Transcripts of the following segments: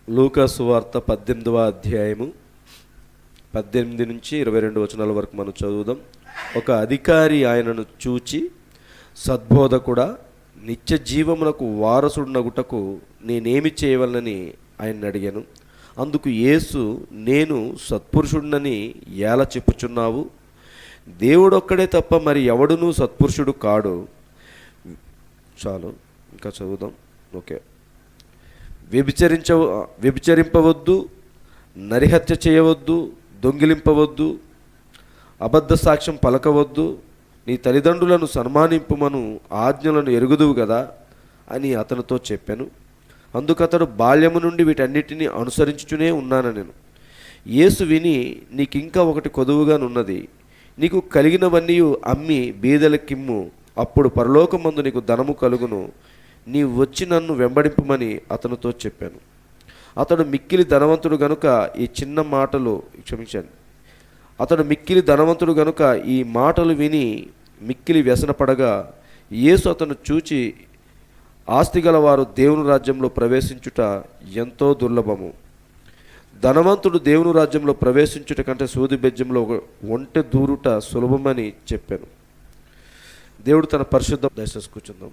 లూకా సువార్త 18వ అధ్యాయము 18 నుంచి 22 వచనాల వరకు మనం చదువుదాం. ఒక అధికారి ఆయనను చూచి, సద్బోధకుడా, నిత్య జీవమునకు వారసుడునగుటకు నేనేమి చేయవలనని ఆయన అడిగాను. అందుకు యేసు, నేను సత్పురుషుడినని ఎలా చెప్పుచున్నావు? దేవుడొక్కడే తప్ప మరి ఎవడునూ సత్పురుషుడు కాడు. చాలు, ఇంకా చదువుదాం. ఓకే. వ్యభిచరింపవద్దు, నరిహత్య చేయవద్దు, దొంగిలింపవద్దు, అబద్ధ సాక్ష్యం పలకవద్దు, నీ తల్లిదండ్రులను సన్మానింపుమను ఆజ్ఞలను ఎరుగుదువు కదా అని అతనితో చెప్పాను. అందుకతడు, బాల్యము నుండి వీటన్నిటినీ అనుసరించుచునే ఉన్నాను నేను. యేసు విని, నీకింకా ఒకటి కొదువుగానున్నది. నీకు కలిగినవన్నీ అమ్మి బీదలకిమ్ము, అప్పుడు పరలోకమందు నీకు ధనము కలుగును. నీవు వచ్చి నన్ను వెంబడింపమని అతనితో చెప్పాను. అతడు మిక్కిలి ధనవంతుడు గనుక ఈ మాటలు విని మిక్కిలి వ్యసనపడగా, యేసు అతను చూచి, ఆస్తి గలవారు దేవుని రాజ్యంలో ప్రవేశించుట ఎంతో దుర్లభము. ధనవంతుడు దేవుని రాజ్యంలో ప్రవేశించుట కంటే సూది బెజ్జంలో ఒంటె దూరుట సులభమని చెప్పాను. దేవుడు తన పరిశుద్ధ దయచేసి కూర్చుందాం.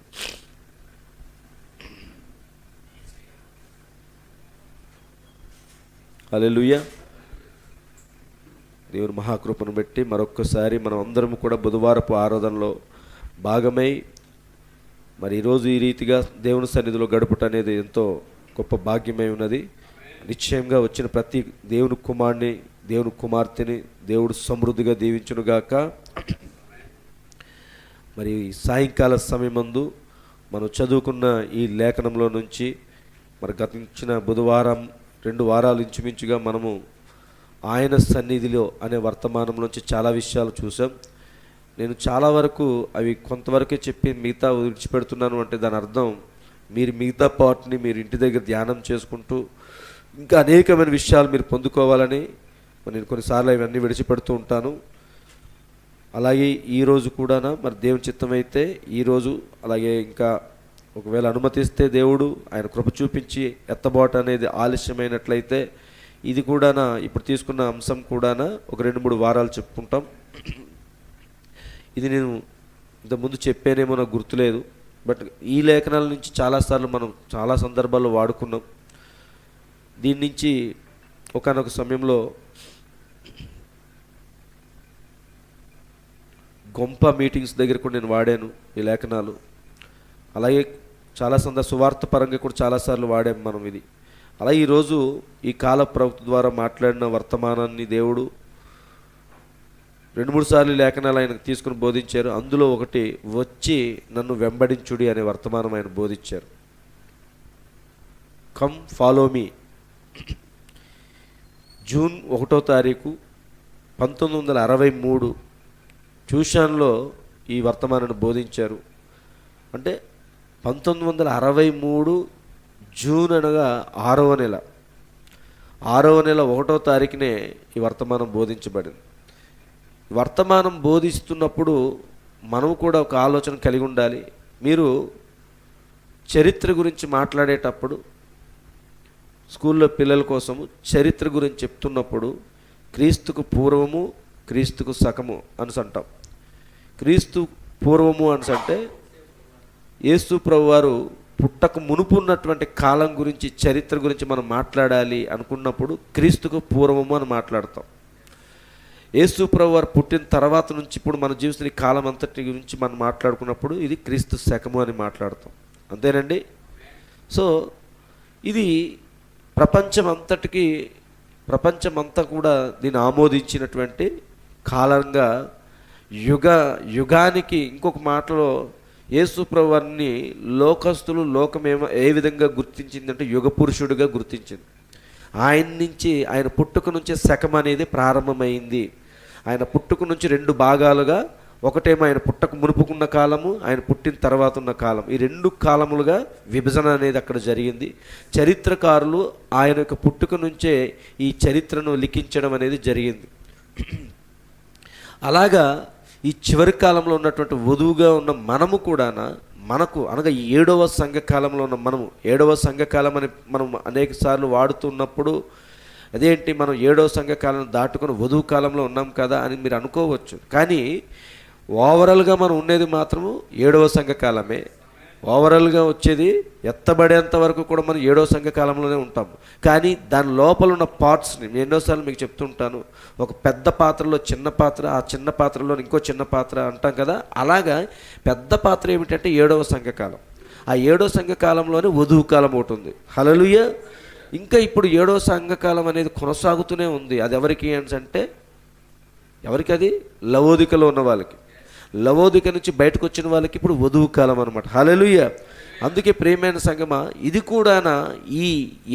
హల్లెలూయా. దేవుని మహాకృపను బట్టి మరొక్కసారి మనం అందరం కూడా బుధవారపు ఆరాధనలో భాగమై మరి ఈరోజు ఈ రీతిగా దేవుని సన్నిధిలో గడుపుట అనేది ఎంతో గొప్ప భాగ్యమై ఉన్నది. నిశ్చయంగా వచ్చిన ప్రతి దేవుని కుమారుని, దేవుని కుమార్తెని దేవుడు సమృద్ధిగా దీవించునుగాక. మరి సాయంకాల సమయమందు మనం చదువుకున్న ఈ లేఖనంలో నుంచి మరి గతించిన బుధవారం 2 వారాలు ఇంచుమించుగా మనము ఆయన సన్నిధిలో అనే వర్తమానం నుంచి చాలా విషయాలు చూసాం. నేను చాలా వరకు అవి కొంతవరకే చెప్పి మిగతా విడిచిపెడుతున్నాను అంటే దాని అర్థం మీరు మిగతా పార్ట్ని మీరు ఇంటి దగ్గర ధ్యానం చేసుకుంటూ ఇంకా అనేకమైన విషయాలు మీరు పొందుకోవాలని నేను కొన్నిసార్లు ఇవన్నీ విడిచిపెడుతూ ఉంటాను. అలాగే ఈరోజు కూడా మరి దేవుని చిత్తమైతే ఈరోజు, అలాగే ఇంకా ఒకవేళ అనుమతిస్తే దేవుడు ఆయన కృప చూపించి ఎత్తబాటు అనేది ఆలస్యమైనట్లయితే ఇది కూడా ఇప్పుడు తీసుకున్న అంశం కూడా ఒక 2-3 వారాలు చెప్పుకుంటాం. ఇది నేను ఇంతకుముందు చెప్పానేమో నాకు గుర్తులేదు, బట్ ఈ లేఖనాల నుంచి చాలాసార్లు మనం చాలా సందర్భాల్లో వాడుకున్నాం. దీని నుంచి ఒకానొక సమయంలో గొంప మీటింగ్స్ దగ్గర కూడా నేను వాడాను ఈ లేఖనాలు. అలాగే చాలా సువార్త పరంగా కూడా చాలాసార్లు వాడాము మనం ఇది. అలాగే ఈరోజు ఈ కాల ప్రవక్త ద్వారా మాట్లాడిన వర్తమానాన్ని దేవుడు 2-3 సార్లు లేఖనాలు ఆయనకు తీసుకుని బోధించారు. అందులో ఒకటి, వచ్చి నన్ను వెంబడించుడి అనే వర్తమానం ఆయన బోధించారు. Come follow me. జూన్ 1వ తారీఖు 1963 ట్యూషన్లో ఈ వర్తమానాన్ని బోధించారు. అంటే 1963 జూన్ అనగా 6వ నెల 1వ తారీఖునే ఈ వర్తమానం బోధించబడింది. వర్తమానం బోధిస్తున్నప్పుడు మనం కూడా ఒక ఆలోచన కలిగి ఉండాలి. మీరు చరిత్ర గురించి మాట్లాడేటప్పుడు, స్కూల్లో పిల్లల కోసము చరిత్ర గురించి చెప్తున్నప్పుడు క్రీస్తుకు పూర్వము, క్రీస్తుకు సకము అని అంటాం. క్రీస్తు పూర్వము అని అంటే యేసు ప్రభువారు పుట్టక మునుపు ఉన్నటువంటి కాలం గురించి, చరిత్ర గురించి మనం మాట్లాడాలి అనుకున్నప్పుడు క్రీస్తుకు పూర్వము అని మాట్లాడతాం. యేసు ప్రభువారు పుట్టిన తర్వాత నుంచి ఇప్పుడు మనం జీవిస్తున్న కాలం అంతటి గురించి మనం మాట్లాడుకున్నప్పుడు ఇది క్రీస్తు శకము అని మాట్లాడతాం. అంతేనండి. సో ఇది ప్రపంచమంతా కూడా దీన్ని ఆమోదించినటువంటి కాలంగా, యుగానికి ఇంకొక మాటలో యేసు ప్రభువారిని లోకస్తులు, లోకమేమో ఏ విధంగా గుర్తించిందంటే యుగ పురుషుడిగా గుర్తించింది. ఆయన నుంచి, ఆయన పుట్టుక నుంచే శకం అనేది ప్రారంభమైంది. ఆయన పుట్టుక నుంచి 2 భాగాలుగా, ఒకటేమో ఆయన పుట్టక మునుపుకున్న కాలము, ఆయన పుట్టిన తర్వాత ఉన్న కాలం, ఈ 2 కాలములుగా విభజన అనేది అక్కడ జరిగింది. చరిత్రకారులు ఆయన యొక్క పుట్టుక నుంచే ఈ చరిత్రను లిఖించడం అనేది జరిగింది. అలాగా ఈ చివరి కాలంలో ఉన్నటువంటి వధువుగా ఉన్న మనము కూడానా, మనకు అనగా ఈ 7వ సంఘకాలంలో ఉన్న మనము, 7వ సంఘకాలం అని మనం అనేక సార్లు వాడుతున్నప్పుడు అదేంటి మనం 7వ సంఘకాలం దాటుకుని వధువు కాలంలో ఉన్నాం కదా అని మీరు అనుకోవచ్చు. కానీ ఓవరాల్గా మనం ఉండేది మాత్రము 7వ సంఘకాలమే. ఓవరాల్గా వచ్చేది ఎత్తబడేంత వరకు కూడా మనం 7వ సంఘకాలంలోనే ఉంటాము. కానీ దాని లోపల ఉన్న పార్ట్స్ని నేను ఎన్నోసార్లు మీకు చెప్తుంటాను. ఒక పెద్ద పాత్రలో చిన్న పాత్ర, ఆ చిన్న పాత్రలో ఇంకో చిన్న పాత్ర అంటాం కదా. అలాగా పెద్ద పాత్ర ఏమిటంటే 7వ సంఘకాలం. ఆ 7వ సంఘకాలంలోనే వధువు కాలం ఒకటి ఉంది. హల్లెలూయా. ఇంకా ఇప్పుడు 7వ సంఘకాలం అనేది కొనసాగుతూనే ఉంది. అది ఎవరికి అంటే ఎవరికి? అది లవోదికలో ఉన్న వాళ్ళకి. లవోదిక నుంచి బయటకు వచ్చిన వాళ్ళకి ఇప్పుడు వధువు కాలం అనమాట. హల్లెలూయా. అందుకే ప్రియమైన సంగమా, ఇది కూడానా ఈ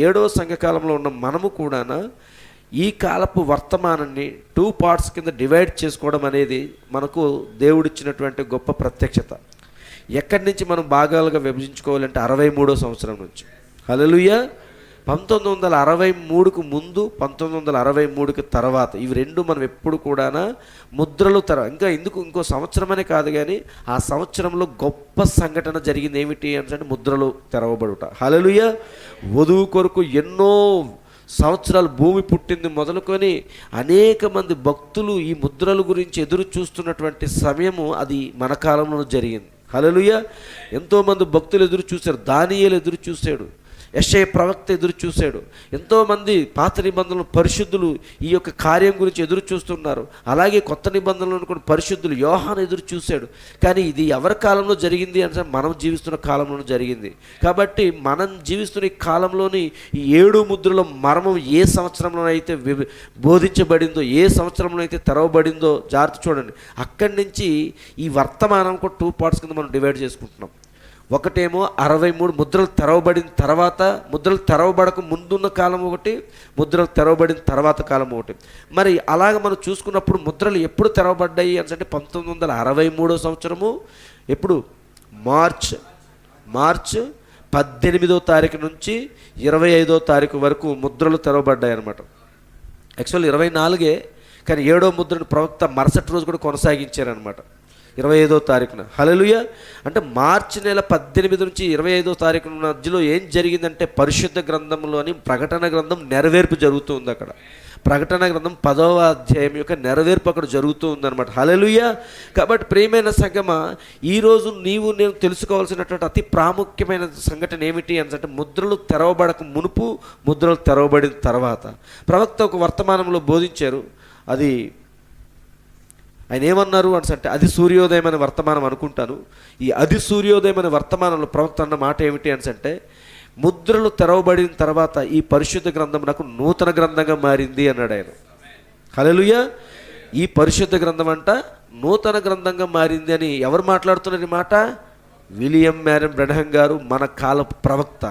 7వ సంఘకాలంలో ఉన్న మనము కూడానా ఈ కాలపు వర్తమానాన్ని 2 పార్ట్స్ కింద డివైడ్ చేసుకోవడం అనేది మనకు దేవుడిచ్చినటువంటి గొప్ప ప్రత్యక్షత. ఎక్కడి నుంచి మనం భాగాలుగా విభజించుకోవాలంటే 63వ సంవత్సరం నుంచి. హల్లెలూయా. 1963కు ముందు, 1963కి తర్వాత, ఇవి రెండు మనం ఎప్పుడు కూడా ముద్రలు ఇంకా ఇంకో సంవత్సరమనే కాదు, కానీ ఆ సంవత్సరంలో గొప్ప సంఘటన జరిగింది. ఏమిటి అంటే ముద్రలు తెరవబడుట. హల్లెలూయా. వధువు కొరకు ఎన్నో సంవత్సరాలు భూమి పుట్టింది మొదలుకొని అనేక మంది భక్తులు ఈ ముద్రల గురించి ఎదురు చూస్తున్నటువంటి సమయము అది మన కాలంలో జరిగింది. హల్లెలూయా. ఎంతోమంది భక్తులు ఎదురు చూశారు. దానియేలు ఎదురు చూశాడు. యెషయా ప్రవక్త ఎదురు చూశాడు. ఎంతోమంది పాత నిబంధనలు పరిశుద్ధులు ఈ యొక్క కార్యం గురించి ఎదురు చూస్తున్నారు. అలాగే కొత్త నిబంధనలను కూడా పరిశుద్ధులు యోహాను ఎదురు చూశాడు. కానీ ఇది ఎవరి కాలంలో జరిగింది అంటే మనం జీవిస్తున్న కాలంలో జరిగింది. కాబట్టి మనం జీవిస్తున్న ఈ కాలంలోని ఈ 7 ముద్రల మర్మం ఏ సంవత్సరంలో అయితే బోధించబడిందో, ఏ సంవత్సరంలో అయితే తెరవబడిందో జాగ్రత్త చూడండి. అక్కడి నుంచి ఈ వర్తమానం కూడా 2 పార్ట్స్ కింద మనం డివైడ్ చేసుకుంటున్నాం. ఒకటేమో 63 ముద్రలు తెరవబడిన తర్వాత, ముద్రలు తెరవబడక ముందున్న కాలం ఒకటి, ముద్రలు తెరవబడిన తర్వాత కాలం ఒకటి. మరి అలాగ మనం చూసుకున్నప్పుడు ముద్రలు ఎప్పుడు తెరవబడ్డాయి అంటే 1963వ సంవత్సరము. ఎప్పుడు? మార్చ్ 18వ తారీఖు నుంచి 25వ తారీఖు వరకు ముద్రలు తెరవబడ్డాయి అన్నమాట. యాక్చువల్ 24, కానీ 7వ ముద్రను ప్రవక్త మరుసటి రోజు కూడా కొనసాగించారనమాట, 25వ తారీఖున. హల్లెలూయా. అంటే మార్చి నెల 18 నుంచి 25వ తారీఖు మధ్యలో ఏం జరిగిందంటే పరిశుద్ధ గ్రంథంలోని ప్రకటన గ్రంథం నెరవేర్పు జరుగుతూ ఉంది. అక్కడ ప్రకటన గ్రంథం 10వ అధ్యాయం యొక్క నెరవేర్పు అక్కడ జరుగుతూ ఉందన్నమాట. హల్లెలూయా. కాబట్టి ప్రియమైన సంగమా, ఈరోజు నీవు నేను తెలుసుకోవాల్సినటువంటి అతి ప్రాముఖ్యమైన సంఘటన ఏమిటి అంటే ముద్రలు తెరవబడక మునుపు, ముద్రలు తెరవబడిన తర్వాత. ప్రవక్త ఒక వర్తమానంలో బోధించారు. అది ఆయన ఏమన్నారు అంటే అది సూర్యోదయం అనే వర్తమానం అనుకుంటాను. ఈ అది సూర్యోదయం అనే వర్తమానంలో ప్రవక్త అన్న మాట ఏమిటి అంటే ముద్రలు తెరవబడిన తర్వాత ఈ పరిశుద్ధ గ్రంథం నాకు నూతన గ్రంథంగా మారింది అన్నాడు ఆయన. హల్లెలూయా. ఈ పరిశుద్ధ గ్రంథం అంట నూతన గ్రంథంగా మారింది అని ఎవరు మాట్లాడుతున్నారు ఈ మాట? విలియం మ్యారన్ బ్రెనహం గారు, మన కాలపు ప్రవక్త.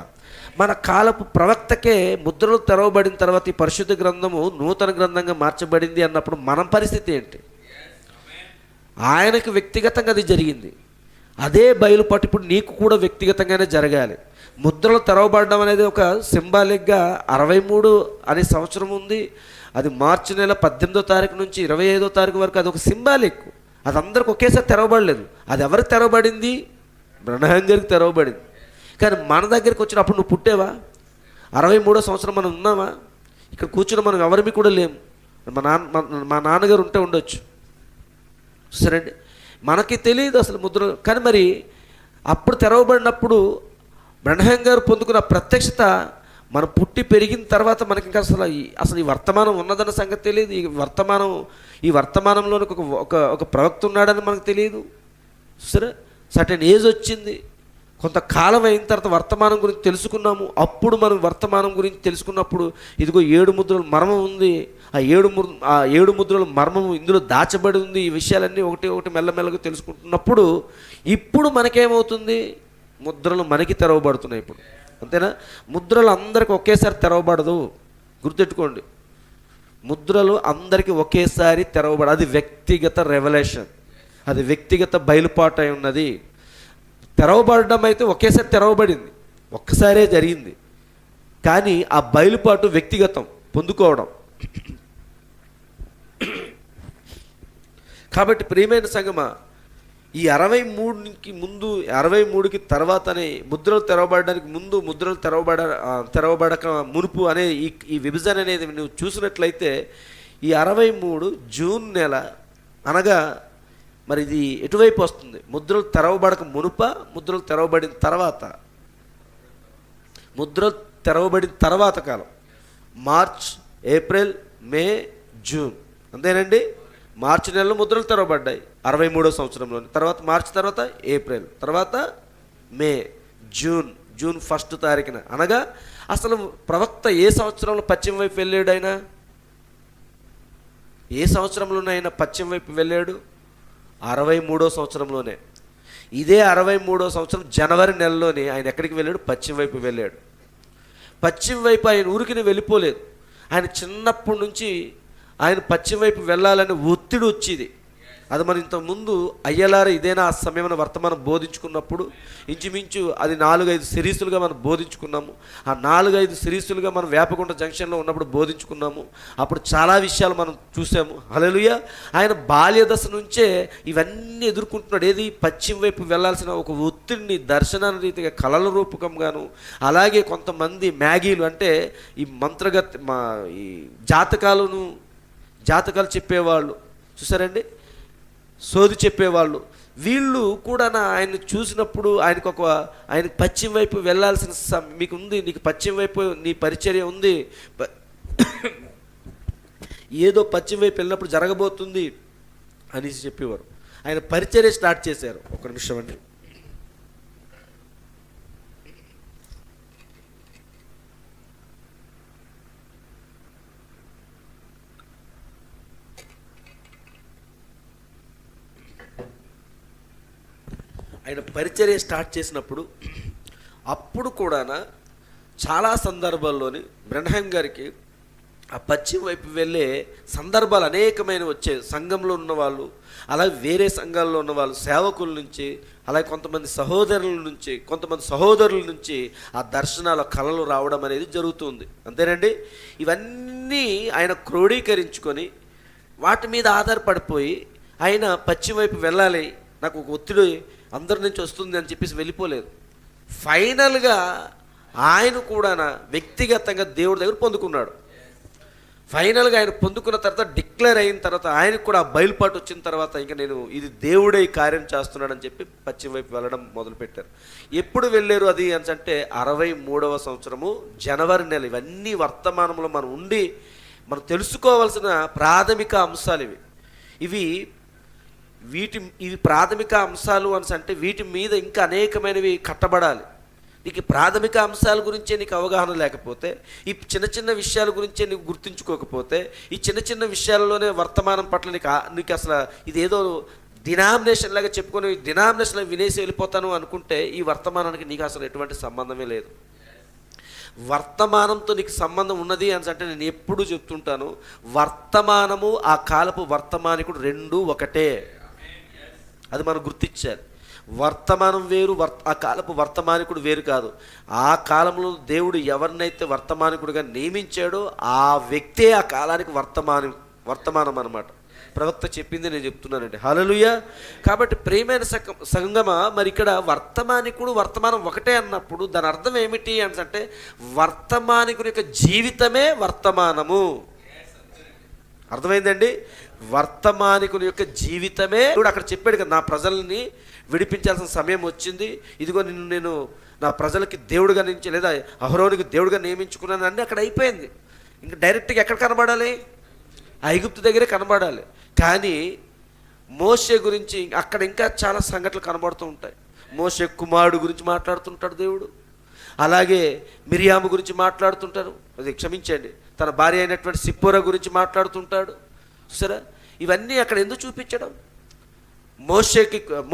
మన కాలపు ప్రవక్తకే ముద్రలు తెరవబడిన తర్వాత ఈ పరిశుద్ధ గ్రంథము నూతన గ్రంథంగా మార్చబడింది అన్నప్పుడు మన పరిస్థితి ఏంటి? ఆయనకు వ్యక్తిగతంగా అది జరిగింది. అదే బయలుపాటు ఇప్పుడు నీకు కూడా వ్యక్తిగతంగానే జరగాలి. ముద్రలు తెరవబడడం అనేది ఒక సింబాలిక్గా 63 అనే సంవత్సరం ఉంది. అది మార్చి నెల 18వ తారీఖు నుంచి 25వ తారీఖు వరకు అది ఒక సింబాలిక్. అది అందరికి ఒకేసారి తెరవబడలేదు. అది ఎవరికి తెరవబడింది? బ్రెనహం గారికి తెరవబడింది. కానీ మన దగ్గరికి వచ్చినప్పుడు నువ్వు పుట్టేవా? 63వ సంవత్సరం మనం ఉన్నావా? ఇక్కడ కూర్చుని మనం ఎవరిమి కూడా లేము. మా నాన్నగారు ఉంటే ఉండొచ్చు, సరేండి, మనకి తెలియదు అసలు ముద్ర. కానీ మరి అప్పుడు తెరవబడినప్పుడు బ్రెనహం గారు పొందుకున్న ప్రత్యక్షత మనం పుట్టి పెరిగిన తర్వాత మనకి ఇంకా అసలు ఈ వర్తమానం ఉన్నదన్న సంగతి తెలియదు. ఈ వర్తమానంలోని ఒక ప్రవక్త ఉన్నాడని మనకు తెలియదు. సరే, సర్టెన్ ఏజ్ వచ్చింది, కొంతకాలం అయిన తర్వాత వర్తమానం గురించి తెలుసుకున్నాము. అప్పుడు మనం వర్తమానం గురించి తెలుసుకున్నప్పుడు ఇదిగో 7 ముద్రల మర్మం ఉంది. ఆ 7 ముద్రల మర్మము ఇందులో దాచబడి ఉంది. ఈ విషయాలన్నీ ఒకటి మెల్లమెల్లగా తెలుసుకుంటున్నప్పుడు ఇప్పుడు మనకేమవుతుంది? ముద్రలు మనకి తెరవబడుతున్నాయి ఇప్పుడు. అంతేనా? ముద్రలు అందరికీ ఒకేసారి తెరవబడదు, గుర్తెట్టుకోండి. ముద్రలు అందరికీ ఒకేసారి తెరవబడదు. అది వ్యక్తిగత రెవల్యూషన్, అది వ్యక్తిగత బయలుపాటు అయి ఉన్నది. తెరవబడడం అయితే ఒకేసారి తెరవబడింది, ఒక్కసారే జరిగింది. కానీ ఆ బయలుపాటు వ్యక్తిగతం పొందుకోవడం. కాబట్టి ప్రియమైన సంగమా, ఈ 63కి ముందు 63కి తర్వాతనే ముద్రలు తెరవబడడానికి ముందు ముద్రలు తెరవబడక మునుపు అనే ఈ విభజన అనేది నువ్వు చూసినట్లయితే ఈ 63 జూన్ నెల అనగా మరి ఇది ఎటువైపు వస్తుంది? ముద్రలు తెరవబడక మునుప, ముద్రలు తెరవబడిన తర్వాత? ముద్రలు తెరవబడిన తర్వాత కాలం. మార్చ్, ఏప్రిల్, మే, జూన్, అంతేనండి. మార్చి నెలలో ముద్రలు తెరవబడ్డాయి 63వ సంవత్సరంలో. తర్వాత మార్చి, తర్వాత ఏప్రిల్, తర్వాత మే, జూన్ 1వ తారీఖున. అనగా అసలు ప్రవక్త ఏ సంవత్సరంలో పశ్చిమ వైపు వెళ్ళాడు? ఆయన ఏ సంవత్సరంలోనే ఆయన పశ్చిమ వైపు వెళ్ళాడు? 63వ సంవత్సరంలోనే. ఇదే 63వ సంవత్సరం జనవరి నెలలోనే ఆయన ఎక్కడికి వెళ్ళాడు? పశ్చిమ వైపు వెళ్ళాడు. పశ్చిమ వైపు ఆయన ఊరికిని వెళ్ళిపోలేదు. ఆయన చిన్నప్పటి నుంచి ఆయన పశ్చిమ వైపు వెళ్ళాలని ఒత్తిడి వచ్చేది. అది మనం ఇంతకుముందు అయ్యలార ఇదేనా ఆ సమయమైన వర్తమానం బోధించుకున్నప్పుడు ఇంచుమించు అది 4-5 సిరీసులుగా మనం బోధించుకున్నాము. ఆ 4-5 సిరీసులుగా మనం వేపకుంట జంక్షన్లో ఉన్నప్పుడు బోధించుకున్నాము. అప్పుడు చాలా విషయాలు మనం చూసాము. హల్లెలూయా. ఆయన బాల్య దశ నుంచే ఇవన్నీ ఎదుర్కొంటున్నాడు. ఏది? పశ్చిమ వైపు వెళ్ళాల్సిన ఒక ఒత్తిడిని దర్శనాన్ని రీతిగా కళల రూపకంగాను, అలాగే కొంతమంది మ్యాగీలు అంటే ఈ ఈ జాతకాలు చెప్పేవాళ్ళు చూసారండి, సోది చెప్పేవాళ్ళు, వీళ్ళు కూడా ఆయన్ని చూసినప్పుడు ఆయనకు పశ్చిమ వైపు వెళ్ళాల్సిన మీకు ఉంది, నీకు పశ్చిమ వైపు నీ పరిచర్య ఉంది, ఏదో పశ్చిమ వైపు వెళ్ళినప్పుడు జరగబోతుంది అనేసి చెప్పేవారు. ఆయన పరిచర్య స్టార్ట్ చేశారు. ఒక నిమిషం అండి. ఆయన పరిచర్య స్టార్ట్ చేసినప్పుడు అప్పుడు కూడా చాలా సందర్భాల్లోని బ్రెన్హామ్ గారికి ఆ పశ్చిమ వైపు వెళ్ళే సందర్భాలు అనేకమైన వచ్చాయి. సంఘంలో ఉన్నవాళ్ళు, అలాగే వేరే సంఘాల్లో ఉన్నవాళ్ళు, సేవకుల నుంచి, అలాగే కొంతమంది సహోదరుల నుంచి ఆ దర్శనాల కళలు రావడం అనేది జరుగుతుంది. అంతేనండి. ఇవన్నీ ఆయన క్రోడీకరించుకొని వాటి మీద ఆధారపడిపోయి ఆయన పశ్చిమ వైపు వెళ్ళాలి, నాకు ఒక ఒత్తిడి అందరి నుంచి వస్తుంది అని చెప్పేసి వెళ్ళిపోలేదు. ఫైనల్గా ఆయన కూడా వ్యక్తిగతంగా దేవుడి దగ్గర పొందుకున్నాడు. ఫైనల్గా ఆయన పొందుకున్న తర్వాత డిక్లేర్ అయిన తర్వాత ఆయనకు కూడా బయలుపాటు వచ్చిన తర్వాత ఇంకా నేను ఇది దేవుడే కార్యం చేస్తున్నాడని చెప్పి పశ్చిమ వైపు వెళ్ళడం మొదలుపెట్టారు. ఎప్పుడు వెళ్ళారు అది అంటే 63వ సంవత్సరము జనవరి నెల. ఇవన్నీ వర్తమానంలో మనం తెలుసుకోవాల్సిన ప్రాథమిక అంశాలు ఇవి ప్రాథమిక అంశాలు అంటే వీటి మీద ఇంకా అనేకమైనవి కట్టబడాలి. నీకు ప్రాథమిక అంశాల గురించే నీకు అవగాహన లేకపోతే, ఈ చిన్న చిన్న విషయాల గురించే నీకు గుర్తుంచుకోకపోతే, ఈ చిన్న చిన్న విషయాల్లోనే వర్తమానం పట్ల నీకు అసలు ఇదేదో డినామినేషన్ లాగా చెప్పుకొని డినామినేషన్ వినేసి వెళ్ళిపోతాను అనుకుంటే ఈ వర్తమానానికి నీకు అసలు ఎటువంటి సంబంధమే లేదు. వర్తమానంతో నీకు సంబంధం ఉన్నది అంటే నేను ఎప్పుడు చెప్తుంటాను, వర్తమానము ఆ కాలపు వర్తమానికుడు రెండూ ఒకటే. అది మనం గుర్తించాలి. వర్తమానం వేరు, ఆ కాలపు వర్తమానికుడు వేరు కాదు. ఆ కాలంలో దేవుడు ఎవరినైతే వర్తమానికుడిగా నియమించాడో ఆ వ్యక్తే ఆ కాలానికి వర్తమానం అన్నమాట. ప్రవక్త చెప్పింది నేను చెప్తున్నానండి. హల్లెలూయా. కాబట్టి ప్రియమైన సంగమా, మరి ఇక్కడ వర్తమానం ఒకటే అన్నప్పుడు దాని అర్థం ఏమిటి అంటే వర్తమానికుని యొక్క జీవితమే వర్తమానము. అర్థమైందండి? వర్తమానికుని యొక్క జీవితమే దేవుడు అక్కడ చెప్పాడు కదా, నా ప్రజల్ని విడిపించాల్సిన సమయం వచ్చింది, ఇదిగో నేను నా ప్రజలకి దేవుడిగా నుంచి లేదా అహరోనుకి దేవుడిగా నియమించుకున్నాను అని అక్కడ అయిపోయింది. ఇంకా డైరెక్ట్గా ఎక్కడ కనబడాలి? ఐగుప్తు దగ్గరే కనబడాలి. కానీ మోషే గురించి అక్కడ ఇంకా చాలా సంఘటనలు కనబడుతూ ఉంటాయి. మోషే కుమారుడు గురించి మాట్లాడుతుంటాడు దేవుడు. అలాగే మిరియాము గురించి మాట్లాడుతుంటారు, అది క్షమించండి, తన భార్య అయినటువంటి సిప్పోరా గురించి మాట్లాడుతుంటాడు. సరే, ఇవన్నీ అక్కడ ఎందుకు చూపించడం?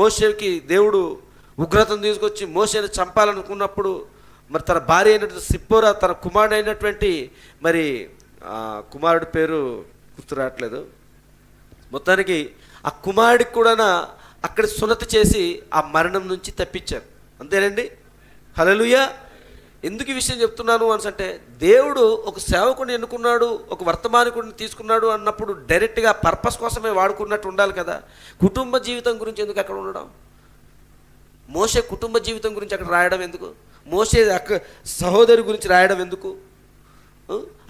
మోషేకి దేవుడు ఉగ్రతను తీసుకొచ్చి మోషేని చంపాలనుకున్నప్పుడు మరి తన భార్య అయినటువంటి సిప్పోరా తన కుమారుడు అయినటువంటి మరి కుమారుడి పేరు గుర్తు రావట్లేదు, మొత్తానికి ఆ కుమారుడికి కూడా అక్కడ సున్నతి చేసి ఆ మరణం నుంచి తప్పించారు. అంతేనండి. హల్లెలూయా. ఎందుకు ఈ విషయం చెప్తున్నాను అంటే, దేవుడు ఒక సేవకుని ఎన్నుకున్నాడు, ఒక వర్తమానికుడిని తీసుకున్నాడు అన్నప్పుడు డైరెక్ట్గా పర్పస్ కోసమే వాడుకున్నట్టు ఉండాలి కదా. కుటుంబ జీవితం గురించి ఎందుకు అక్కడ ఉండడం? మోషే కుటుంబ జీవితం గురించి అక్కడ రాయడం ఎందుకు? మోషే సహోదరి గురించి రాయడం ఎందుకు?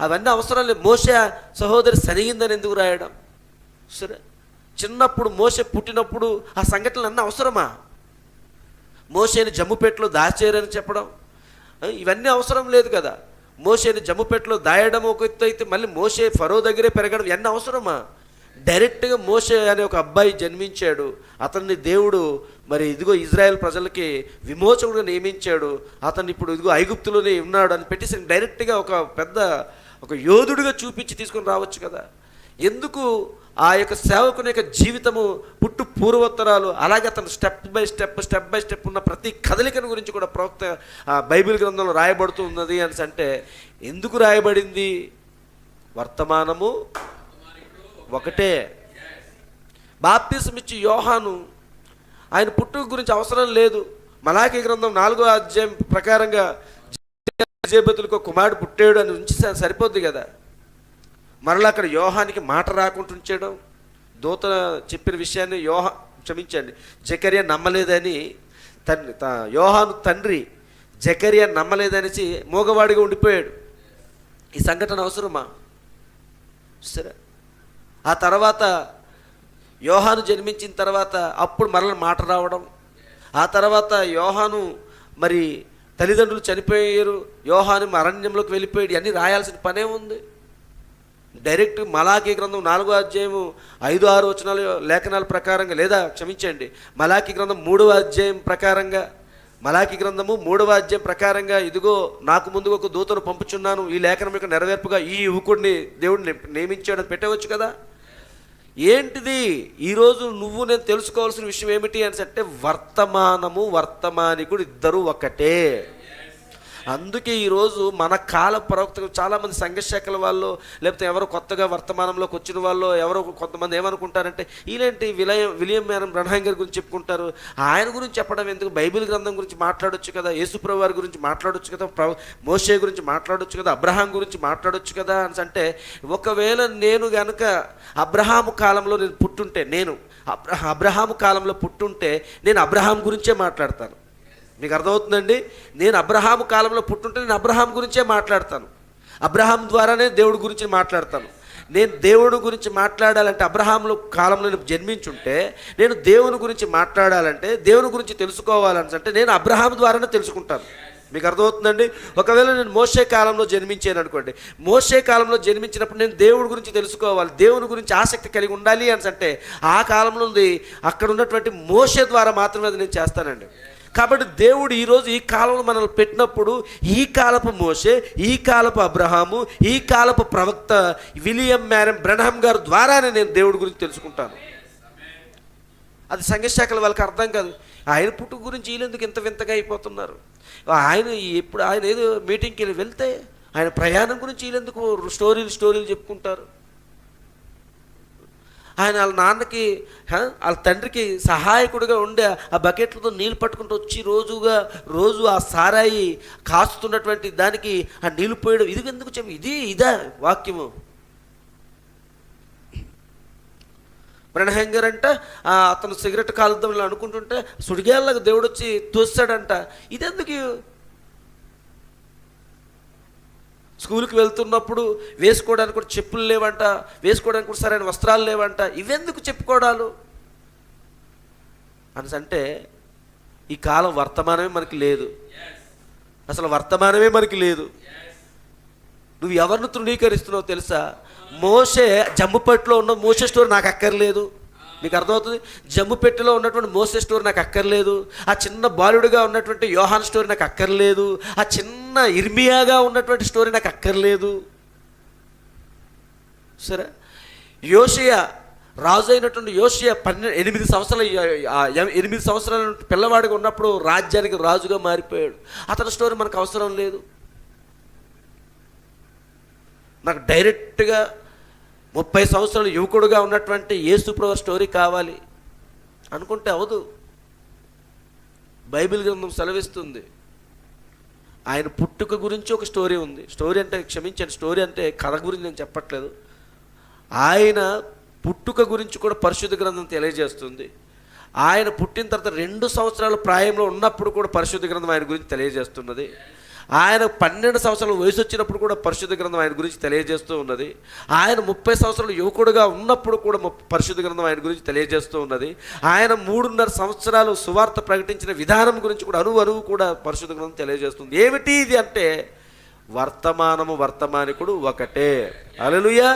అవన్నీ అవసరం లేదు. మోషే సహోదరి సనిగిందని ఎందుకు రాయడం? సరే, చిన్నప్పుడు మోషే పుట్టినప్పుడు ఆ సంఘటనలు అన్నీ అవసరమా? మోషేని జమ్ముపేటలో దాచేరని చెప్పడం ఇవన్నీ అవసరం లేదు కదా. మోషేని జమ్ముపేటలో దాయడం ఒక ఎత్తు అయితే, మళ్ళీ మోషే ఫరో దగ్గరే పెరగడం ఇవన్నీ అవసరమా? డైరెక్ట్గా మోషే అనే ఒక అబ్బాయి జన్మించాడు, అతన్ని దేవుడు మరి ఇదిగో ఇజ్రాయెల్ ప్రజలకి విమోచకుడుగా నియమించాడు, అతన్ని ఇప్పుడు ఇదిగో ఐగుప్తులోనే ఉన్నాడు అని పెట్టేసి డైరెక్ట్గా ఒక పెద్ద ఒక యోధుడిగా చూపించి తీసుకొని రావచ్చు కదా. ఎందుకు ఆ యొక్క సేవకుని యొక్క జీవితము పుట్టు పూర్వోత్తరాలు, అలాగే అతను స్టెప్ బై స్టెప్ ఉన్న ప్రతి కదలికను గురించి కూడా ప్రవక్త బైబిల్ గ్రంథంలో రాయబడుతూ ఉన్నది అని అంటే, ఎందుకు రాయబడింది? వర్తమానము ఒకటే. బాప్తిసం ఇచ్చి యోహాను ఆయన పుట్టుక గురించి అవసరం లేదు. మలాకీ గ్రంథం 4వ అధ్యాయం ప్రకారంగా ఎలిజబెతులకు కుమారుడు పుట్టాడు అని ఉంచి సరిపోద్ది కదా. మరలా అక్కడ యోహానికి మాట రాకుండా ఉంచడం, దూత చెప్పిన విషయాన్ని క్షమించండి జకర్యా నమ్మలేదని యోహాను తండ్రి జకర్యా నమ్మలేదనేసి మూగవాడిగా ఉండిపోయాడు. ఈ సంఘటన అవసరమా? సరే, ఆ తర్వాత యోహాను జన్మించిన తర్వాత అప్పుడు మరల మాట రావడం, ఆ తర్వాత యోహాను మరి తల్లిదండ్రులు చనిపోయారు, యోహాను అరణ్యంలోకి వెళ్ళిపోయాడు, అన్నీ రాయాల్సిన పనే ఉంది. డైరెక్ట్ మలాకీ గ్రంథం 4వ అధ్యాయము 5-6 వచనాల లేఖనాల ప్రకారంగా, లేదా క్షమించండి మలాకీ గ్రంథం 3వ అధ్యాయం ప్రకారంగా, మలాకీ గ్రంథము 3వ అధ్యాయం ప్రకారంగా ఇదిగో నాకు ముందు ఒక దూతను పంపుచున్నాను, ఈ లేఖనం యొక్క నెరవేర్పుగా ఈ యువకుడిని దేవుడిని నియమించాడని పెట్టవచ్చు కదా. ఏంటిది ఈరోజు నువ్వు నేను తెలుసుకోవాల్సిన విషయం ఏమిటి అని అంటే, వర్తమానము వర్తమానికుడు ఇద్దరు ఒకటే. అందుకే ఈరోజు మన కాల ప్రవక్తలు చాలామంది సంఘశాఖల వాళ్ళు, లేకపోతే ఎవరు కొత్తగా వర్తమానంలోకి వచ్చిన వాళ్ళు, ఎవరో కొంతమంది ఏమనుకుంటారంటే, ఇలాంటి విలియం మ్యారన్ బ్రన్హాం గారి గురించి చెప్పుకుంటారు. ఆయన గురించి చెప్పడం ఎందుకు? బైబిల్ గ్రంథం గురించి మాట్లాడొచ్చు కదా, యేసుప్రభు వారి గురించి మాట్లాడొచ్చు కదా, మోషే గురించి మాట్లాడొచ్చు కదా, అబ్రహాం గురించి మాట్లాడొచ్చు కదా అని అంటే, ఒకవేళ నేను కనుక అబ్రహాము కాలంలో నేను పుట్టుంటే, నేను అబ్రహాము కాలంలో పుట్టుంటే నేను అబ్రహాం గురించే మాట్లాడతాను. మీకు అర్థమవుతుందండి? నేను అబ్రహాము కాలంలో పుట్టుంటే నేను అబ్రహాం గురించే మాట్లాడతాను, అబ్రహాం ద్వారానే దేవుడి గురించి మాట్లాడతాను. నేను దేవుడి గురించి మాట్లాడాలంటే అబ్రహాంలో కాలంలో నేను జన్మించుంటే, నేను దేవుని గురించి మాట్లాడాలంటే, దేవుని గురించి తెలుసుకోవాలంటే నేను అబ్రహాం ద్వారానే తెలుసుకుంటాను. మీకు అర్థమవుతుందండి? ఒకవేళ నేను మోషే కాలంలో జన్మించాను అనుకోండి, మోషే కాలంలో జన్మించినప్పుడు నేను దేవుడి గురించి తెలుసుకోవాలి, దేవుని గురించి ఆసక్తి కలిగి ఉండాలి అని అంటే, ఆ కాలంలో ఉంది అక్కడ ఉన్నటువంటి మోషే ద్వారా మాత్రమే అది నేను చేస్తానండి. కాబట్టి దేవుడు ఈరోజు ఈ కాలంలో మనల్ని పెట్టినప్పుడు, ఈ కాలపు మోషే, ఈ కాలపు అబ్రహాము, ఈ కాలపు ప్రవక్త విలియం మ్యారన్ బ్రన్హాం గారి ద్వారానే నేను దేవుడి గురించి తెలుసుకుంటాను. అది సంఘశాఖల వాళ్ళకి అర్థం కాదు. ఆయన పుట్టుక గురించి వీళ్ళెందుకు ఇంత వింతగా అయిపోతున్నారు? ఆయన ఏదో మీటింగ్కి వెళ్తే ఆయన ప్రయాణం గురించి వీళ్ళెందుకు స్టోరీలు చెప్పుకుంటారు? ఆయన వాళ్ళ నాన్నకి వాళ్ళ తండ్రికి సహాయకుడిగా ఉండే ఆ బకెట్లతో నీళ్ళు పట్టుకుంటూ వచ్చి రోజు ఆ సారాయి కాస్తున్నటువంటి దానికి ఆ నీళ్ళు పోయడం, ఇది ఎందుకు ఇదా వాక్యము? బ్రన్హాం గారు అంట అతను సిగరెట్ కాలుద్దాం అనుకుంటుంటే సుడిగాళ్ళకు దేవుడు వచ్చి తోస్తాడంట, ఇదెందుకు? స్కూల్కి వెళ్తున్నప్పుడు వేసుకోవడానికి కూడా చెప్పులు లేవంట, వేసుకోవడానికి కూడా సరైన వస్త్రాలు లేవంట, ఇవెందుకు చెప్పుకోవడాలు అని అంటే, ఈ కాలం వర్తమానమే మనకి లేదు, అసలు వర్తమానమే మనకి లేదు. నువ్వు ఎవరిని తృణీకరిస్తున్నావు తెలుసా? మోషే జమ్ముపెట్టులో ఉన్న మోషే స్టోరీ నాకు అక్కర్లేదు. మీకు అర్థమవుతుంది? జమ్ముపెట్టులో ఉన్నటువంటి మోసే స్టోరీ నాకు అక్కర్లేదు, ఆ చిన్న బాలుడిగా ఉన్నటువంటి యోహాన్ స్టోరీ నాకు అక్కర్లేదు, ఆ చిన్న ఇర్మియాగా ఉన్నటువంటి స్టోరీ నాకు అక్కర్లేదు. సరే, యోషియా రాజు అయినటువంటి యోషియా 8 సంవత్సరాల పిల్లవాడిగా ఉన్నప్పుడు రాజ్యానికి రాజుగా మారిపోయాడు. అతని స్టోరీ మనకు అవసరం లేదు. నాకు డైరెక్ట్గా 30 సంవత్సరాలు యువకుడుగా ఉన్నటువంటి యేసుప్రభు స్టోరీ కావాలి అనుకుంటే అవదు. బైబిల్ గ్రంథం సెలవిస్తుంది, ఆయన పుట్టుక గురించి ఒక స్టోరీ ఉంది. స్టోరీ అంటే క్షమించండి, స్టోరీ అంటే కథ గురించి నేను చెప్పట్లేదు. ఆయన పుట్టుక గురించి కూడా పరిశుద్ధ గ్రంథం తెలియజేస్తుంది. ఆయన పుట్టిన తర్వాత 2 సంవత్సరాల ప్రాయంలో ఉన్నప్పుడు కూడా పరిశుద్ధ గ్రంథం ఆయన గురించి తెలియజేస్తున్నది. ఆయన 12 సంవత్సరాల వయసు వచ్చినప్పుడు కూడా పరిశుద్ధ గ్రంథం ఆయన గురించి తెలియజేస్తూ ఉన్నది. ఆయన 30 సంవత్సరాలు యువకుడుగా ఉన్నప్పుడు కూడా పరిశుద్ధ గ్రంథం ఆయన గురించి తెలియజేస్తూ ఉన్నది. ఆయన 3.5 సంవత్సరాలు సువార్త ప్రకటించిన విధానం గురించి కూడా అణువు కూడా పరిశుద్ధ గ్రంథం తెలియజేస్తుంది. ఏమిటి ఇది అంటే వర్తమానము వర్తమానికుడు ఒకటే. హల్లెలూయా.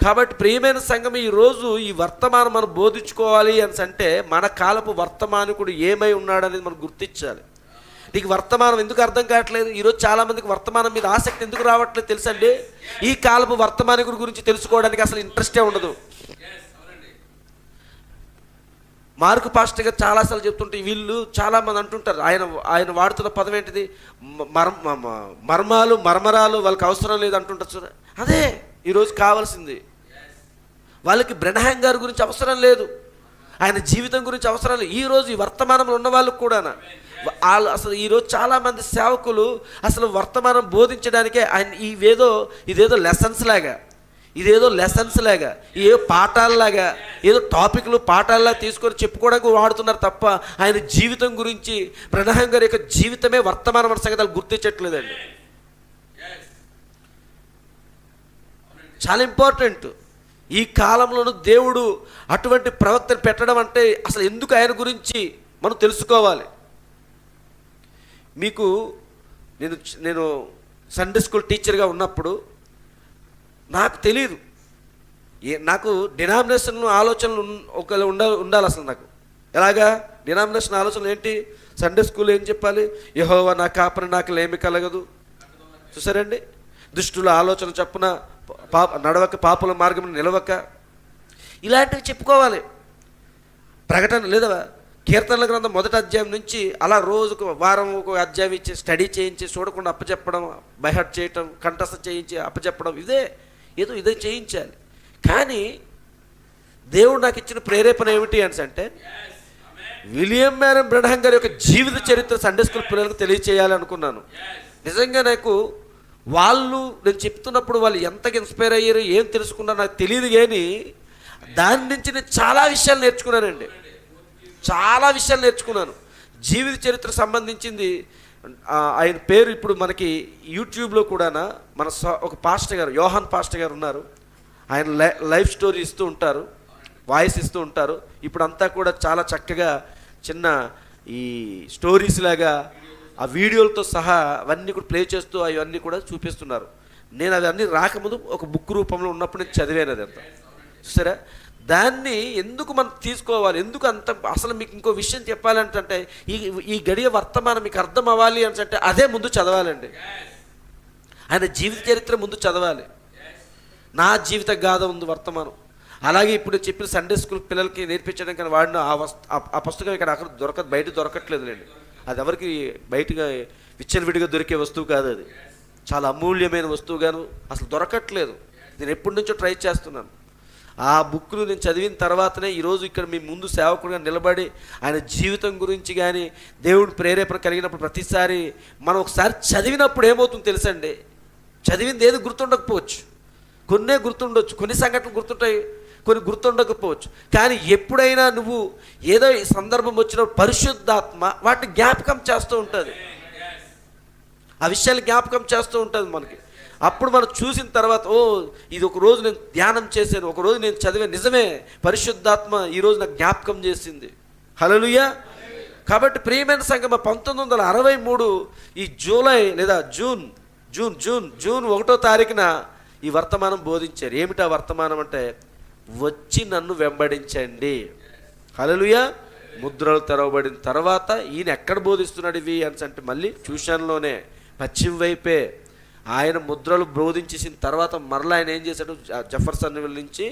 కాబట్టి ప్రియమైన సంఘం, ఈరోజు ఈ వర్తమానం మనం బోధించుకోవాలి అని అంటే మన కాలపు వర్తమానికుడు ఏమై ఉన్నాడనేది మనం గుర్తించాలి. నీకు వర్తమానం ఎందుకు అర్థం కావట్లేదు? ఈరోజు చాలామందికి వర్తమానం మీద ఆసక్తి ఎందుకు రావట్లేదు తెలుసండి? ఈ కాలపు వర్తమానికుడి గురించి తెలుసుకోవడానికి అసలు ఇంట్రెస్టే ఉండదు. మార్కు పాస్టర్ గారు చాలాసార్లు చెప్తుంటే వీళ్ళు చాలామంది అంటుంటారు, ఆయన వాడుతున్న పదం ఏంటిది, మర్మరాలు వాళ్ళకి అవసరం లేదు అంటుంటారు చూడ. అదే ఈరోజు కావాల్సింది. వాళ్ళకి బ్రెన్హామ్ గారి గురించి అవసరం లేదు, ఆయన జీవితం గురించి అవసరం లేదు. ఈరోజు ఈ వర్తమానంలో ఉన్న వాళ్ళకు కూడా వాళ్ళు అసలు ఈరోజు చాలామంది సేవకులు అసలు వర్తమానం బోధించడానికే ఆయన ఇదేదో లెసన్స్ లాగా ఏ పాఠాలలాగా ఏదో టాపిక్లు పాఠాలలాగా తీసుకొని చెప్పుకోవడానికి వాడుతున్నారు తప్ప ఆయన జీవితం గురించి, బ్రెన్హామ్ గారి యొక్క జీవితమే వర్తమానం అనే సంగతి గుర్తించట్లేదండి. చాలా ఇంపార్టెంట్. ఈ కాలంలోనూ దేవుడు అటువంటి ప్రవక్తను పెట్టడం అంటే అసలు ఎందుకు ఆయన గురించి మనం తెలుసుకోవాలి. మీకు నేను సండే స్కూల్ టీచర్గా ఉన్నప్పుడు నాకు తెలియదు, నాకు డినామినేషన్ ఆలోచనలు ఉండాలి అసలు. నాకు ఎలాగా డినామినేషన్ ఆలోచనలు ఏంటి? సండే స్కూల్ ఏం చెప్పాలి? యెహోవా నా కాపరి, నాకు లేమి కలగదు. చూసారండి, దుష్టుల ఆలోచన చప్పున నడవక, పాపుల మార్గం నిలవక, ఇలాంటివి చెప్పుకోవాలి. ప్రకటన లేదా కీర్తనల గ్రంథం 1వ అధ్యాయం నుంచి అలా రోజుకు వారం ఒక అధ్యాయం ఇచ్చి స్టడీ చేయించి చూడకుండా అప్పచెప్పడం, బైహార్ట్ చేయటం, కంఠస్థ చేయించి అప్పచెప్పడం, ఇదే చేయించాలి. కానీ దేవుడు నాకు ఇచ్చిన ప్రేరేపణ ఏమిటి అంటే విలియం మ్యారన్ బ్రెన్హామ్ గారి యొక్క జీవిత చరిత్ర సండే స్కూల్ పిల్లలకు తెలియచేయాలి అనుకున్నాను. నిజంగా నాకు నేను చెప్తున్నప్పుడు వాళ్ళు ఎంతగా ఇన్స్పైర్ అయ్యారు, ఏం తెలుసుకున్నారో నాకు తెలియదు. కానీ దాని నుంచి నేను చాలా విషయాలు నేర్చుకున్నానండి. జీవిత చరిత్ర సంబంధించింది. ఆయన పేరు ఇప్పుడు మనకి యూట్యూబ్లో కూడా మన ఒక పాస్టర్ గారు, యోహాన్ పాస్టర్ గారు ఉన్నారు. ఆయన లైఫ్ స్టోరీ ఇస్తూ ఉంటారు, వాయిస్ ఇస్తూ ఉంటారు. ఇప్పుడు అంతా కూడా చాలా చక్కగా చిన్న ఈ స్టోరీస్ లాగా ఆ వీడియోలతో సహా అవన్నీ కూడా ప్లే చేస్తూ అవన్నీ కూడా చూపిస్తున్నారు. నేను అవన్నీ రాకముందు ఒక బుక్ రూపంలో ఉన్నప్పుడు నేను చదివాను అదంతా. చూసారా, దాన్ని ఎందుకు మనం తీసుకోవాలి, ఎందుకు అంత అసలు మీకు ఇంకో విషయం చెప్పాలంటే ఈ గడియ వర్తమానం మీకు అర్థం అవ్వాలి అంటే అదే ముందు చదవాలండి. ఆయన జీవిత చరిత్ర ముందు చదవాలి. నా జీవిత గాథ ఉంది వర్తమానం. అలాగే ఇప్పుడు చెప్పిన సండే స్కూల్ పిల్లలకి నేర్పించడానికి వాడిన ఆ పుస్తకం అక్కడ బయట దొరకట్లేదు లేండి. అది ఎవరికి బయటగా విచ్చలవిడిగా దొరికే వస్తువు కాదు, అది చాలా అమూల్యమైన వస్తువుగాను అసలు దొరకట్లేదు. నేను ఎప్పటి నుంచో ట్రై చేస్తున్నాను. ఆ బుక్ను నేను చదివిన తర్వాతనే ఈరోజు ఇక్కడ మీ ముందు సేవకుడిగా నిలబడి ఆయన జీవితం గురించి కానీ దేవుడు ప్రేరేపణ కలిగినప్పుడు ప్రతిసారి మనం ఒకసారి చదివినప్పుడు ఏమవుతుందో తెలుసండి, చదివింది ఏది గుర్తుండకపోవచ్చు, కొన్నే గుర్తుండొచ్చు, కొన్ని సంఘటనలు గుర్తుంటాయి, కొన్ని గుర్తుండకపోవచ్చు. కానీ ఎప్పుడైనా నువ్వు ఏదో ఈ సందర్భం వచ్చినప్పుడు పరిశుద్ధాత్మ వాటిని జ్ఞాపకం చేస్తూ ఉంటుంది, ఆ విషయాలు జ్ఞాపకం చేస్తూ ఉంటుంది మనకి. అప్పుడు మనం చూసిన తర్వాత ఇది ఒక రోజు నేను ధ్యానం చేశాను, ఒక రోజు నేను చదివాను, నిజమే పరిశుద్ధాత్మ ఈరోజు నాకు జ్ఞాపకం చేసింది. హల్లెలూయా. కాబట్టి ప్రియమైన సంఘం, 1963 ఈ జూలై లేదా జూన్ 1వ తారీఖున ఈ వర్తమానం బోధించారు. ఏమిటా వర్తమానం అంటే వచ్చి నన్ను వెంబడించండి. హల్లెలూయా. ముద్రలు తెరవబడిన తర్వాత ఈయన ఎక్కడ బోధిస్తున్నాడు ఇవి అంటే మళ్ళీ ట్యూషన్లోనే పశ్చిమ వైపే. ఆయన ముద్రలు బోధించేసిన తర్వాత మరలా ఆయన ఏం చేశాడు, జెఫర్సన్విల్ నుంచి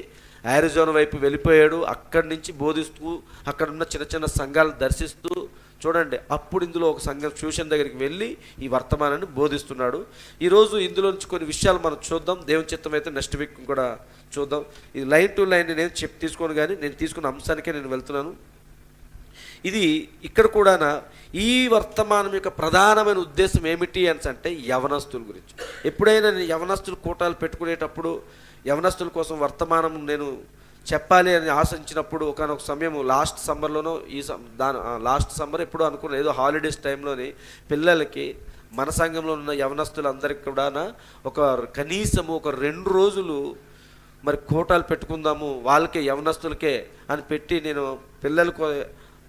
ఆరిజోనా వైపు వెళ్ళిపోయాడు. అక్కడి నుంచి బోధిస్తూ అక్కడ ఉన్న చిన్న చిన్న సంఘాలను దర్శిస్తూ చూడండి. అప్పుడు ఇందులో ఒక సంఘం ట్యూషన్ దగ్గరికి వెళ్ళి ఈ వర్తమానాన్ని బోధిస్తున్నాడు. ఈరోజు ఇందులో నుంచి కొన్ని విషయాలు మనం చూద్దాం. దేవుని చిత్తం అయితే నెక్స్ట్ వీక్ కూడా చూద్దాం. ఇది లైన్ టు లైన్ నేను తీసుకోను, కానీ నేను తీసుకున్న అంశానికే నేను వెళ్తున్నాను. ఇది ఇక్కడ కూడా ఈ వర్తమానం యొక్క ప్రధానమైన ఉద్దేశం ఏమిటి అని అంటే యవనస్తుల గురించి. ఎప్పుడైనా నేను యవనస్తులు కూటాలు పెట్టుకునేటప్పుడు యవనస్తుల కోసం వర్తమానం నేను చెప్పాలి అని ఆశించినప్పుడు ఒకనొక సమయం లాస్ట్ సమ్మర్లోనో లాస్ట్ సమ్మర్ ఎప్పుడో అనుకున్న ఏదో హాలిడేస్ టైంలోని పిల్లలకి మన సంఘంలో ఉన్న యవనస్తులందరికీ కూడా ఒక కనీసము ఒక 2 రోజులు మరి కూటాలు పెట్టుకుందాము వాళ్ళకే యవనస్తులకే అని పెట్టి నేను పిల్లలకు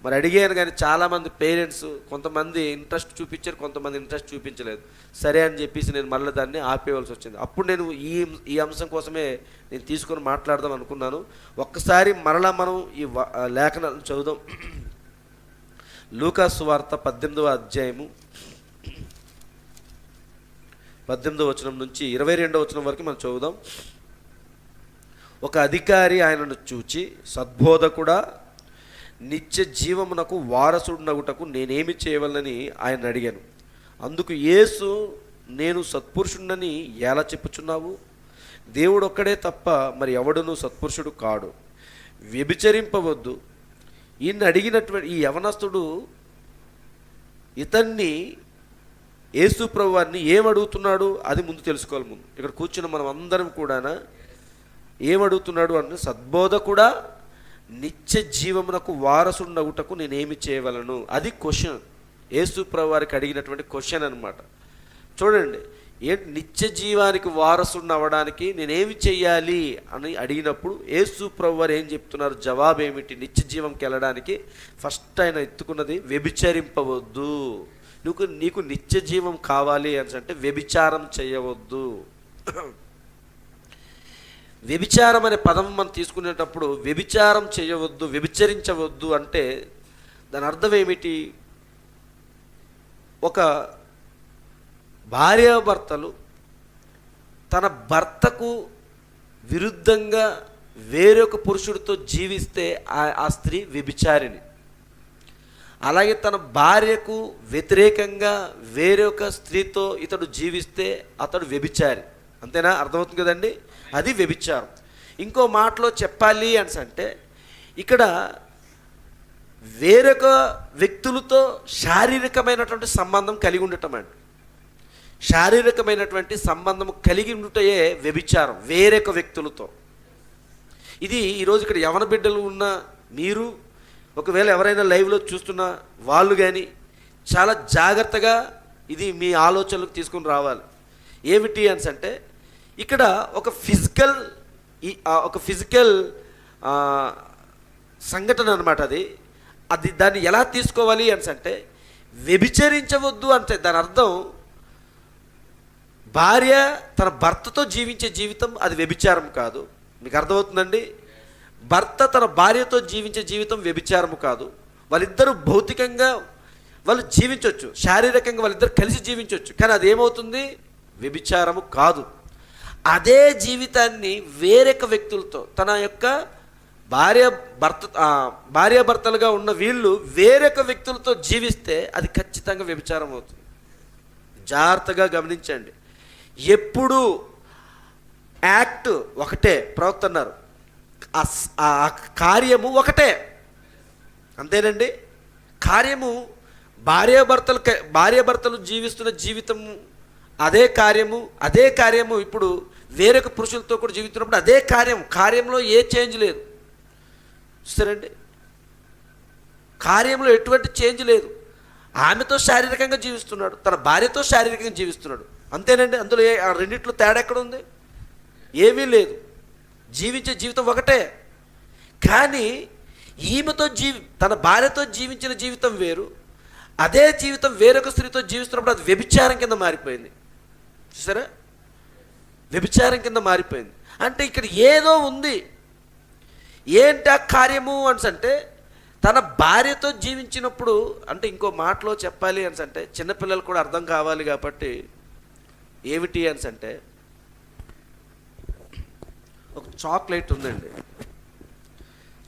మరి అడిగాను. కానీ చాలామంది పేరెంట్స్ కొంతమంది ఇంట్రెస్ట్ చూపించారు, కొంతమంది ఇంట్రెస్ట్ చూపించలేదు. సరే అని చెప్పేసి నేను మళ్ళీ దాన్ని ఆపేయవలసి వచ్చింది. అప్పుడు నేను ఈ అంశం కోసమే నేను తీసుకొని మాట్లాడదాం అనుకున్నాను. ఒక్కసారి మరలా మనం ఈ లేఖనాలను చదువుదాం. లూకా సువార్త 18వ అధ్యాయము 18వ వచనం నుంచి 22వ వచనం వరకు మనం చదువుదాం. ఒక అధికారి ఆయనను చూచి, సద్బోధకుడా, నిత్య జీవమునకు వారసుడునగుటకు నేనేమి చేయవలనని ఆయన అడిగాను. అందుకు యేసు, నేను సత్పురుషుడని ఎలా చెప్పుచున్నావు? దేవుడు ఒక్కడే తప్ప మరి ఎవడును సత్పురుషుడు కాడు. వ్యభిచరింపవద్దు. ఈయన అడిగినటువంటి ఈ యవనస్తుడు ఇతన్ని యేసు ప్రభువారిని ఏమడుగుతున్నాడు అది ముందు తెలుసుకోవాలి. ముందు ఇక్కడ కూర్చున్న మనం అందరం కూడా ఏమడుగుతున్నాడు అంటే, సద్బోధకుడా, నిత్య జీవమునకు వారసుండగుటకు నేనేమి చేయవలను? అది క్వశ్చన్. యేసు ప్రభువారికి అడిగినటువంటి క్వశ్చన్ అనమాట. చూడండి, నిత్య జీవానికి వారసుడిని అవ్వడానికి నేనేమి చెయ్యాలి అని అడిగినప్పుడు యేసు ప్రభువారు ఏం చెప్తున్నారు? జవాబు ఏమిటి? నిత్య జీవంకి వెళ్ళడానికి ఫస్ట్ ఆయన ఎత్తుకున్నది వ్యభిచరింపవద్దు. నీకు నిత్య జీవం కావాలి అని అంటే వ్యభిచారం చేయవద్దు. వ్యభిచారం అనే పదం మనం తీసుకునేటప్పుడు వ్యభిచారం చేయవద్దు, వ్యభిచరించవద్దు అంటే దాని అర్థం ఏమిటి? ఒక భార్యాభర్తలు తన భర్తకు విరుద్ధంగా వేరొక పురుషుడితో జీవిస్తే ఆ స్త్రీ వ్యభిచారిణి. అలాగే తన భార్యకు వ్యతిరేకంగా వేరొక స్త్రీతో ఇతడు జీవిస్తే అతడు వ్యభిచారి. అంతేనా? అర్థమవుతుంది కదండి? అది వ్యభిచారం. ఇంకో మాటలో చెప్పాలి అని అంటే ఇక్కడ వేరొక వ్యక్తులతో శారీరకమైనటువంటి సంబంధం కలిగి ఉండటం అండి. శారీరకమైనటువంటి సంబంధం కలిగి ఉండుటయే వ్యభిచారం, వేరొక వ్యక్తులతో. ఇది ఈరోజు ఇక్కడ యవన బిడ్డలు ఉన్న మీరు, ఒకవేళ ఎవరైనా లైవ్లో చూస్తున్న వాళ్ళు కానీ చాలా జాగ్రత్తగా ఇది మీ ఆలోచనలకు తీసుకుని రావాలి. ఏమిటి అని అంటే ఇక్కడ ఒక ఫిజికల్ సంఘటన అనమాట. అది దాన్ని ఎలా తీసుకోవాలి అని అంటే, వ్యభిచరించవద్దు అంటే దాని అర్థం భార్య తన భర్తతో జీవించే జీవితం అది వ్యభిచారం కాదు. మీకు అర్థమవుతుందండి? భర్త తన భార్యతో జీవించే జీవితం వ్యభిచారము కాదు. వాళ్ళిద్దరూ భౌతికంగా వాళ్ళు జీవించవచ్చు, శారీరకంగా వాళ్ళిద్దరు కలిసి జీవించవచ్చు, కానీ అది ఏమవుతుంది? వ్యభిచారము కాదు. అదే జీవితాన్ని వేరొక వ్యక్తులతో, తన యొక్క భార్యాభర్తలుగా ఉన్న వీళ్ళు వేరొక వ్యక్తులతో జీవిస్తే అది ఖచ్చితంగా వ్యభిచారం అవుతుంది. జాగ్రత్తగా గమనించండి. ఎప్పుడు యాక్ట్ ఒకటే, ప్రవక్త అన్నారు, ఆ కార్యము ఒకటే. అంతేనండి? కార్యము భార్యాభర్తలు జీవిస్తున్న జీవితము అదే కార్యము ఇప్పుడు వేరొక పురుషులతో కూడా జీవిస్తున్నప్పుడు అదే కార్యంలో ఏ చేంజ్ లేదు. చూస్తారండి? కార్యంలో ఎటువంటి చేంజ్ లేదు. ఆమెతో శారీరకంగా జీవిస్తున్నాడు, తన భార్యతో శారీరకంగా జీవిస్తున్నాడు. అంతేనండి? అందులో ఆ రెండిట్లో తేడా ఎక్కడ ఉంది? ఏమీ లేదు. జీవించే జీవితం ఒకటే. కానీ ఈమెతో తన భార్యతో జీవించిన జీవితం వేరు, అదే జీవితం వేరొక స్త్రీతో జీవిస్తున్నప్పుడు అది వ్యభిచారం కింద మారిపోయింది. చూసారా? వ్యభిచారం కింద మారిపోయింది. అంటే ఇక్కడ ఏదో ఉంది. ఏంటి ఆ కార్యము అంటే, తన భార్యతో జీవించినప్పుడు, అంటే ఇంకో మాటలో చెప్పాలి అంటే చిన్నపిల్లలు కూడా అర్థం కావాలి కాబట్టి ఏమిటి అంటే, ఒక చాక్లెట్ ఉందండి.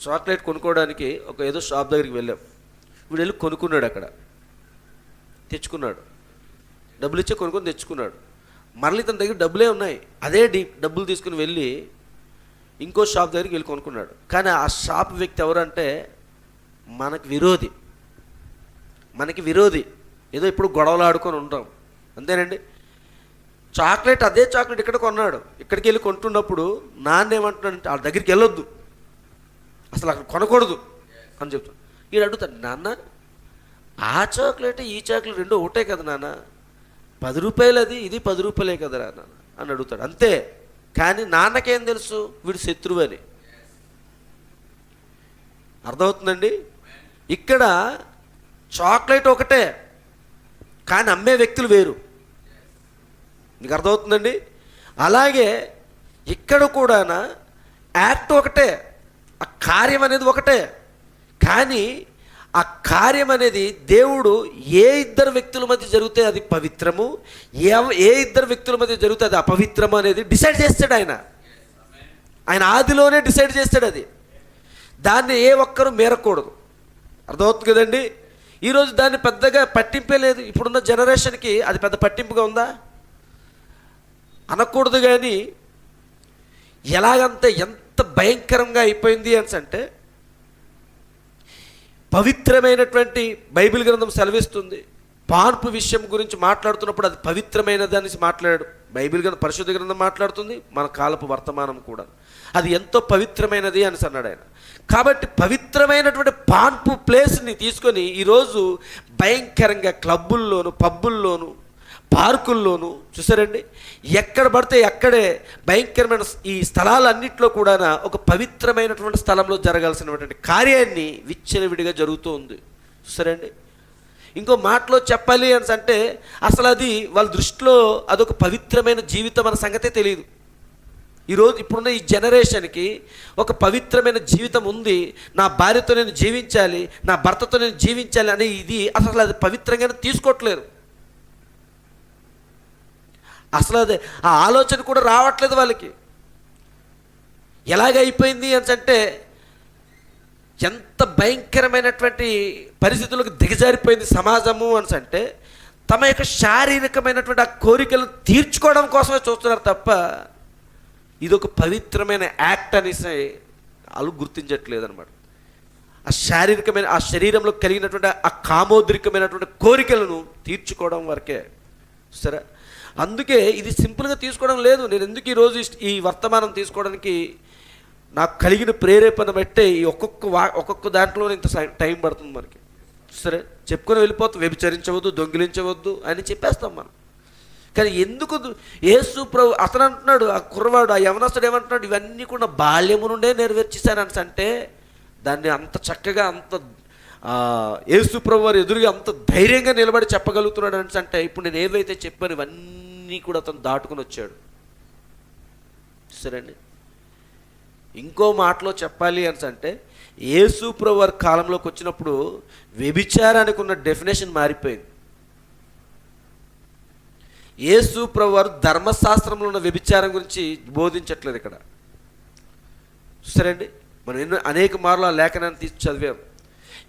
చాక్లెట్ కొనుక్కోవడానికి ఏదో షాప్ దగ్గరికి వెళ్ళాం. వీడు వెళ్ళి కొనుక్కున్నాడు, అక్కడ తెచ్చుకున్నాడు, డబ్బులు ఇచ్చే కొనుక్కొని తెచ్చుకున్నాడు. మరలి తన దగ్గర డబ్బులే ఉన్నాయి, అదే డబ్బులు తీసుకుని వెళ్ళి ఇంకో షాప్ దగ్గరికి వెళ్ళి కొనుక్కున్నాడు. కానీ ఆ షాప్ వ్యక్తి ఎవరంటే మనకి విరోధి. ఏదో ఇప్పుడు గొడవలు ఆడుకొని ఉంటాం అంతేనండి. చాక్లెట్, అదే చాక్లెట్ ఇక్కడ కొన్నాడు, ఇక్కడికి వెళ్ళి కొంటున్నప్పుడు నాన్న ఏమంటున్నాడంటే వాళ్ళ దగ్గరికి వెళ్ళొద్దు, అసలు అక్కడ కొనకూడదు అని చెప్తాడు. వీడు అడుగుతాడు, నాన్న ఆ చాక్లెట్ ఈ చాక్లెట్ రెండు ఒకటే కదా నాన్న, 10 రూపాయలు అది, ఇది 10 రూపాయలే కదా నాన్న అని అడుగుతాడు అంతే. కానీ నాన్నకేం తెలుసు వీడు శత్రువు అని. అర్థమవుతుందండి? ఇక్కడ చాక్లెట్ ఒకటే కానీ అమ్మే వ్యక్తులు వేరు. మీకు అర్థమవుతుందండి? అలాగే ఇక్కడ కూడా యాక్ట్ ఒకటే, ఆ కార్యం అనేది ఒకటే, కానీ ఆ కార్యం అనేది దేవుడు ఏ ఇద్దరు వ్యక్తుల మధ్య జరిగితే అది పవిత్రము, ఏ ఇద్దరు వ్యక్తుల మధ్య జరిగితే అది అపవిత్రము అనేది డిసైడ్ చేస్తాడు ఆయన ఆదిలోనే డిసైడ్ చేస్తాడు. అది దాన్ని ఏ ఒక్కరు మీరకూడదు. అర్థమవుతుంది కదండి? ఈరోజు దాన్ని పెద్దగా పట్టింపే లేదు. ఇప్పుడున్న జనరేషన్కి అది పెద్ద పట్టింపుగా ఉందా? అనకూడదు. కానీ ఎలాగంత ఎంత భయంకరంగా అయిపోయింది అని అంటే, పవిత్రమైనటువంటి బైబిల్ గ్రంథం సెలవిస్తుంది. పాన్పు విషయం గురించి మాట్లాడుతున్నప్పుడు అది పవిత్రమైనది అనేసి మాట్లాడాడు బైబిల్ గ్రంథం, పరిశుద్ధ గ్రంథం మాట్లాడుతుంది. మన కాలపు వర్తమానం కూడా అది ఎంతో పవిత్రమైనది అని అన్నాడు ఆయన. కాబట్టి పవిత్రమైనటువంటి పాన్పు ప్లేస్ని తీసుకొని ఈరోజు భయంకరంగా క్లబ్బుల్లోను, పబ్బుల్లోను, పార్కుల్లోనూ చూసారండి, ఎక్కడ పడితే అక్కడే భయంకరమైన ఈ స్థలాలన్నింటిలో కూడా ఒక పవిత్రమైనటువంటి స్థలంలో జరగాల్సినటువంటి కార్యాన్ని విచ్చలవిడిగా జరుగుతూ ఉంది. చూసారండి? ఇంకో మాటలో చెప్పాలి అని అంటే అసలు అది వాళ్ళ దృష్టిలో అదొక పవిత్రమైన జీవితం అన్న సంగతే తెలియదు. ఈరోజు ఇప్పుడున్న ఈ జనరేషన్కి ఒక పవిత్రమైన జీవితం ఉంది, నా భార్యతో నేను జీవించాలి, నా భర్తతో నేను జీవించాలి అనే ఇది అసలు అది పవిత్రంగానే తీసుకోవట్లేదు. అసలు అదే ఆ ఆలోచన కూడా రావట్లేదు వాళ్ళకి. ఎలాగైపోయింది అని అంటే ఎంత భయంకరమైనటువంటి పరిస్థితులకు దిగజారిపోయింది సమాజము అని అంటే, తమ యొక్క శారీరకమైనటువంటి ఆ కోరికలను తీర్చుకోవడం కోసమే చూస్తున్నారు తప్ప ఇదొక పవిత్రమైన యాక్ట్ అనేసి వాళ్ళు గుర్తించట్లేదు అనమాట. ఆ శారీరకమైన ఆ శరీరంలో కలిగినటువంటి ఆ కామోద్రికమైనటువంటి కోరికలను తీర్చుకోవడం వరకే. సరే, అందుకే ఇది సింపుల్గా తీసుకోవడం లేదు. నేను ఎందుకు ఈరోజు ఈ వర్తమానం తీసుకోవడానికి నాకు కలిగిన ప్రేరేపణ బట్టే ఈ ఒక్కొక్క దాంట్లో ఇంత టైం పడుతుంది మనకి. సరే, చెప్పుకొని వెళ్ళిపోతాం, వ్యభిచరించవద్దు, దొంగిలించవద్దు అని చెప్పేస్తాం మనం. కానీ ఎందుకు యేసు ప్రభు అతను అంటున్నాడు, ఆ కుర్రవాడు, ఆ యవనస్తుడు ఏమంటున్నాడు, ఇవన్నీ కూడా బాల్యము నుండే నెరవేర్చేశాను అంటే దాన్ని అంత చక్కగా అంత యేసు ప్రభు వారు ఎదురుగా అంత ధైర్యంగా నిలబడి చెప్పగలుగుతున్నాడు అని అంటే, ఇప్పుడు నేను ఏవైతే చెప్పాను ఇవన్నీ కూడా అతను దాటుకుని వచ్చాడు. సరే అండి, ఇంకో మాటలో చెప్పాలి అని అంటే యేసు ప్రభు వారి కాలంలోకి వచ్చినప్పుడు వ్యభిచారానికి ఉన్న డెఫినేషన్ మారిపోయింది. యేసు ప్రభు వారు ధర్మశాస్త్రంలో ఉన్న వ్యభిచారం గురించి బోధించట్లేదు ఇక్కడ. సరే అండి, మనం అనేక మార్లు ఆ లేఖనాన్ని తీసి చదివాం.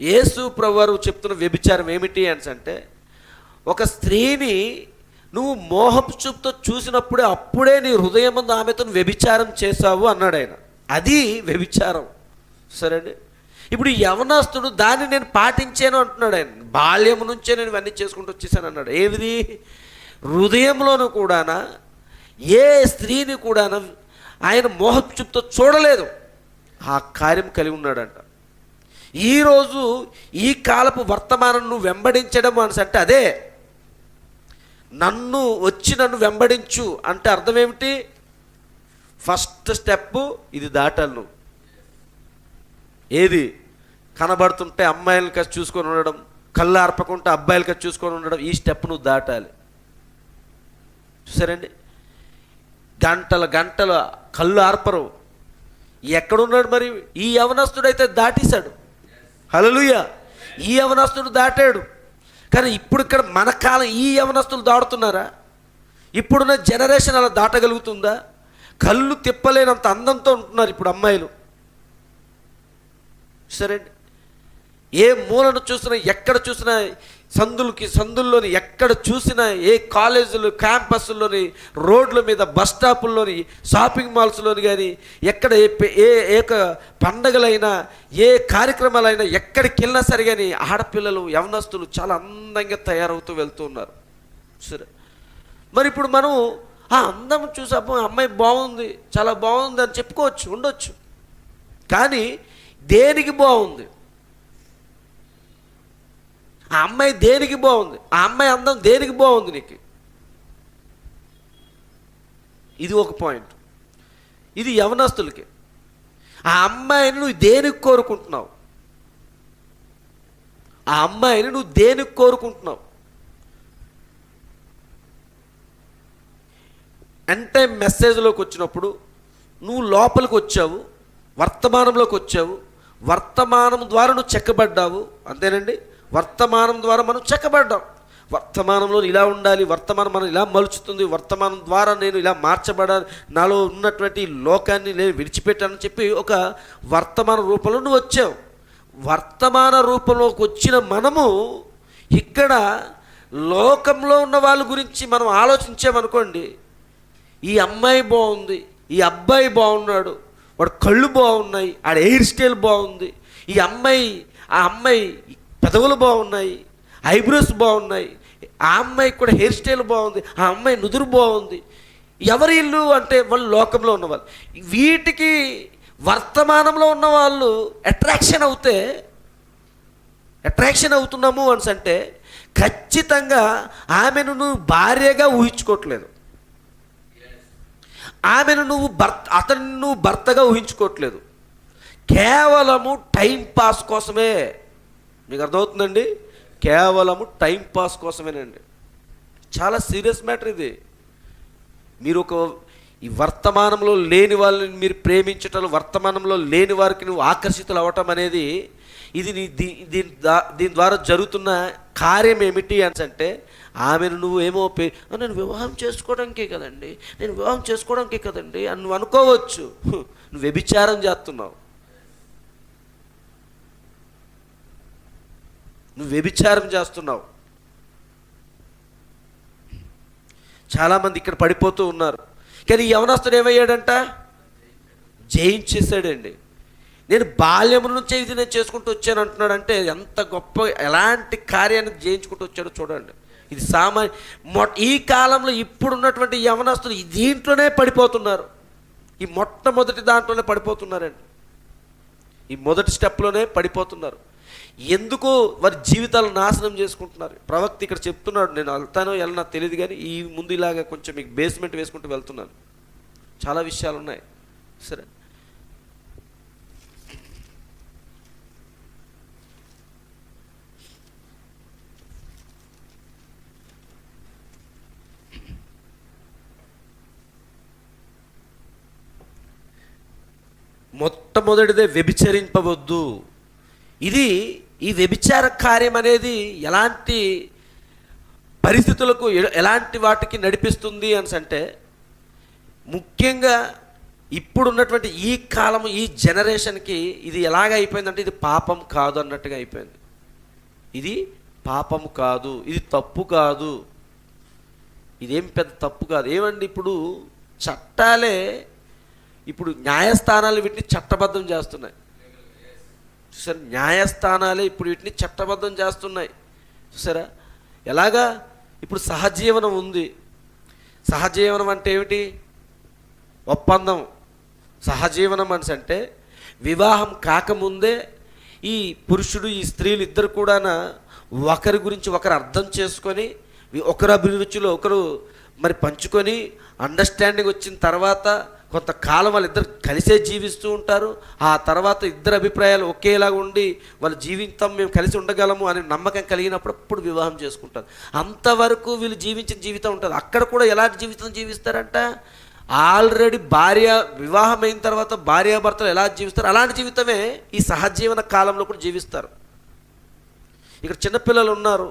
యేసు ప్రభు వారు చెప్తున్న వ్యభిచారం ఏమిటి అని అంటే, ఒక స్త్రీని నువ్వు మోహపు చూపుతో చూసినప్పుడే అప్పుడే నీ హృదయం ముందు ఆమెతో వ్యభిచారం చేశావు అన్నాడు ఆయన. అది వ్యభిచారం. సరే అండి, ఇప్పుడు యవనస్తుడు దాన్ని నేను పాటించాను అంటున్నాడు ఆయన. బాల్యం నుంచే నేను ఇవన్నీ చేసుకుంటూ వచ్చేసాను అన్నాడు. ఏది? హృదయంలోనూ కూడానా ఏ స్త్రీని కూడానా ఆయన మోహపు చూపుతో చూడలేదు, ఆ కార్యం కలిగి ఉన్నాడంట. ఈరోజు ఈ కాలపు వర్తమానం నువ్వు వెంబడించడం అని అంటే అదే. నన్ను వెంబడించు అంటే అర్థం ఏమిటి? ఫస్ట్ స్టెప్ ఇది దాటాలి నువ్వు. ఏది? కనబడుతుంటే అమ్మాయిలు కలిసి చూసుకొని ఉండడం, కళ్ళు ఆర్పకుంటే అబ్బాయిలు కలిసి చూసుకొని ఉండడం, ఈ స్టెప్ నువ్వు దాటాలి. చూసారండి, గంటల కళ్ళు ఆర్పరు. ఎక్కడున్నాడు మరి? ఈ యవనస్తుడైతే దాటేశాడు. హల్లెలూయా, ఈ యవనస్తుడు దాటాడు. కానీ ఇప్పుడు ఇక్కడ మన కాలం ఈ యవనస్తులు దాటుతున్నారా? ఇప్పుడున్న జనరేషన్ అలా దాటగలుగుతుందా? కళ్ళు తిప్పలేనంత అందంతో ఉంటున్నారు ఇప్పుడు అమ్మాయిలు. సరే, ఏ మూలను చూసినా, ఎక్కడ చూసినా, సందుల్లోని ఎక్కడ చూసినా, ఏ కాలేజీలు, క్యాంపస్లోని, రోడ్ల మీద, బస్ స్టాపుల్లోని, షాపింగ్ మాల్స్లోని కానీ, ఎక్కడ ఏ పండగలైనా, ఏ కార్యక్రమాలైనా, ఎక్కడికి వెళ్ళినా సరే కానీ ఆడపిల్లలు, యవనస్తులు చాలా అందంగా తయారవుతూ వెళ్తూ ఉన్నారు. సరే, మరి ఇప్పుడు మనం ఆ అందం చూసాము, అమ్మాయి బాగుంది, చాలా బాగుంది అని చెప్పుకోవచ్చు, ఉండొచ్చు. కానీ దేనికి బాగుంది? ఆ అమ్మాయి దేనికి బాగుంది? ఆ అమ్మాయి అందం దేనికి బాగుంది నీకు? ఇది ఒక పాయింట్. ఇది యవనస్తులకి. ఆ అమ్మాయిని నువ్వు దేనికి కోరుకుంటున్నావు? ఆ అమ్మాయిని నువ్వు దేనికి కోరుకుంటున్నావు? అంటే మెసేజ్లోకి వచ్చినప్పుడు నువ్వు లోపలికి వచ్చావు, వర్తమానంలోకి వచ్చావు, వర్తమానం ద్వారా నువ్వు చెక్కబడ్డావు. అంతేనండి, వర్తమానం ద్వారా మనం చెక్కబడ్డాం. వర్తమానంలో ఇలా ఉండాలి, వర్తమానం మనం ఇలా మలుచుతుంది, వర్తమానం ద్వారా నేను ఇలా మార్చబడాలి, నాలో ఉన్నటువంటి లోకాన్ని నేను విడిచిపెట్టానని చెప్పి ఒక వర్తమాన రూపంలో నువ్వు వచ్చావు. వర్తమాన రూపంలోకి వచ్చిన మనము ఇక్కడ లోకంలో ఉన్న వాళ్ళ గురించి మనం ఆలోచించామనుకోండి, ఈ అమ్మాయి బాగుంది, ఈ అబ్బాయి బాగున్నాడు, వాడు కళ్ళు బాగున్నాయి, ఆడ హెయిర్ స్టైల్ బాగుంది, ఆ అమ్మాయి పెదవులు బాగున్నాయి, ఐబ్రోస్ బాగున్నాయి, ఆ అమ్మాయికి కూడా హెయిర్ స్టైల్ బాగుంది, ఆ అమ్మాయి నుదురు బాగుంది. ఎవరి ఇల్లు అంటే వాళ్ళు లోకంలో ఉన్నవాళ్ళు. వీటికి వర్తమానంలో ఉన్న వాళ్ళు అట్రాక్షన్ అవుతున్నాము అంటే ఖచ్చితంగా ఆమెను నువ్వు భార్యగా ఊహించుకోవట్లేదు, ఆమెను అతన్ని నువ్వు భర్తగా ఊహించుకోవట్లేదు. కేవలము టైం పాస్ కోసమే. మీకు అర్థమవుతుందండి? కేవలము టైం పాస్ కోసమేనండి. చాలా సీరియస్ మ్యాటర్ ఇది. మీరు ఈ వర్తమానంలో లేని వాళ్ళని మీరు ప్రేమించటం, వర్తమానంలో లేని వారికి నువ్వు ఆకర్షితులు అవ్వటం అనేది ఇది దీని ద్వారా జరుగుతున్న కార్యం ఏమిటి అంటే, ఆమెను నువ్వు ఏమో నేను వివాహం చేసుకోవడానికే కదండి అని నువ్వు అనుకోవచ్చు. నువ్వు వ్యభిచారం చేస్తున్నావు. చాలామంది ఇక్కడ పడిపోతూ ఉన్నారు. కానీ ఈ యవనస్తుడు ఏమయ్యాడంట? జయించేశాడండి. నేను బాల్యం నుంచి ఇది నేను చేసుకుంటూ వచ్చాను అంటున్నాడంటే ఎంత గొప్ప, ఎలాంటి కార్యాన్ని జయించుకుంటూ వచ్చాడో చూడండి. ఇది ఈ కాలంలో ఇప్పుడున్నటువంటి యవనస్తులు దీంట్లోనే పడిపోతున్నారు. ఈ మొట్టమొదటి దాంట్లోనే పడిపోతున్నారండి. ఈ మొదటి స్టెప్లోనే పడిపోతున్నారు. ఎందుకు వారి జీవితాలు నాశనం చేసుకుంటున్నారు? ప్రవక్త ఇక్కడ చెప్తున్నాడు. నేను వెళ్తానో వెళ్ళనా తెలియదు, కానీ ఈ ముందు ఇలాగా కొంచెం మీకు బేస్మెంట్ వేసుకుంటూ వెళ్తున్నాను. చాలా విషయాలు ఉన్నాయి. సరే, మొట్టమొదటిదే వ్యభిచరింపవద్దు. ఈ వ్యభిచార కార్యం అనేది ఎలాంటి పరిస్థితులకు, ఎలాంటి వాటికి నడిపిస్తుంది అంటే, ముఖ్యంగా ఇప్పుడున్నటువంటి ఈ కాలం, ఈ జనరేషన్కి ఇది ఎలాగ అయిపోయిందంటే, ఇది పాపం కాదు అన్నట్టుగా అయిపోయింది. ఇది పాపం కాదు, ఇది తప్పు కాదు, ఇదేం పెద్ద తప్పు కాదు. ఏమండి, ఇప్పుడు చట్టాలే, ఇప్పుడు న్యాయస్థానాలు వీటిని చట్టబద్ధం చేస్తున్నాయి. చూసారా? న్యాయస్థానాలే ఇప్పుడు వీటిని చట్టబద్ధం చేస్తున్నాయి. చూసారా ఎలాగా? ఇప్పుడు సహజీవనం ఉంది. సహజీవనం అంటే ఏమిటి? ఒప్పందం. సహజీవనం అంటే వివాహం కాకముందే ఈ పురుషుడు, ఈ స్త్రీలు ఇద్దరు కూడా ఒకరి గురించి ఒకరు అర్థం చేసుకొని, ఒకరు అభిరుచిలో ఒకరు మరి పంచుకొని, అండర్స్టాండింగ్ వచ్చిన తర్వాత కొంతకాలం వాళ్ళిద్దరు కలిసే జీవిస్తూ ఉంటారు. ఆ తర్వాత ఇద్దరు అభిప్రాయాలు ఒకేలాగా ఉండి వాళ్ళ జీవితం మేము కలిసి ఉండగలము అనే నమ్మకం కలిగినప్పుడు అప్పుడు వివాహం చేసుకుంటారు. అంతవరకు వీళ్ళు జీవించిన జీవితం ఉంటుంది. అక్కడ కూడా ఎలాంటి జీవితం జీవిస్తారంట? ఆల్రెడీ వివాహం అయిన తర్వాత భార్యాభర్తలు ఎలా జీవిస్తారు అలాంటి జీవితమే ఈ సహజీవన కాలంలో కూడా జీవిస్తారు. ఇక్కడ చిన్నపిల్లలు ఉన్నారు,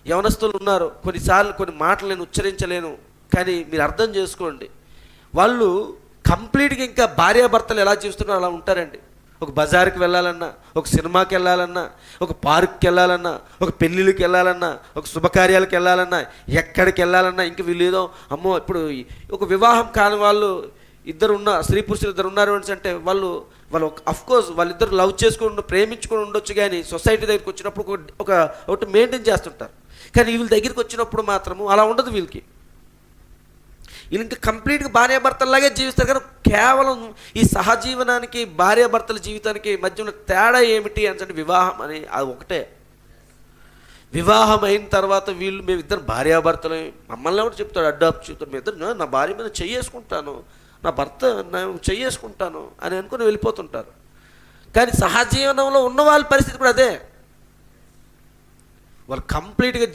యవనస్తులు ఉన్నారు. కొన్నిసార్లు కొన్ని మాటలు నేను ఉచ్చరించలేను, కానీ మీరు అర్థం చేసుకోండి. వాళ్ళు కంప్లీట్గా ఇంకా భార్యాభర్తలు ఎలా జీవిస్తున్నారో అలా ఉంటారండి. ఒక బజార్కి వెళ్ళాలన్నా, ఒక సినిమాకి వెళ్ళాలన్నా, ఒక పార్క్కి వెళ్ళాలన్నా, ఒక పెళ్ళిళ్ళకి వెళ్ళాలన్నా, ఒక శుభకార్యాలకు వెళ్ళాలన్నా, ఎక్కడికి వెళ్ళాలన్నా, ఇంక వీళ్ళు ఏదో అమ్మో ఇప్పుడు ఒక వివాహం కాని వాళ్ళు స్త్రీ పురుషులు ఇద్దరు ఉన్నారు అంటే వాళ్ళు అఫ్కోర్స్ వాళ్ళిద్దరు లవ్ చేసుకుని ప్రేమించుకొని ఉండొచ్చు, కానీ సొసైటీ దగ్గరికి వచ్చినప్పుడు ఒకటి మెయింటైన్ చేస్తుంటారు. కానీ వీళ్ళ దగ్గరికి వచ్చినప్పుడు మాత్రము అలా ఉండదు. వీళ్ళు ఇంకా కంప్లీట్గా భార్యాభర్తల్లాగే జీవిస్తారు. కానీ కేవలం ఈ సహజీవనానికి భార్యాభర్తల జీవితానికి మధ్య ఉన్న తేడా ఏమిటి అంటే వివాహం అని అది ఒకటే. వివాహం అయిన తర్వాత మేమిద్దరు భార్యాభర్తలు, మమ్మల్ని ఎవరు చెప్తాడు అడ్డాప్ట్ చెప్తాడు, మీ ఇద్దరు నా భార్య మీద చెయ్యేసుకుంటాను, నా భర్త చెయ్యేసుకుంటాను అని అనుకుని వెళ్ళిపోతుంటారు. కానీ సహజీవనంలో ఉన్న వాళ్ళ పరిస్థితి కూడా అదే. వాళ్ళు కంప్లీట్గా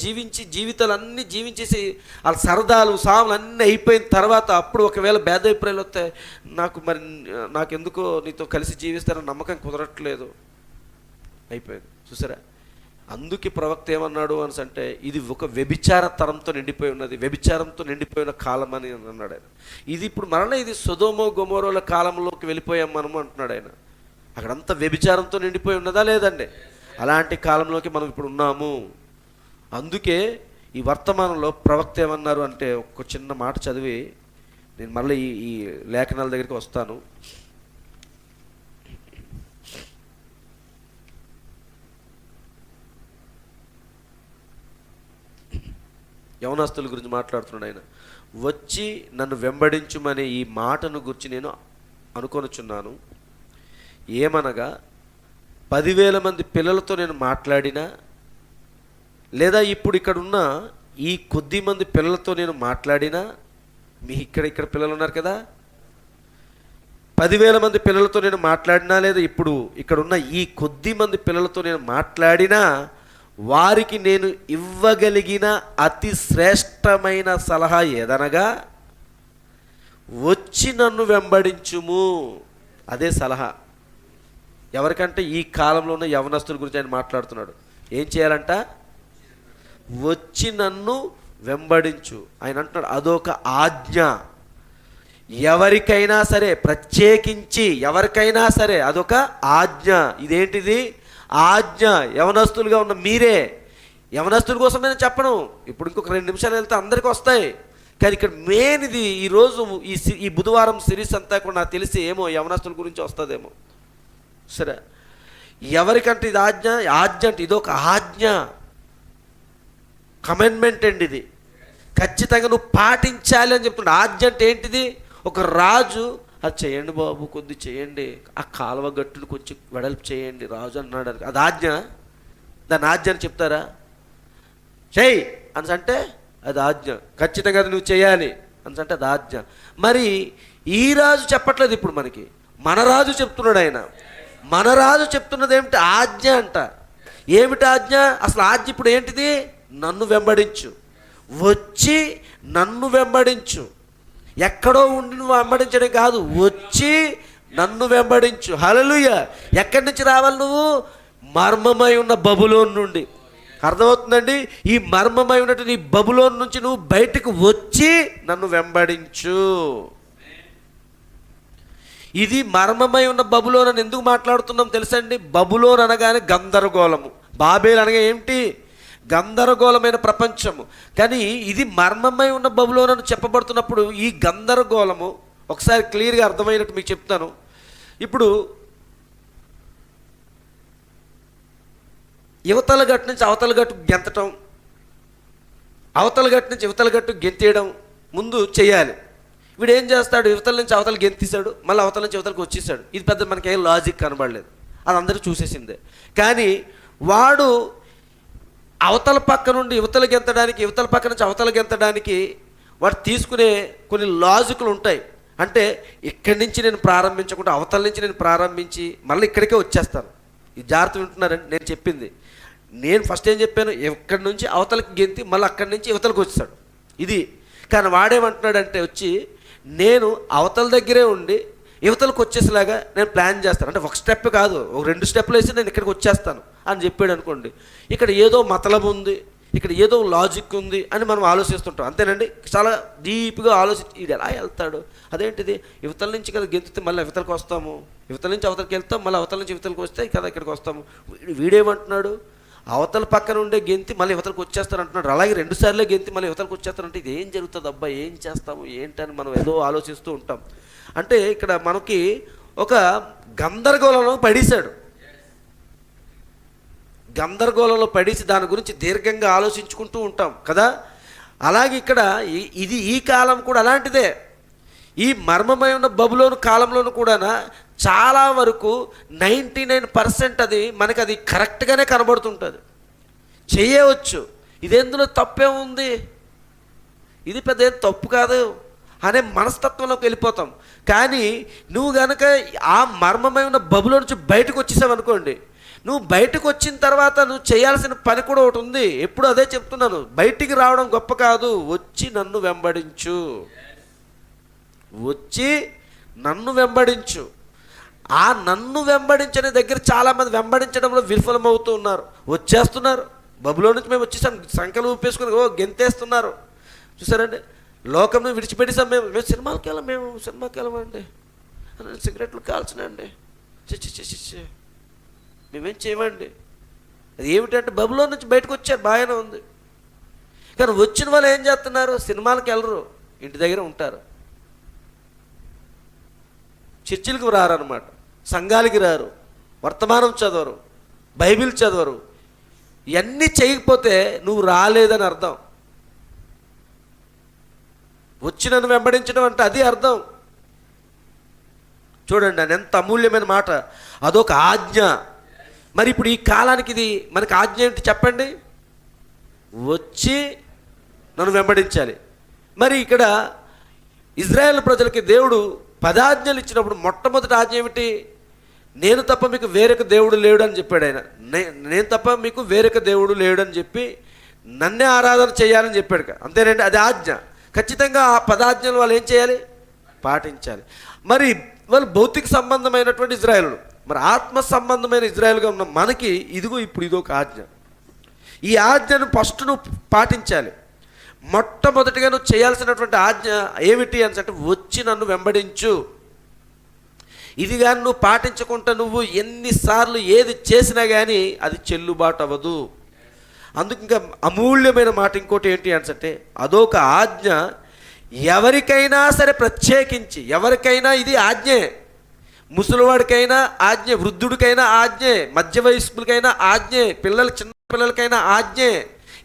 జీవితాలన్నీ జీవించేసి వాళ్ళ సరదాలు సాములు అన్నీ అయిపోయిన తర్వాత అప్పుడు ఒకవేళ భేదాభిప్రాయాలు వస్తాయి, నాకెందుకో నీతో కలిసి జీవిస్తారని నమ్మకం కుదరట్లేదు, అయిపోయింది. చూసారా, అందుకే ప్రవక్త ఏమన్నాడు అంటే ఇది ఒక వ్యభిచార తరంతో నిండిపోయి ఉన్నది, వ్యభిచారంతో నిండిపోయిన కాలం అని అన్నాడు ఆయన. ఇది ఇప్పుడు మరలా ఇది సొదొమ గొమొర్రాల కాలంలోకి వెళ్ళిపోయాం మనము అంటున్నాడు ఆయన. అక్కడంతా వ్యభిచారంతో నిండిపోయి ఉన్నదా లేదండి? అలాంటి కాలంలోకి మనం ఇప్పుడు ఉన్నాము. అందుకే ఈ వర్తమానంలో ప్రవక్త ఏమన్నారు అంటే ఒక చిన్న మాట చదివి నేను మళ్ళీ ఈ లేఖనాల దగ్గరికి వస్తాను. యవనస్తుల గురించి మాట్లాడుతున్నాడు ఆయన. వచ్చి నన్ను వెంబడించుమనే ఈ మాటను గురించి నేను అనుకొనుచున్నాను. ఏమనగా 10,000 మంది పిల్లలతో నేను మాట్లాడినా, లేదా ఇప్పుడు ఇక్కడున్న ఈ కొద్ది మంది పిల్లలతో నేను మాట్లాడినా, మీ ఇక్కడ పిల్లలు ఉన్నారు కదా, 10,000 మంది పిల్లలతో నేను మాట్లాడినా, లేదా ఇప్పుడు ఇక్కడున్న ఈ కొద్ది మంది పిల్లలతో నేను మాట్లాడినా, వారికి నేను ఇవ్వగలిగిన అతి శ్రేష్టమైన సలహా ఏదనగా వచ్చి నన్ను వెంబడించుము. అదే సలహా. ఎవరికంటే ఈ కాలంలో ఉన్న యవనస్తుల గురించి ఆయన మాట్లాడుతున్నాడు. ఏం చేయాలంట? వచ్చి నన్ను వెంబడించు. ఆయన అంటున్నాడు అదొక ఆజ్ఞ. ఎవరికైనా సరే, ప్రత్యేకించి ఎవరికైనా సరే అదొక ఆజ్ఞ. ఇదేంటిది? ఆజ్ఞ. యవనస్తులుగా ఉన్న మీరే, యవనస్తుల కోసం నేను చెప్పను, ఇప్పుడు ఇంకొక 2 నిమిషాలు వెళ్తే అందరికీ వస్తాయి. కానీ ఇక్కడ మెయిన్ ఇది ఈరోజు ఈ బుధవారం సిరీస్ అంతా కూడా నాకు తెలిసి ఏమో యవనస్తుల గురించి వస్తుందేమో. సరే, ఎవరికంటే ఇది ఆజ్ఞ అంటే ఇదొక ఆజ్ఞ, కమెండ్మెంట్ అండి. ఇది ఖచ్చితంగా నువ్వు పాటించాలి అని చెప్తున్నాడు. ఆజ్ఞ అంటే ఏంటిది? ఒక రాజు అది చేయండి బాబు, కొద్ది చేయండి, ఆ కాలువ గట్టును కొంచెం వెడల్పు చేయండి రాజు అన్నాడు. అది ఆజ్ఞ? దాన్ని ఆజ్ఞ అని చెప్తారా? చెయ్యి అని అంటే అది ఆజ్ఞ. ఖచ్చితంగా అది నువ్వు చేయాలి అని అంటే అది ఆజ్ఞ. మరి ఈ రాజు చెప్పట్లేదు, ఇప్పుడు మనకి మన రాజు చెప్తున్నాడు. ఆయన మన రాజు చెప్తున్నది ఏమిటి? ఆజ్ఞ అంట. ఏమిటి ఆజ్ఞ? అసలు ఆజ్ఞ ఇప్పుడు ఏంటిది? నన్ను వెంబడించు, వచ్చి నన్ను వెంబడించు. ఎక్కడో ఉండి నువ్వు వెంబడించడం కాదు, వచ్చి నన్ను వెంబడించు. హల్లెలూయా. ఎక్కడి నుంచి రావాలి నువ్వు? మర్మమై ఉన్న బబులోను నుండి. అర్థమవుతుందండి? ఈ మర్మమై ఉన్నట్టు నీ బబులోను నుంచి నువ్వు బయటకు వచ్చి నన్ను వెంబడించు. ఇది మర్మమై ఉన్న బబులోన్ అని ఎందుకు మాట్లాడుతున్నాం తెలుసండి? బబులోన్ అనగానే గందరగోళము, బాబేల్ అనగా ఏమిటి? గందరగోళమైన ప్రపంచము. కానీ ఇది మర్మమై ఉన్న బబులోన్ అని చెప్పబడుతున్నప్పుడు ఈ గందరగోళము ఒకసారి క్లియర్గా అర్థమైనట్టు మీకు చెప్తాను. ఇప్పుడు యువతల గట్టు నుంచి అవతల గట్టు గెంతటం, అవతల గట్టు నుంచి యువతల గట్టు గెంతేయడం ముందు చేయాలి. వీడు ఏం చేస్తాడు? యువతల నుంచి అవతల గెంతీశాడు, మళ్ళీ అవతల నుంచి యువతలకు వచ్చేసాడు. ఇది పెద్ద మనకి ఏం లాజిక్ కనబడలేదు, అది అందరూ చూసేసిందే. కానీ వాడు అవతల పక్క నుండి యువతల గెంతడానికి, యువతల పక్క నుంచి అవతల గెంతడానికి వాడు తీసుకునే కొన్ని లాజిక్లు ఉంటాయి. అంటే ఇక్కడి నుంచి నేను ప్రారంభించకుండా అవతల నుంచి నేను ప్రారంభించి మళ్ళీ ఇక్కడికే వచ్చేస్తాను. ఈ జాగ్రత్త వింటున్నారండి నేను చెప్పింది? నేను ఫస్ట్ ఏం చెప్పాను? ఇక్కడి నుంచి అవతలకి గెంతి మళ్ళీ అక్కడి నుంచి యువతలకు వచ్చాడు. ఇది. కానీ వాడేమంటున్నాడంటే వచ్చి నేను అవతల దగ్గరే ఉండి యువతలకు వచ్చేసేలాగా నేను ప్లాన్ చేస్తాను. అంటే ఒక స్టెప్ కాదు, ఒక 2 స్టెప్పులు వేసి నేను ఇక్కడికి వచ్చేస్తాను అని చెప్పాడు అనుకోండి. ఇక్కడ ఏదో మతలబు ఉంది, ఇక్కడ ఏదో లాజిక్ ఉంది అని మనం ఆలోచిస్తుంటాం, అంతేనండి. చాలా డీప్గా ఆలోచించి ఇది ఎలా వెళ్తాడు, అదేంటిది యువతల నుంచి కదా గెంతితే మళ్ళీ యువతలకు వస్తాము, యువతల నుంచి అవతలకి వెళ్తాం, మళ్ళీ అవతల నుంచి యువతలకు వస్తే కదా ఇక్కడికి వస్తాము. వీడేమంటున్నాడు, అవతల పక్కన ఉండే గెంతి మళ్ళీ యువతలకు వచ్చేస్తారంటున్నాడు, అలాగే 2 సార్లే గెంతి మళ్ళీ యువతలకు వచ్చేస్తారంటే ఇది ఏం జరుగుతుంది అబ్బా, ఏం చేస్తాము ఏంటని మనం ఏదో ఆలోచిస్తూ ఉంటాం. అంటే ఇక్కడ మనకి ఒక గందరగోళంలో పడేశాడు, గందరగోళంలో పడేసి దాని గురించి దీర్ఘంగా ఆలోచించుకుంటూ ఉంటాం కదా. అలాగే ఇక్కడ ఈ కాలం కూడా అలాంటిదే. ఈ మర్మమైన బబులోను కాలంలోనూ కూడా చాలా వరకు 99% అది మనకి అది కరెక్ట్గానే కనబడుతుంటుంది, చేయవచ్చు, ఇదెందులో తప్పే ఉంది, ఇది పెద్ద ఏం తప్పు కాదు అనే మనస్తత్వంలోకి వెళ్ళిపోతాం. కానీ నువ్వు కనుక ఆ మర్మమైన బబులో నుంచి బయటకు వచ్చేసావు అనుకోండి, నువ్వు బయటకు వచ్చిన తర్వాత నువ్వు చేయాల్సిన పని కూడా ఒకటి ఉంది. ఎప్పుడు అదే చెప్తున్నాను, బయటికి రావడం గొప్ప కాదు, వచ్చి నన్ను వెంబడించు, వచ్చి నన్ను వెంబడించు. ఆ నన్ను వెంబడించనే దగ్గర చాలామంది వెంబడించడంలో విఫలమవుతూ ఉన్నారు, వచ్చేస్తున్నారు. బబులో నుంచి మేము వచ్చేసాం సంఖ్యలు ఊపేసుకుని గెంతేస్తున్నారు. చూసారండి, లోకంలో విడిచిపెట్టేసాం, మేము సినిమాకి వెళ్ళమండి, సిగరెట్లు కాల్చినండి, చిచ్చి మేమేం చేయమండి. అది ఏమిటంటే బబులో నుంచి బయటకు వచ్చారు, బాగానే ఉంది. కానీ వచ్చిన వాళ్ళు ఏం చేస్తున్నారు, సినిమాలకు వెళ్ళరు, ఇంటి దగ్గర ఉంటారు, చర్చిలకు రారన్నమాట, సంఘాలకి రారు, వర్తమానం చదవరు, బైబిల్ చదవరు. ఇవన్నీ చేయకపోతే నువ్వు రాలేదని అర్థం. వచ్చి నన్ను వెంబడించడం అంటే అది అర్థం. చూడండి, అది ఎంత అమూల్యమైన మాట, అదొక ఆజ్ఞ. మరి ఇప్పుడు ఈ కాలానికి ఇది మనకి ఆజ్ఞ ఏంటి చెప్పండి, వచ్చి నన్ను వెంబడించాలి. మరి ఇక్కడ ఇజ్రాయేల్ ప్రజలకి దేవుడు 10 ఆజ్ఞలు ఇచ్చినప్పుడు మొట్టమొదటి ఆజ్ఞ ఏమిటి, నేను తప్ప మీకు వేరొక దేవుడు లేడు అని చెప్పాడు ఆయన. నేను తప్ప మీకు వేరొక దేవుడు లేడు అని చెప్పి నన్నే ఆరాధన చేయాలని చెప్పాడు. అంతేనండి, అది ఆజ్ఞ. ఖచ్చితంగా ఆ 10 ఆజ్ఞలు వాళ్ళు ఏం చేయాలి, పాటించాలి. మరి వాళ్ళు భౌతిక సంబంధమైనటువంటి ఇజ్రాయేలు, మరి ఆత్మ సంబంధమైన ఇజ్రాయేల్గా ఉన్న మనకి ఇదిగో ఇప్పుడు ఇదొక ఆజ్ఞ. ఈ ఆజ్ఞను ఫస్ట్ నువ్వు పాటించాలి. మొట్టమొదటిగా నువ్వు చేయాల్సినటువంటి ఆజ్ఞ ఏమిటి అని అంటే, వచ్చి నన్ను వెంబడించు. ఇది కానీ నువ్వు పాటించకుండా నువ్వు ఎన్నిసార్లు ఏది చేసినా కానీ అది చెల్లుబాటు అవ్వదు. అందుకు ఇంకా అమూల్యమైన మాట ఇంకోటి ఏంటి అంటే, అదొక ఆజ్ఞ. ఎవరికైనా సరే ప్రత్యేకించి, ఎవరికైనా ఇది ఆజ్ఞే, ముసలివాడికైనా ఆజ్ఞే, వృద్ధుడికైనా ఆజ్ఞే, మధ్య వయస్కులకైనా ఆజ్ఞే, చిన్న పిల్లలకైనా ఆజ్ఞే,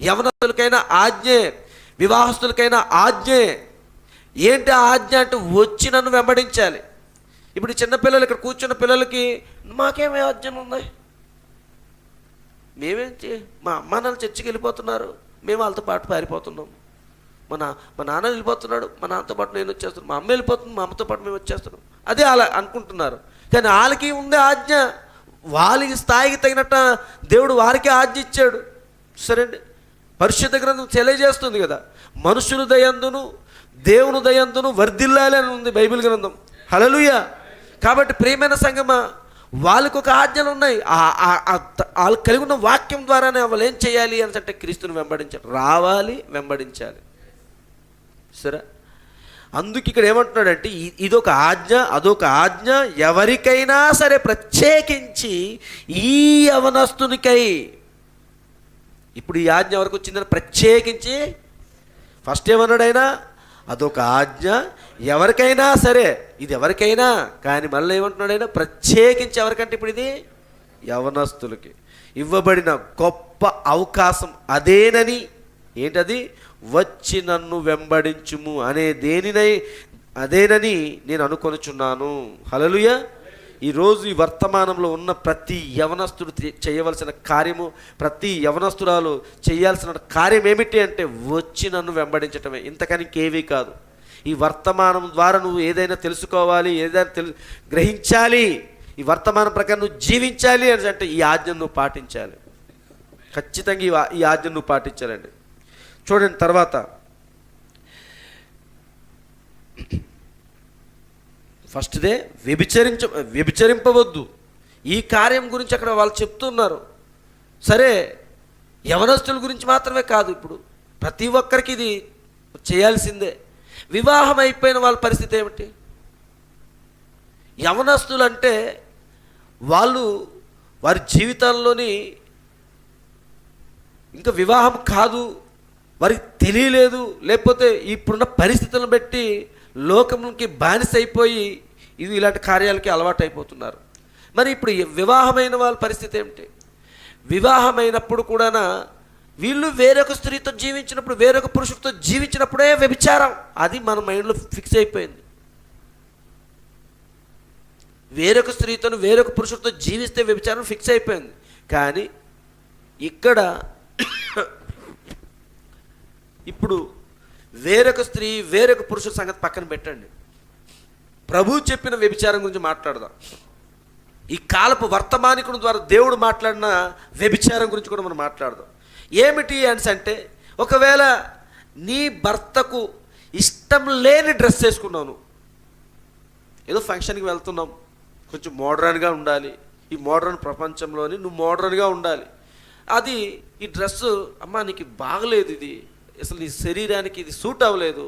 యవనస్తులకైనా ఆజ్ఞే, వివాహస్తులకైనా ఆజ్ఞే. ఏంటి ఆజ్ఞ అంటే, వచ్చి నన్ను వెంబడించాలి. ఇప్పుడు చిన్నపిల్లలు ఇక్కడ కూర్చున్న పిల్లలకి మాకేమే ఆజ్ఞలు ఉన్నాయి, మేమేంటి, మా అమ్మ నాన్న చర్చికి వెళ్ళిపోతున్నారు, మేము వాళ్ళతో పాటు పారిపోతున్నాం, మా నాన్న వెళ్ళిపోతున్నాడు, మా నాన్నతో పాటు నేను వచ్చేస్తున్నాను, మా అమ్మ వెళ్ళిపోతుంది, మా అమ్మతో పాటు మేము వచ్చేస్తున్నాం, అదే అలా అనుకుంటున్నారు. కానీ వాళ్ళకి ఉండే ఆజ్ఞ, వాళ్ళకి స్థాయికి తగినట్టు దేవుడు వారికి ఆజ్ఞ ఇచ్చాడు. సరే అండి, పరిశుద్ధ గ్రంథం తెలియజేస్తుంది కదా, మనుషుల దయందును దేవుని దయందును వర్ధిల్లాలి అని ఉంది బైబిల్ గ్రంథం. హల్లెలూయా. కాబట్టి ప్రియమైన సంగమా, వాళ్ళకు ఒక ఆజ్ఞలు ఉన్నాయి. వాళ్ళు కలిగి ఉన్న వాక్యం ద్వారానే వాళ్ళు ఏం చేయాలి అని అంటే, క్రీస్తుని వెంబడించాలి, రావాలి, వెంబడించాలి. సరే, అందుకు ఇక్కడ ఏమంటున్నాడంటే, ఇదొక ఆజ్ఞ, అదొక ఆజ్ఞ. ఎవరికైనా సరే ప్రత్యేకించి ఈ యవనస్తునికై. ఇప్పుడు ఈ ఆజ్ఞ ఎవరికి వచ్చిందని ప్రత్యేకించి ఫస్ట్ ఏమన్నాడు ఆయన, అదొక ఆజ్ఞ, ఎవరికైనా సరే, ఇది ఎవరికైనా. కానీ మళ్ళీ ఏమంటున్నాడు ఆయన, ప్రత్యేకించి ఎవరికంటే ఇప్పుడు ఇది యవనస్తులకి ఇవ్వబడిన గొప్ప అవకాశం అదేనని. ఏంటది, వచ్చి నన్ను వెంబడించుము అదేనని నేను అనుకొనుచున్నాను. హల్లెలూయా. ఈరోజు ఈ వర్తమానంలో ఉన్న ప్రతి యవనస్తుడు చేయవలసిన కార్యము, ప్రతి యవనస్తురాలు చేయాల్సిన కార్యం ఏమిటి అంటే, వచ్చి నన్ను వెంబడించటమే, ఇంతకని ఇంకేవీ కాదు. ఈ వర్తమానం ద్వారా నువ్వు ఏదైనా తెలుసుకోవాలి, ఏదైనా గ్రహించాలి, ఈ వర్తమానం ప్రకారం నువ్వు జీవించాలి అని అంటే ఈ ఆజ్ఞను నువ్వు పాటించాలి. ఖచ్చితంగా ఈ ఆజ్ఞను నువ్వు పాటించాలండి. చూడండి, తర్వాత ఫస్ట్దే వ్యభిచరింపవద్దు. ఈ కార్యం గురించి అక్కడ వాళ్ళు చెప్తున్నారు. సరే, యవనస్తుల గురించి మాత్రమే కాదు, ఇప్పుడు ప్రతి ఒక్కరికి ఇది చేయాల్సిందే. వివాహం అయిపోయిన వాళ్ళ పరిస్థితి ఏమిటి? యవనస్తులు అంటే వాళ్ళు వారి జీవితాల్లోని ఇంకా వివాహం కాదు, వారికి తెలియలేదు, లేకపోతే ఇప్పుడున్న పరిస్థితులను బట్టి లోకంకి బానిస అయిపోయి ఇది ఇలాంటి కార్యాలకి అలవాటు అయిపోతున్నారు. మరి ఇప్పుడు వివాహమైన వాళ్ళ పరిస్థితి ఏమిటి? వివాహమైనప్పుడు కూడా వీళ్ళు వేరొక స్త్రీతో జీవించినప్పుడు, వేరొక పురుషుడితో జీవించినప్పుడే వ్యభిచారం. అది మన మైండ్లో ఫిక్స్ అయిపోయింది. వేరొక స్త్రీతో వేరొక పురుషుడితో జీవిస్తే వ్యభిచారం ఫిక్స్ అయిపోయింది. కానీ ఇక్కడ ఇప్పుడు వేరొక స్త్రీ వేరొక పురుషుల సంగతి పక్కన పెట్టండి, ప్రభువు చెప్పిన వ్యభిచారం గురించి మాట్లాడదాం. ఈ కాలపు వర్తమానికుని ద్వారా దేవుడు మాట్లాడిన వ్యభిచారం గురించి కూడా మనం మాట్లాడదాం. ఏమిటి అంటే, ఒకవేళ నీ భర్తకు ఇష్టం లేని డ్రెస్ వేసుకున్నావు, ఏదో ఫంక్షన్కి వెళ్తున్నాం, కొంచెం మోడ్రన్గా ఉండాలి, ఈ మోడ్రన్ ప్రపంచంలోని నువ్వు మోడ్రన్గా ఉండాలి, అది ఈ డ్రెస్సు అమ్మా నీకు బాగలేదు, ఇది అసలు నీ శరీరానికి ఇది సూట్ అవ్వలేదు,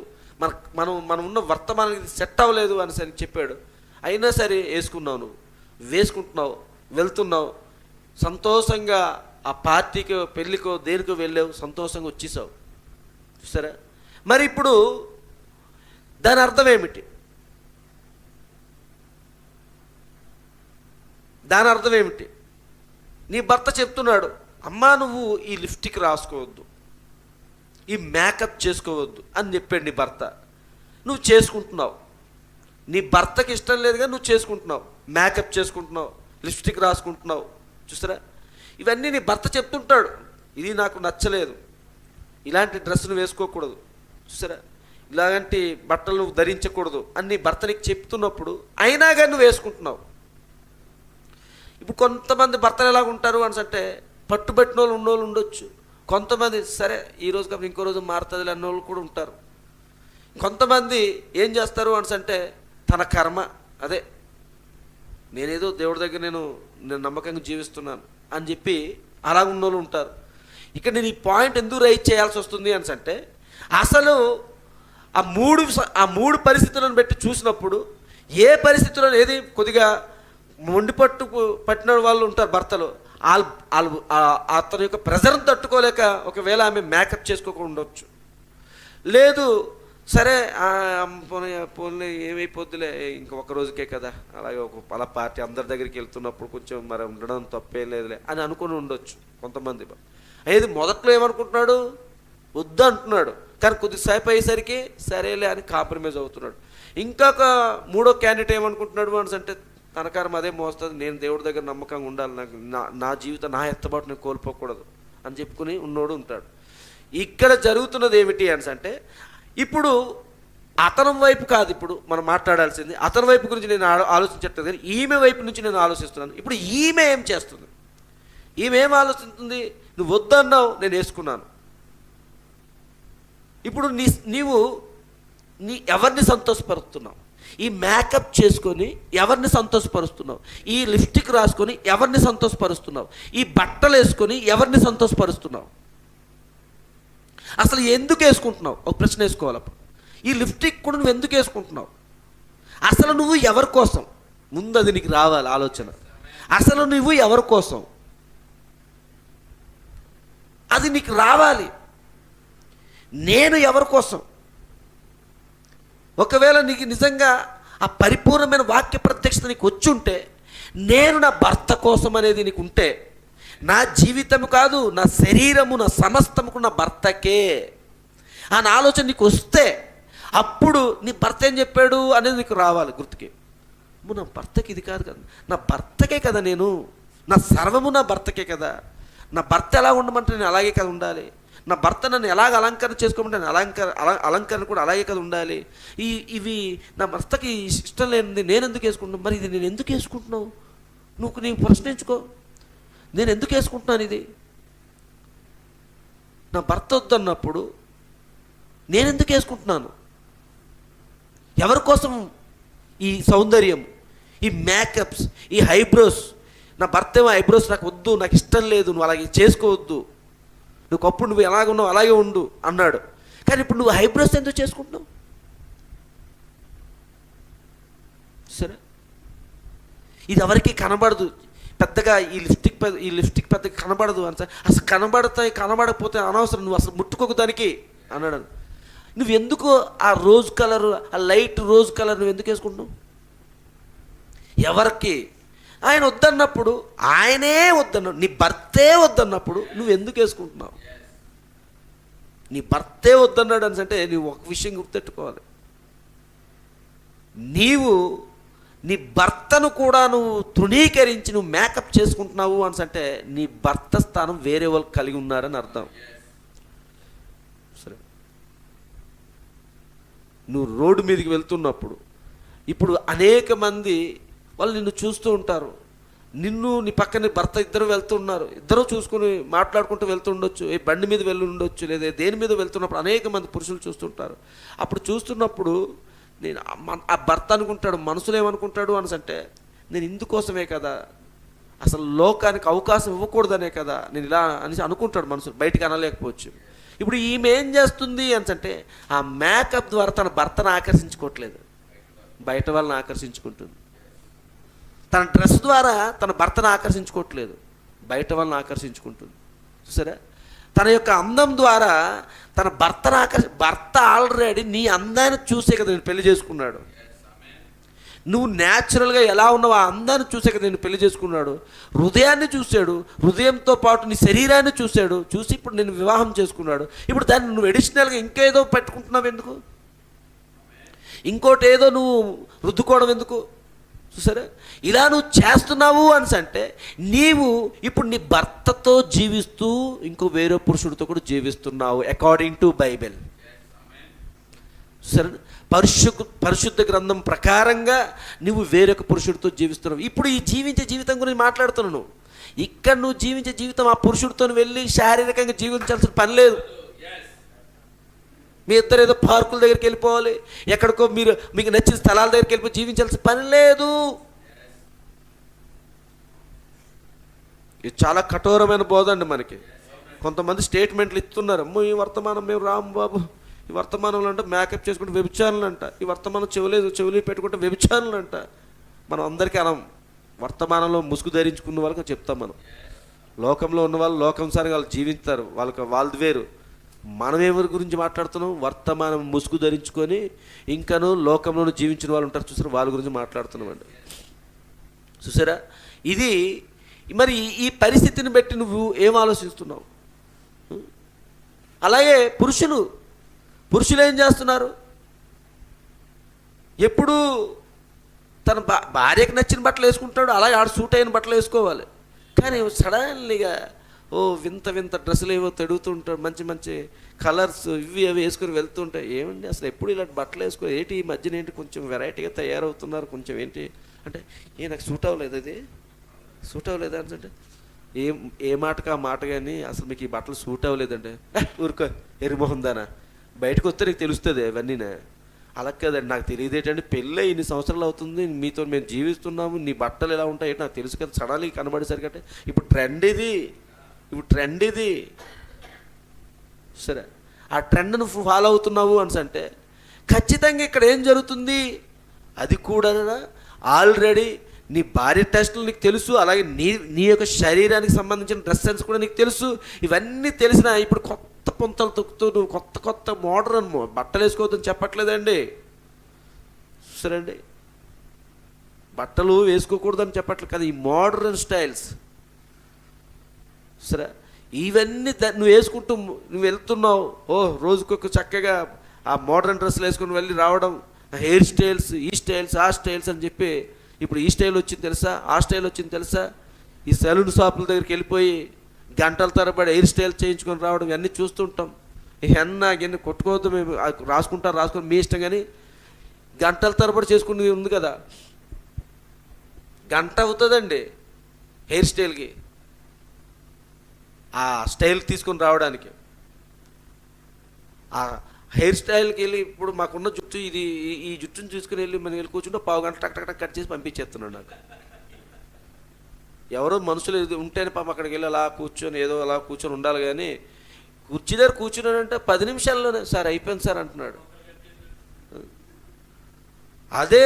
మనం ఉన్న వర్తమానానికి ఇది సెట్ అవ్వలేదు అని సరే చెప్పాడు. అయినా సరే వేసుకున్నావు, వేసుకుంటున్నావు, వెళ్తున్నావు, సంతోషంగా ఆ పార్టీకో పెళ్ళికో దేనికో వెళ్ళావు, సంతోషంగా వచ్చేసావు, చూసారా? మరి ఇప్పుడు దాని అర్థం ఏమిటి? దాని అర్థం ఏమిటి? నీ భర్త చెప్తున్నాడు, అమ్మా నువ్వు ఈ లిప్స్టిక్ రాసుకోవద్దు, ఈ మేకప్ చేసుకోవద్దు అని చెప్పాడు నీ భర్త. నువ్వు చేసుకుంటున్నావు, నీ భర్తకి ఇష్టం లేదుగా నువ్వు చేసుకుంటున్నావు, మేకప్ చేసుకుంటున్నావు, లిప్స్టిక్ రాసుకుంటున్నావు, చూసారా? ఇవన్నీ నీ భర్త చెప్తుంటాడు, ఇది నాకు నచ్చలేదు, ఇలాంటి డ్రెస్సులు వేసుకోకూడదు, చూసారా, ఇలాంటి బట్టలు నువ్వు ధరించకూడదు అని నీ భర్త నీకు చెప్తున్నప్పుడు అయినా కానీ నువ్వు వేసుకుంటున్నావు. ఇప్పుడు కొంతమంది భర్తలు ఎలాగ ఉంటారు అంటే, పట్టుబట్టిన వాళ్ళు ఉన్నోళ్ళు ఉండొచ్చు, కొంతమంది సరే ఈరోజు కాబట్టి ఇంకో రోజు మారుతుంది అన్న వాళ్ళు కూడా ఉంటారు. కొంతమంది ఏం చేస్తారు అంటే, తన కర్మ అదే, నేనేదో దేవుడి దగ్గర నేను నమ్మకంగా జీవిస్తున్నాను అని చెప్పి అలా ఉన్నోళ్ళు ఉంటారు. ఇక్కడ నేను ఈ పాయింట్ ఎందుకు రైజ్ చేయాల్సి వస్తుంది అంటే, అసలు ఆ మూడు పరిస్థితులను బట్టి చూసినప్పుడు ఏ పరిస్థితుల్లో ఏది కొద్దిగా మొండిపట్టు పట్టిన వాళ్ళు ఉంటారు భర్తలు, అతని యొక్క ప్రెజర్ని తట్టుకోలేక ఒకవేళ ఆమె మేకప్ చేసుకోకుండా ఉండొచ్చు, లేదు సరే పోనీ ఏమైపోద్దులే ఇంకొక రోజుకే కదా, అలాగే అలా పార్టీ అందరి దగ్గరికి వెళ్తున్నప్పుడు కొంచెం మరి ఉండడం తప్పేం లేదులే అని అనుకుని ఉండొచ్చు కొంతమంది. ఏది మొదట్లో ఏమనుకుంటున్నాడు, వద్దు అంటున్నాడు, కానీ కొద్దిసేపు అయ్యేసరికి సరేలే అని కాంప్రమైజ్ అవుతున్నాడు. ఇంకొక మూడో క్యాండిడేట్ ఏమనుకుంటున్నాడు అంటే, తనకారం అదే మోస్తుంది, నేను దేవుడి దగ్గర నమ్మకంగా ఉండాలి, నాకు నా జీవితం నా ఎత్తబాటు నేను కోల్పోకూడదు అని చెప్పుకుని ఉన్నోడు ఉంటాడు. ఇక్కడ జరుగుతున్నది ఏమిటి అంటే, ఇప్పుడు అతని వైపు కాదు ఇప్పుడు మనం మాట్లాడాల్సింది, అతని వైపు గురించి నేను ఆలోచించట్లేదు, కానీ ఈమె వైపు నుంచి నేను ఆలోచిస్తున్నాను. ఇప్పుడు ఈమె ఏం చేస్తుంది? ఈమె ఏం ఆలోచిస్తుంది? నువ్వు వద్దన్నావు, నేను వేసుకున్నాను. ఇప్పుడు నీవు ఎవరిని సంతోషపరుస్తున్నావు? ఈ మేకప్ చేసుకొని ఎవరిని సంతోషపరుస్తున్నావు? ఈ లిప్స్టిక్ రాసుకొని ఎవరిని సంతోషపరుస్తున్నావు? ఈ బట్టలు వేసుకొని ఎవరిని సంతోషపరుస్తున్నావు? అసలు ఎందుకు వేసుకుంటున్నావు? ఒక ప్రశ్న వేసుకోవాలి. అప్పుడు ఈ లిప్స్టిక్ కూడా నువ్వు ఎందుకు వేసుకుంటున్నావు? అసలు నువ్వు ఎవరి కోసం? ముందు అది నీకు రావాలి ఆలోచన. అసలు నువ్వు ఎవరి కోసం అది నీకు రావాలి. నేను ఎవరి కోసం? ఒకవేళ నీకు నిజంగా ఆ పరిపూర్ణమైన వాక్య ప్రత్యక్షత నీకు వచ్చి ఉంటే, నేను నా భర్త కోసం అనేది నీకు ఉంటే, నా జీవితం కాదు, నా శరీరము, నా సమస్తముకు నా భర్తకే అని ఆలోచన నీకు వస్తే, అప్పుడు నీ భర్త ఏం చెప్పాడు అనేది నీకు రావాలి గుర్తుకి. నా భర్తకి ఇది కాదు కదా, నా భర్తకే కదా, నేను నా సర్వము నా భర్తకే కదా, నా భర్త ఎలా ఉండమంటే నేను అలాగే కదా ఉండాలి, నా భర్త నన్ను ఎలాగ అలంకరణ చేసుకోమంటే అలంకరణ కూడా అలాగే కదా ఉండాలి, ఇవి నా భర్తకి ఇష్టం లేనిది నేను ఎందుకు వేసుకుంటున్నాను? మరి ఇది నేను ఎందుకు వేసుకుంటున్నావు? నీవు ప్రశ్నించుకో, నేను ఎందుకు వేసుకుంటున్నాను ఇది? నా భర్త వద్దన్నప్పుడు నేను ఎందుకు వేసుకుంటున్నాను? ఎవరి కోసం ఈ సౌందర్యం, ఈ మేకప్స్, ఈ ఐబ్రోస్? నా భర్త ఏమో ఐబ్రోస్ నాకు వద్దు, నాకు ఇష్టం లేదు, నువ్వు అలాగే చేసుకోవద్దు, నువ్వు ఒకప్పుడు నువ్వు ఎలాగ ఉన్నావు అలాగే ఉండు అన్నాడు. కానీ ఇప్పుడు నువ్వు ఐబ్రోస్ ఎందుకు చేసుకుంటున్నావు? సరే, ఇది ఎవరికి కనబడదు పెద్దగా, ఈ లిప్స్టిక్ పెద్దగా కనబడదు అని. అసలు కనబడకపోతే అనవసరం, నువ్వు అసలు ముట్టుకోకు దానికి అన్నాడు. నువ్వు ఎందుకు ఆ రోజ్ కలర్, ఆ లైట్ రోజ్ కలర్ నువ్వు ఎందుకు వేసుకుంటున్నావు? ఎవరికి? ఆయన వద్దన్నప్పుడు, ఆయనే వద్దన్నాడు, నీ భర్తే వద్దన్నప్పుడు నువ్వు ఎందుకు వేసుకుంటున్నావు? నీ భర్తే వద్దన్నాడు అని అంటే నువ్వు ఒక విషయం గుర్తెట్టుకోవాలి, నీవు నీ భర్తను కూడా నువ్వు తృణీకరించి నువ్వు మేకప్ చేసుకుంటున్నావు అని అంటే నీ భర్త స్థానం వేరే వాళ్ళు కలిగి ఉన్నారని అర్థం. సరే, నువ్వు రోడ్డు మీదకి వెళ్తున్నప్పుడు ఇప్పుడు అనేక మంది వాళ్ళు నిన్ను చూస్తూ ఉంటారు, నిన్ను నీ పక్కన భర్త ఇద్దరు వెళ్తున్నారు, ఇద్దరు చూసుకుని మాట్లాడుకుంటూ వెళ్తుండొచ్చు, ఏ బండి మీద వెళ్ళి ఉండొచ్చు, లేదా దేని మీద వెళ్తున్నప్పుడు అనేక మంది పురుషులు చూస్తుంటారు. అప్పుడు చూస్తున్నప్పుడు నేను ఆ భర్త అనుకుంటాడు, మనసులో ఏమనుకుంటాడు అని అంటే, నేను ఇందుకోసమే కదా, అసలు లోకానికి అవకాశం ఇవ్వకూడదనే కదా నేను ఇలా అనేసి అనుకుంటాడు మనసు, బయటికి అనలేకపోవచ్చు. ఇప్పుడు ఈమె ఏం చేస్తుంది అని అంటే ఆ మేకప్ ద్వారా తన భర్తను ఆకర్షించుకోవట్లేదు, బయట వాళ్ళని ఆకర్షించుకుంటుంది. తన డ్రెస్ ద్వారా తన భర్తను ఆకర్షించుకోవట్లేదు, బయట వాళ్ళని ఆకర్షించుకుంటుంది. చూసారా, తన యొక్క అందం ద్వారా తన భర్త ఆల్రెడీ నీ అందాన్ని చూసే కదా నేను పెళ్లి చేసుకున్నాడు. నువ్వు న్యాచురల్గా ఎలా ఉన్నావు ఆ అందాన్ని చూసే కదా నేను పెళ్లి చేసుకున్నాడు. హృదయాన్ని చూశాడు, హృదయంతో పాటు నీ శరీరాన్ని చూశాడు, చూసి ఇప్పుడు నేను వివాహం చేసుకున్నాడు. ఇప్పుడు దాన్ని నువ్వు అడిషనల్గా ఇంకేదో పెట్టుకుంటున్నావు ఎందుకు? ఇంకోటి ఏదో నువ్వు రుద్దుకోవడం ఎందుకు? చూసారా, ఇలా నువ్వు చేస్తున్నావు అని అంటే నీవు ఇప్పుడు నీ భర్తతో జీవిస్తూ ఇంకో వేరే పురుషుడితో కూడా జీవిస్తున్నావు అకార్డింగ్ టు బైబిల్. సరే, పరిశుద్ధ గ్రంథం ప్రకారంగా నువ్వు వేరొక పురుషుడితో జీవిస్తున్నావు. ఇప్పుడు ఈ జీవించే జీవితం గురించి మాట్లాడుతున్నాను. ఇక్కడ నువ్వు జీవించే జీవితం ఆ పురుషుడితో వెళ్ళి శారీరకంగా జీవించాల్సిన పని లేదు. మీ ఇద్దరు ఏదో పార్కుల దగ్గరికి వెళ్ళిపోవాలి, ఎక్కడికో మీకు నచ్చిన స్థలాల దగ్గరికి వెళ్ళిపోయి జీవించాల్సిన పని లేదు. ఇది చాలా కఠోరమైన బోధ అండి మనకి. కొంతమంది స్టేట్మెంట్లు ఇస్తున్నారు, అమ్మో ఈ వర్తమానం మేము రాంబాబు, ఈ వర్తమానంలో అంటే మేకప్ చేసుకుంటే వ్యభిచారులు అంట, ఈ వర్తమానం చెవులు పెట్టుకుంటే వ్యభిచారులు అంట. మనం అందరికీ అనం, వర్తమానంలో ముసుగు ధరించుకున్న వాళ్ళకి చెప్తాం. మనం లోకంలో ఉన్న వాళ్ళు లోకంసారి వాళ్ళు జీవిస్తారు, వాళ్ళది వేరు. మనం ఎవరి గురించి మాట్లాడుతున్నాం? వర్తమానం ముసుగు ధరించుకొని ఇంకనూ లోకంలోనూ జీవించిన వాళ్ళు ఉంటారు చూసారా, వాళ్ళ గురించి మాట్లాడుతున్నామండి. చూసారా, ఇది మరి ఈ పరిస్థితిని బట్టి నువ్వు ఏం ఆలోచిస్తున్నావు? అలాగే పురుషులు ఏం చేస్తున్నారు? ఎప్పుడు తన భార్యకు నచ్చిన బట్టలు వేసుకుంటాడు, అలాగే ఆడు సూట్ అయిన బట్టలు వేసుకోవాలి. కానీ సడన్లీగా వింత డ్రెస్సులు ఏవో తడుగుతుంటాడు, మంచి కలర్స్ ఇవి అవి వేసుకొని వెళ్తుంటాయి. ఏమండి అసలు ఎప్పుడు ఇలాంటి బట్టలు వేసుకో, ఏంటి ఈ మధ్యన ఏంటి కొంచెం వెరైటీగా తయారవుతున్నారు, కొంచెం ఏంటి అంటే నాకు సూట్ అవ్వలేదు, అది సూట్ అవ్వలేదు అంటే ఏ మాటకు ఆ మాట. కానీ అసలు మీకు ఈ బట్టలు సూట్ అవ్వలేదంటే ఊరుకో ఎరిమోహందానా, బయటకు వస్తే నీకు తెలుస్తుంది అవన్నీనే. అలా కదండి, నాకు తెలియదు ఏంటంటే పెళ్ళి ఇన్ని సంవత్సరాలు అవుతుంది, మీతో మేము జీవిస్తున్నాము, నీ బట్టలు ఎలా ఉంటాయి నాకు తెలుసు కదా, సడన్గా కనబడేసరికంటే ఇప్పుడు ట్రెండ్ ఇది. సరే, ఆ ట్రెండ్ను ఫాలో అవుతున్నావు అని అంటే ఖచ్చితంగా ఇక్కడ ఏం జరుగుతుంది? అది కూడా ఆల్రెడీ నీ భార్య టెస్టులు నీకు తెలుసు, అలాగే నీ యొక్క శరీరానికి సంబంధించిన డ్రెస్ సెన్స్ కూడా నీకు తెలుసు. ఇవన్నీ తెలిసిన ఇప్పుడు కొత్త పొంతలు తొక్కుతూ నువ్వు కొత్త మోడర్న్ బట్టలు వేసుకోవద్దని చెప్పట్లేదండి. సరే అండి, బట్టలు వేసుకోకూడదని చెప్పట్లేదు కదా, ఈ మోడర్న్ స్టైల్స్. సరే, ఇవన్నీ నువ్వు వేసుకుంటూ నువ్వు వెళ్తున్నావు. రోజుకొక చక్కగా ఆ మోడర్న్ డ్రెస్సులు వేసుకుని వెళ్ళి రావడం, హెయిర్ స్టైల్స్, ఈ స్టైల్స్ ఆ స్టైల్స్ అని చెప్పి. ఇప్పుడు ఈ స్టైల్ వచ్చింది తెలుసా, ఆ స్టైల్ వచ్చింది తెలుసా, ఈ సెలూన్ షాపుల దగ్గరికి వెళ్ళిపోయి గంటల తరబడి హెయిర్ స్టైల్ చేయించుకొని రావడం ఇవన్నీ చూస్తుంటాం. గిన్నె కొట్టుకోవద్దు, మేము రాసుకొని మీ ఇష్టం. కానీ గంటల తరబడి చేసుకునేది ఉంది కదా, గంట అవుతుందండి హెయిర్ స్టైల్కి, ఆ స్టైల్ తీసుకొని రావడానికి. ఆ హెయిర్ స్టైల్కి వెళ్ళి ఇప్పుడు మాకున్న జుట్టు ఇది, ఈ జుట్టుని తీసుకుని వెళ్ళి మనం వెళ్ళి కూర్చుంటే పావు గంట టక్ కట్ చేసి పంపించేస్తున్నాడు నాకు. ఎవరో మనుషులు ఉంటేనే పాపం అక్కడికి వెళ్ళి అలా కూర్చొని ఏదో అలా కూర్చొని ఉండాలి. కానీ కుర్చీ దగ్గర కూర్చున్నాడంటే 10 నిమిషాల్లోనే సార్ అయిపోయింది సార్ అంటున్నాడు. అదే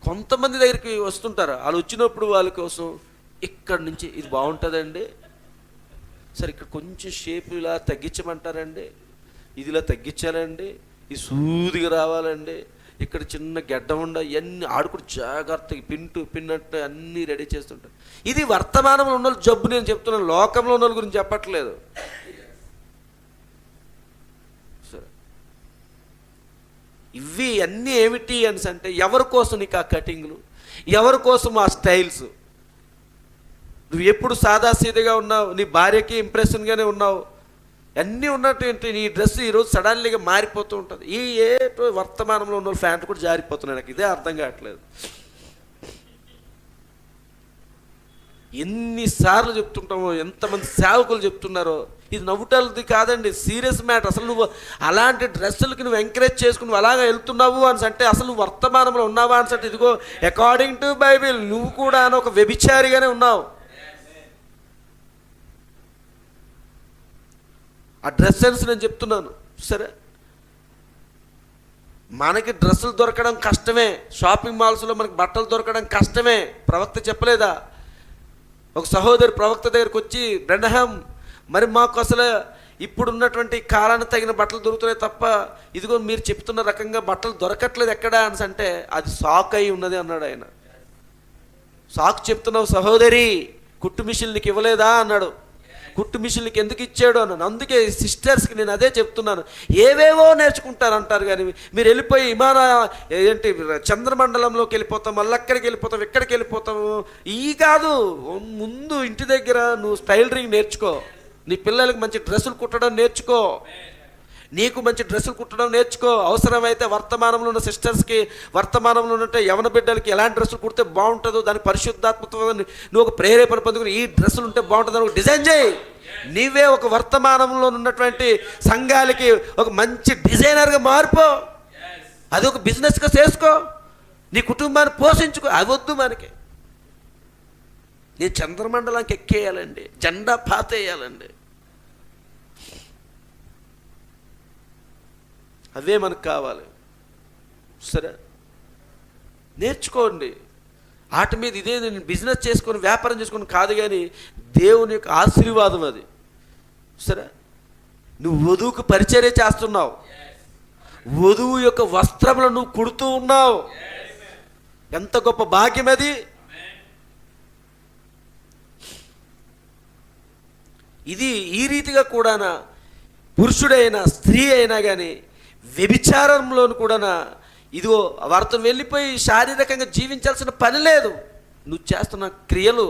కొంతమంది దగ్గరికి వస్తుంటారు, వాళ్ళు వచ్చినప్పుడు వాళ్ళ కోసం ఇక్కడి నుంచి ఇది బాగుంటుందండి సార్, ఇక్కడ కొంచెం షేప్ ఇలా తగ్గించమంటారండి, ఇది ఇలా తగ్గించాలండి, ఇది సూదిగా రావాలండి, ఇక్కడ చిన్న గెడ్డ ఉండ, ఇవన్నీ ఆడుకుని జాగ్రత్తగా పిన్నట్టు అన్నీ రెడీ చేస్తుంటారు. ఇది వర్తమానంలో ఉన్న జబ్బు నేను చెప్తున్నాను, లోకంలో ఉన్న గురించి చెప్పట్లేదు. సరే, ఇవి అన్నీ ఏమిటి అని అంటే ఎవరి కోసం నీకు ఆ కటింగ్లు, ఎవరి కోసం ఆ స్టైల్స్? నువ్వు ఎప్పుడు సాదాసీదగా ఉన్నావు, నీ భార్యకి ఇంప్రెషన్గానే ఉన్నావు, అన్నీ ఉన్నటువంటి నీ డ్రెస్ ఈరోజు సడన్లీగా మారిపోతూ ఉంటుంది. ఈ వర్తమానంలో ఉన్న ఫ్యాంట్ కూడా జారిపోతున్నాయి. నాకు ఇదే అర్థం కావట్లేదు. ఎన్నిసార్లు చెప్తుంటామో, ఎంతమంది సేవకులు చెప్తున్నారో, ఇది నవ్వుటది కాదండి, సీరియస్ మ్యాటర్. అసలు నువ్వు అలాంటి డ్రెస్సులకి నువ్వు ఎంకరేజ్ చేసుకుని నువ్వు అలాగా వెళ్తున్నావు అని అంటే అసలు నువ్వు వర్తమానంలో ఉన్నావా అని అంటే ఇదిగో అకార్డింగ్ టు బైబిల్ నువ్వు కూడా ఒక వ్యభిచారిగానే ఉన్నావు. ఆ డ్రెస్ సెన్స్ నేను చెప్తున్నాను. సరే, మనకి డ్రెస్సులు దొరకడం కష్టమే, షాపింగ్ మాల్స్లో మనకి బట్టలు దొరకడం కష్టమే. ప్రవక్త చెప్పలేదా? ఒక సహోదరి ప్రవక్త దగ్గరికి వచ్చి, బ్రెన్హమ్ మరి మాకు అసలు ఇప్పుడున్నటువంటి కాలానికి తగిన బట్టలు దొరుకుతున్నాయి తప్ప ఇదిగో మీరు చెప్తున్న రకంగా బట్టలు దొరకట్లేదు ఎక్కడా అని అంటే, అది సాక్ అయి ఉన్నది అన్నాడు ఆయన. సాక్ చెప్తున్నావు సహోదరి, కుట్టు మిషన్ నీకు ఇవ్వలేదా అన్నాడు. కుట్టు మిషన్లకి ఎందుకు ఇచ్చాడు అన్నాను. అందుకే సిస్టర్స్కి నేను అదే చెప్తున్నాను, ఏవేవో నేర్చుకుంటారంటారు కానీ మీరు వెళ్ళిపోయి ఏంటి చంద్రమండలంలోకి వెళ్ళిపోతాం, మళ్ళీ అక్కడికి వెళ్ళిపోతాం, ఇక్కడికి వెళ్ళిపోతాము, ఈ కాదు. ముందు ఇంటి దగ్గర నువ్వు టైలరింగ్ నేర్చుకో, నీ పిల్లలకి మంచి డ్రెస్సులు కుట్టడం నేర్చుకో, నీకు మంచి డ్రెస్సులు కుట్టడం నేర్చుకో. అవసరమైతే వర్తమానంలో ఉన్న సిస్టర్స్కి, వర్తమానంలో ఉన్నట్టే యవన బిడ్డలకి ఎలాంటి డ్రెస్సులు కుడితే బాగుంటుందో దానికి పరిశుద్ధాత్మతో నువ్వు ఒక ప్రేరేపణ పొందుకుని ఈ డ్రెస్సులు ఉంటే బాగుంటుందని ఒక డిజైన్ చేయి. నీవే ఒక వర్తమానంలో ఉన్నటువంటి సంఘాలకి ఒక మంచి డిజైనర్గా మారిపో, అది ఒక బిజినెస్గా చేసుకో, నీ కుటుంబాన్ని పోషించుకో. అవద్దు మనకి. నేను చంద్రమండలానికి ఎక్కేయాలండి, జెండా పాతేయాలండి, అవే మనకు కావాలి. సరే, నేర్చుకోండి. వాటి మీద ఇదే నేను బిజినెస్ చేసుకొని వ్యాపారం చేసుకొని కాదు, కానీ దేవుని యొక్క ఆశీర్వాదం అది. సరే, నువ్వు వధువుకు పరిచర్య చేస్తున్నావు, వధువు యొక్క వస్త్రములను నువ్వు కుడుతూ ఉన్నావు, ఎంత గొప్ప భాగ్యం అది. ఇది ఈ రీతిగా కూడానా పురుషుడైనా స్త్రీ అయినా కానీ వ్యభిచారంలోను కూడా ఇదిగో వారితో వెళ్ళిపోయి శారీరకంగా జీవించాల్సిన పని లేదు. నువ్వు చేస్తున్న క్రియలు,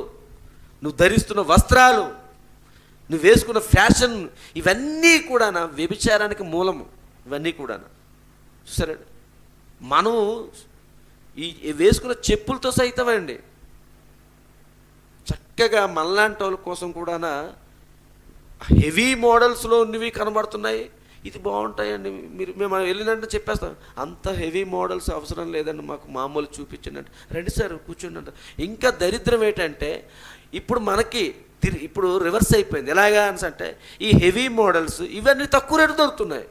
నువ్వు ధరిస్తున్న వస్త్రాలు, నువ్వు వేసుకున్న ఫ్యాషన్, ఇవన్నీ కూడా వ్యభిచారానికి మూలము. ఇవన్నీ కూడా సరే, మనం ఈ వేసుకున్న చెప్పులతో సైతమండి చక్కగా మనలాంటి వాళ్ళ కోసం కూడా హెవీ మోడల్స్లో ఉన్నవి కనబడుతున్నాయి. ఇది బాగుంటాయండి, మేము వెళ్ళినట్టు చెప్పేస్తాం, అంత హెవీ మోడల్స్ అవసరం లేదండి, మాకు మామూలు చూపించండి అంటే, రండి సార్ కూర్చోండి అంట. ఇంకా దరిద్రం ఏంటంటే ఇప్పుడు రివర్స్ అయిపోయింది. ఎలాగా అని అంటే ఈ హెవీ మోడల్స్ ఇవన్నీ తక్కువ రేటు దొరుకుతున్నాయి.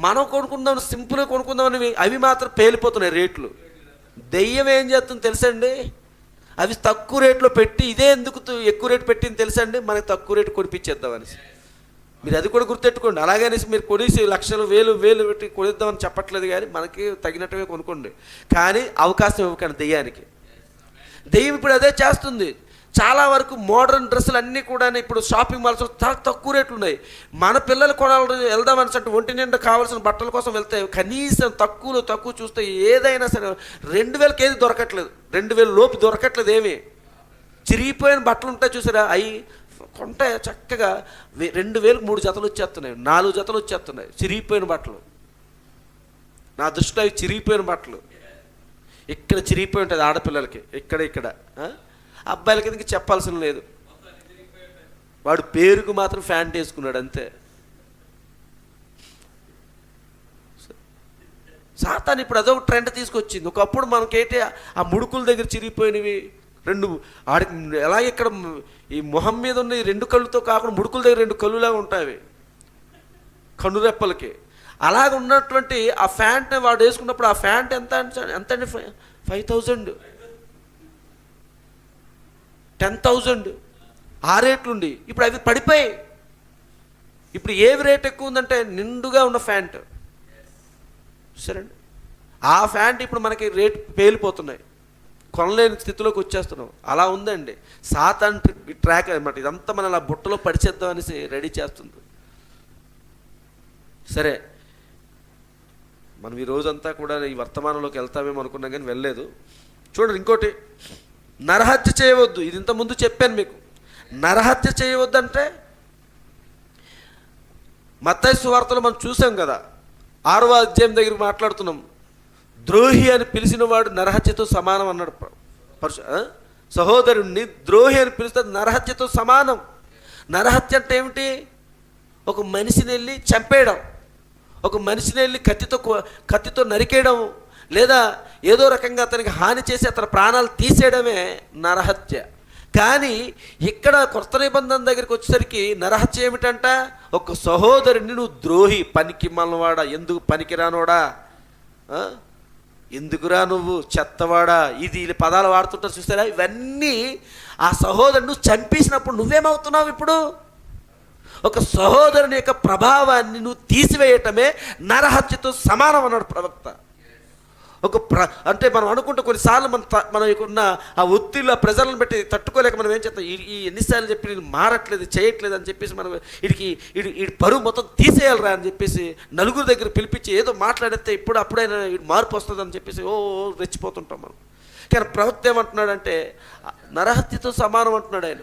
మనం కొనుక్కుందాం, సింపుల్గా కొనుక్కుందామని అవి మాత్రం పేలిపోతున్నాయి రేట్లు. దెయ్యం ఏం చేస్తుంది తెలుసండి, అవి తక్కువ రేట్లో పెట్టి ఇదే ఎందుకు ఎక్కువ రేటు పెట్టింది తెలుసండి, మనకి తక్కువ రేటు కొనిపించేద్దామని. మీరు అది కూడా గుర్తెట్టుకోండి. అలాగనేసి మీరు కొనేసి లక్షలు వేలు పెట్టి కొనిద్దామని చెప్పట్లేదు, కానీ మనకి తగినట్టుగా కొనుక్కోండి, కానీ అవకాశం ఇవ్వకండి దెయ్యానికి. దెయ్యం ఇప్పుడు అదే చేస్తుంది. చాలా వరకు మోడర్న్ డ్రెస్సులు అన్నీ కూడా ఇప్పుడు షాపింగ్ మాల్స్ చాలా తక్కువ రేట్లు ఉన్నాయి. మన పిల్లలు కొనాలి వెళ్దామని అంటే ఒంటి నిండా కావాల్సిన బట్టల కోసం వెళ్తే కనీసం తక్కువ చూస్తే ఏదైనా సరే 2000కి ఏది దొరకట్లేదు, 2000 లోపు దొరకట్లేదు. ఏమి చిరిగిపోయిన బట్టలు ఉంటాయి చూసారా, అవి కొంటే చక్కగా 2000కి 3 జతలు వచ్చేస్తున్నాయి, 4 జతలు వచ్చేస్తున్నాయి చిరిగిపోయిన బట్టలు. నా దృష్టిలో అవి చిరిగిపోయిన బట్టలు. ఇక్కడ చిరిగిపోయి ఉంటుంది ఆడపిల్లలకి, ఇక్కడ అబ్బాయిలకి ఇంక చెప్పాల్సిన లేదు. వాడు పేరుకు మాత్రం ఫ్యాంట్ వేసుకున్నాడు అంతే. సాతాను ఇప్పుడు అదొక ట్రెండ్ తీసుకొచ్చింది. ఒకప్పుడు మనకేంటి ఆ ముడుకుల దగ్గర చిరిగిపోయినవి 2 ఆడికి అలాగే ఇక్కడ ఈ మొహం మీద ఉన్న 2 కళ్ళుతో కాకుండా ముడుకుల దగ్గర 2 కళ్ళులాగా ఉంటాయి. కనురెప్పలకి. అలాగ ఉన్నటువంటి ఆ ప్యాంట్ని వాడు వేసుకున్నప్పుడు ఆ ప్యాంట్ ఎంత అండి 5,000 10,000 ఆ రేట్లుండి ఇప్పుడు అవి పడిపోయాయి. ఇప్పుడు ఏవి రేట్ ఎక్కువ ఉందంటే నిండుగా ఉన్న ప్యాంట్. సరేండి, ఆ ప్యాంట్ ఇప్పుడు మనకి రేట్ పేలిపోతున్నాయి, కొనలేని స్థితిలోకి వచ్చేస్తున్నాం. అలా ఉందండి సాతాన్ ట్రాక్ అనమాట. ఇదంతా మనం అలా బుట్టలో పడిచేద్దాం అనేసి రెడీ చేస్తుంది. సరే, మనం ఈ రోజంతా కూడా ఈ వర్తమానంలోకి వెళ్తామేమో అనుకున్నాం కానీ వెళ్ళలేదు. చూడండి, ఇంకోటి, నరహత్య చేయవద్దు. ఇది ఇంతకుముందు చెప్పాను మీకు. నరహత్య చేయవద్దు అంటే మత్తయి సువార్తలో మనం చూసాం కదా, 6వ అధ్యాయం దగ్గర మాట్లాడుతున్నాం. ద్రోహి అని పిలిచిన వాడు నరహత్యతో సమానం అన్నాడు. సహోదరుణ్ణి ద్రోహి అని పిలిస్తే నరహత్యతో సమానం. నరహత్య అంటే ఏమిటి? ఒక మనిషిని వెళ్ళి చంపేయడం, ఒక మనిషిని వెళ్ళి కత్తితో నరికేయడం, లేదా ఏదో రకంగా అతనికి హాని చేసి అతని ప్రాణాలు తీసేయడమే నరహత్య. కానీ ఇక్కడ కొత్త నిబంధన దగ్గరికి వచ్చేసరికి నరహత్య ఏమిటంట? ఒక సహోదరుని నువ్వు ద్రోహి, పనికి మల్లవాడా, ఎందుకు పనికిరానోడా, ఎందుకురా నువ్వు చెత్తవాడా, ఇది పదాలు వాడుతుంటారు చూస్తారా? ఇవన్నీ ఆ సహోదరుని నువ్వు చంపేసినప్పుడు నువ్వేమవుతున్నావు? ఇప్పుడు ఒక సహోదరుని యొక్క ప్రభావాన్ని నువ్వు తీసివేయటమే నరహత్యతో సమానం అన్నాడు ప్రవక్త. అంటే మనం అనుకుంటే కొన్నిసార్లు మన ఉన్న ఆ ఒత్తిళ్ళు ఆ ప్రజలను బట్టి తట్టుకోలేక మనం ఏం చేస్తాం, ఈ ఎన్నిసార్లు చెప్పి నేను మారట్లేదు, చేయట్లేదు అని చెప్పేసి మనం ఈ పరువు మొత్తం తీసేయాలరా అని చెప్పేసి నలుగురు దగ్గర పిలిపించి ఏదో మాట్లాడితే అప్పుడైనా మార్పు వస్తుంది అని చెప్పేసి రెచ్చిపోతుంటాం మనం. కానీ ప్రవక్త ఏమంటున్నాడంటే నరహత్యతో సమానం అంటున్నాడు ఆయన.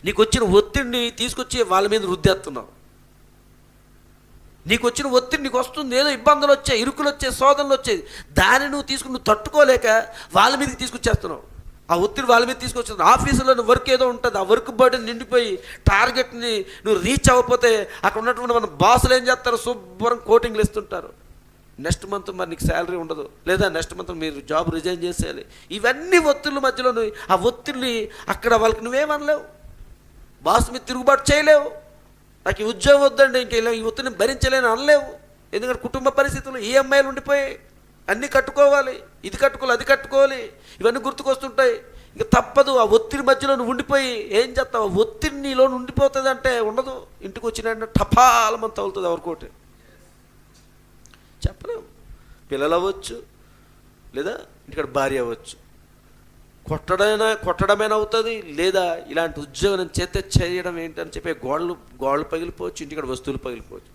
నీకు వచ్చిన ఒత్తిడిని తీసుకొచ్చి వాళ్ళ మీద రుద్దేస్తున్నావు. నీకు వచ్చిన ఒత్తిడి నీకు వస్తుంది, ఏదో ఇబ్బందులు వచ్చాయి, ఇరుకులు వచ్చాయి, శోధనలు వచ్చాయి, దాన్ని నువ్వు తట్టుకోలేక వాళ్ళ మీదకి తీసుకొచ్చేస్తున్నావు. ఆ ఒత్తిడి వాళ్ళ మీద తీసుకొచ్చేస్తున్నావు. ఆఫీసులో వర్క్ ఏదో ఉంటుంది, ఆ వర్క్ బర్డెన్ నిండిపోయి టార్గెట్ని నువ్వు రీచ్ అవ్వకపోతే అక్కడ ఉన్నటువంటి మన బాసులు ఏం చేస్తారు, శుభ్రం కోటింగ్లు ఇస్తుంటారు. నెక్స్ట్ మంత్ మరి నీకు శాలరీ ఉండదు, లేదా నెక్స్ట్ మంత్ మీరు జాబ్ రిజైన్ చేసేయాలి. ఇవన్నీ ఒత్తిళ్ళ మధ్యలో ఆ ఒత్తిడిని అక్కడ వాళ్ళకి నువ్వేమనలేవు, బాస్ మీద తిరుగుబాటు చేయలేవు. నాకు ఈ ఉద్యోగం వద్దండి, ఇంక ఇలా ఈ ఒత్తిడిని భరించలేని అనలేవు. ఎందుకంటే కుటుంబ పరిస్థితులు ఈఎంఐలు ఉండిపోయి అన్నీ కట్టుకోవాలి, ఇది కట్టుకోవాలి, అది కట్టుకోవాలి, ఇవన్నీ గుర్తుకొస్తుంటాయి. ఇంకా తప్పదు. ఆ ఒత్తిడి మధ్యలో నువ్వు ఉండిపోయి ఏం చేస్తావు? ఒత్తిడి నీలో ఉండిపోతుంది అంటే ఉండదు. ఇంటికి వచ్చిన టపాలమని తగులుతుంది ఎవరికోటి, చెప్పలేము. పిల్లలు అవ్వచ్చు, లేదా ఇంటికాడ భార్య అవ్వచ్చు. కొట్టడమైనా అవుతుంది, లేదా ఇలాంటి ఉద్యోగం చేత చేయడం ఏంటని చెప్పి గోడలు పగిలిపోవచ్చు, ఇంటికాడ వస్తువులు పగిలిపోవచ్చు.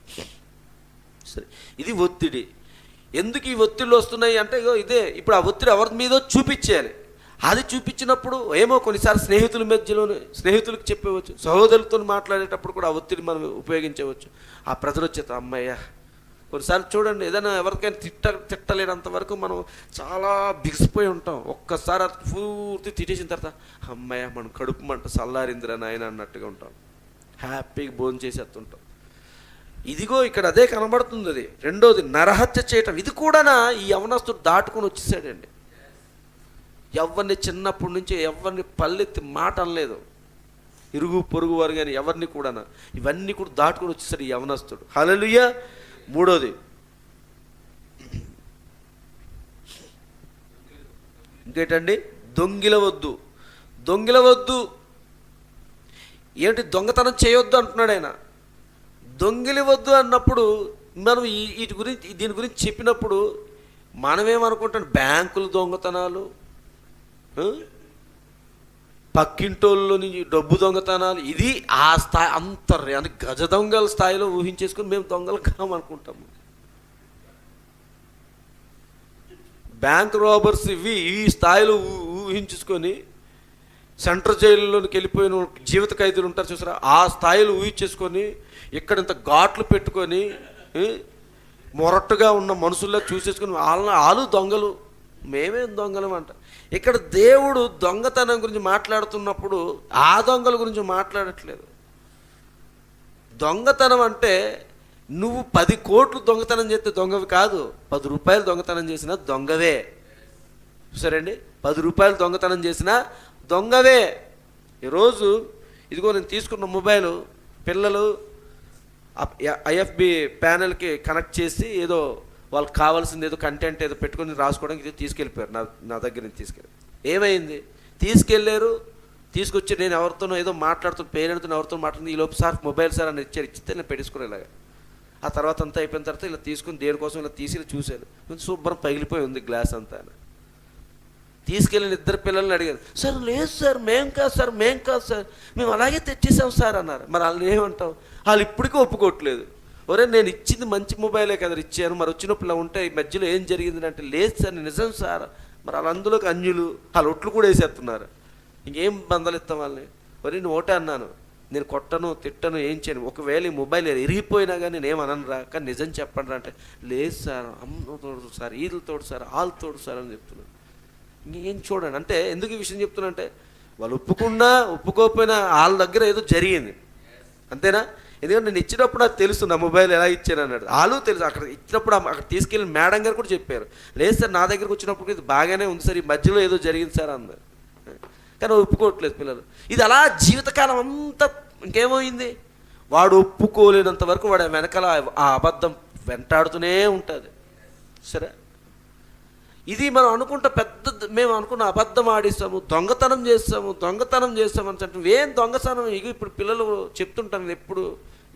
సరే, ఇది ఒత్తిడి. ఎందుకు ఈ ఒత్తిళ్ళు వస్తున్నాయి అంటే ఇదే. ఇప్పుడు ఆ ఒత్తిడి ఎవరి మీదో చూపించేయాలి. అది చూపించినప్పుడు ఏమో కొన్నిసార్లు స్నేహితులకు చెప్పవచ్చు, సహోదరులతో మాట్లాడేటప్పుడు కూడా ఆ ఒత్తిడి మనం ఉపయోగించవచ్చు. ఆ ప్రజలు వచ్చేది అమ్మయ్య. కొన్నిసార్లు చూడండి, ఏదైనా ఎవరికైనా తిట్టలేనంత వరకు మనం చాలా బిగిసిపోయి ఉంటాం. ఒక్కసారి అది పూర్తి తిట్టేసిన తర్వాత అమ్మాయి మనం కడుపు మంట చల్లారిందిరా నాయన అన్నట్టుగా ఉంటాం. హ్యాపీగా భోజనం చేసేస్తుంటాం. ఇదిగో ఇక్కడ అదే కనబడుతుంది. అది రెండోది నరహత్య చేయటం. ఇది కూడా ఈ యవనస్తుడు దాటుకొని వచ్చేసాడండి. ఎవరిని చిన్నప్పటి నుంచి ఎవరిని పల్లెత్తి మాట అనలేదు, ఇరుగు పొరుగు వారు కానీ ఎవరిని కూడా, ఇవన్నీ కూడా దాటుకొని వచ్చేసాడు ఈ యవనస్తుడు. హల్లెలూయా. మూడోది, ఇంకేంటండి? దొంగిలవద్దు. ఏంటి? దొంగతనం చేయొద్దు అంటున్నాడు ఆయన. దొంగిలవద్దు అన్నప్పుడు మనం దీని గురించి చెప్పినప్పుడు మనమేమనుకుంటాం? బ్యాంకులు దొంగతనాలు, పక్కింటోళ్ళ నుంచి డబ్బు దొంగతనాలు, ఇది ఆ స్థాయి అంటే గజ దొంగల స్థాయిలో ఊహించేసుకుని మేము దొంగలు కామనుకుంటాము. బ్యాంక్ రాబర్స్ ఇవి ఈ స్థాయిలో ఊహించుకొని సెంట్రల్ జైల్లోకి వెళ్ళిపోయిన జీవిత ఖైదీలు ఉంటారు చూసారా, ఆ స్థాయిలో ఊహించేసుకొని ఇక్కడ ఇంత ఘాట్లు పెట్టుకొని మొరట్టుగా ఉన్న మనుషుల్లో చూసేసుకొని వాళ్ళు దొంగలు, మేమేం దొంగలం అంట. ఇక్కడ దేవుడు దొంగతనం గురించి మాట్లాడుతున్నప్పుడు ఆ దొంగల గురించి మాట్లాడట్లేదు. దొంగతనం అంటే నువ్వు 10 కోట్లు దొంగతనం చేస్తే దొంగవి కాదు, 10 రూపాయలు దొంగతనం చేసినా దొంగవే. సరేండి, 10 రూపాయలు దొంగతనం చేసినా దొంగవే. ఈరోజు ఇదిగో నేను తీసుకున్న మొబైలు పిల్లలు ఐఎఫ్బి ప్యానెల్కి కనెక్ట్ చేసి ఏదో వాళ్ళకి కావాల్సింది ఏదో కంటెంట్ ఏదో పెట్టుకొని రాసుకోవడానికి ఇది తీసుకెళ్ళిపోయారు. నా దగ్గర నుంచి తీసుకెళ్ళి ఏమైంది, తీసుకెళ్ళారు. తీసుకొచ్చి నేను ఎవరితోనో ఏదో మాట్లాడుతున్న పేరెంట్తో ఎవరితో మాట్లాడుతుంది, ఈలోపు సార్ మొబైల్ సార్ అని ఇచ్చితే నేను పెట్టేసుకుని ఇలాగా. ఆ తర్వాత అంతా అయిపోయిన తర్వాత ఇలా తీసుకుని దేనికోసం ఇలా తీసి ఇలా చూశాను, శుభ్రం పగిలిపోయి ఉంది గ్లాస్ అంతా. తీసుకెళ్ళిన ఇద్దరు పిల్లల్ని అడిగారు, సార్ లేదు సార్ మేం కాదు సార్ మేము అలాగే తెచ్చేసాం సార్ అన్నారు. మరి వాళ్ళు ఏమంటాం, వాళ్ళు ఇప్పటికీ ఒప్పుకోవట్లేదు. ఒరే నేను ఇచ్చింది మంచి మొబైలే కదా ఇచ్చాను, మరి వచ్చినప్పుడు ఇలా ఉంటే ఈ మధ్యలో ఏం జరిగింది అంటే, లేదు సార్ నిజం సార్. మరి వాళ్ళు అందులోకి అన్యులు వాళ్ళు ఒట్లు కూడా వేసేస్తున్నారు. ఇంకేం బంధాలు ఇస్తాం వాళ్ళని. ఒరే నేను ఒకటే అన్నాను, నేను కొట్టను తిట్టను ఏం చేయను, ఒకవేళ ఈ మొబైల్ ఇరిగిపోయినా కానీ నేను ఏమనను రా, కానీ నిజం చెప్పండి రా అంటే, లేదు సార్ అమ్మ తోడు సార్ వీళ్ళు తోడు సార్ వాళ్ళు తోడు సార్ అని చెప్తున్నాను. ఇంకేం చూడండి అంటే ఎందుకు ఈ విషయం చెప్తున్నా అంటే, వాళ్ళు ఒప్పుకోకపోయినా వాళ్ళ దగ్గర ఏదో జరిగింది అంతేనా. ఎందుకంటే నేను ఇచ్చినప్పుడు నాకు తెలుసు నా మొబైల్ ఎలా ఇచ్చాను అన్నాడు. వాళ్ళు తెలుసు. అక్కడ ఇచ్చినప్పుడు అక్కడ తీసుకెళ్ళిన మేడం గారు కూడా చెప్పారు, లేదు సార్ నా దగ్గరకు వచ్చినప్పుడు ఇది బాగానే ఉంది సార్, ఈ మధ్యలో ఏదో జరిగింది సార్ అన్నారు. కానీ ఒప్పుకోవట్లేదు పిల్లలు. ఇది అలా జీవితకాలం అంతా ఇంకేమైంది, వాడు ఒప్పుకోలేనంత వరకు వాడు వెనకాల ఆ అబద్ధం వెంటాడుతూనే ఉంటుంది. సరే, ఇది మనం అనుకుంటా మేము అనుకున్న అబద్ధం ఆడిస్తాము, దొంగతనం చేస్తాము అని అంటే ఏం దొంగతనం. ఇప్పుడు పిల్లలు చెప్తుంటాను ఎప్పుడు,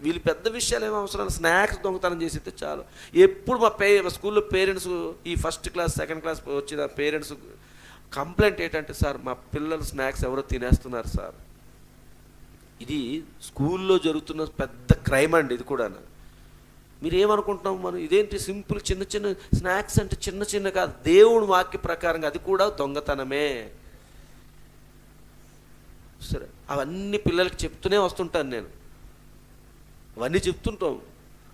వీళ్ళు పెద్ద విషయాలు ఏమో అవసరం, స్నాక్స్ దొంగతనం చేసితే చాలు. ఎప్పుడు మా స్కూల్లో పేరెంట్స్ ఈ ఫస్ట్ క్లాస్ సెకండ్ క్లాస్ వచ్చిన పేరెంట్స్ కంప్లైంట్ ఏంటంటే, సార్ మా పిల్లలు స్నాక్స్ ఎవరో తినేస్తున్నారు సార్. ఇది స్కూల్లో జరుగుతున్న పెద్ద క్రైమ్ అండి. ఇది కూడా మీరు ఏమనుకుంటున్నాం మనం, ఇదేంటి సింపుల్ చిన్న స్నాక్స్ అంటే చిన్న కాదు, దేవుడు వాక్య ప్రకారంగా అది కూడా దొంగతనమే. సరే, అవన్నీ పిల్లలకి చెప్తూనే వస్తుంటాను నేను, అవన్నీ చెప్తుంటాం.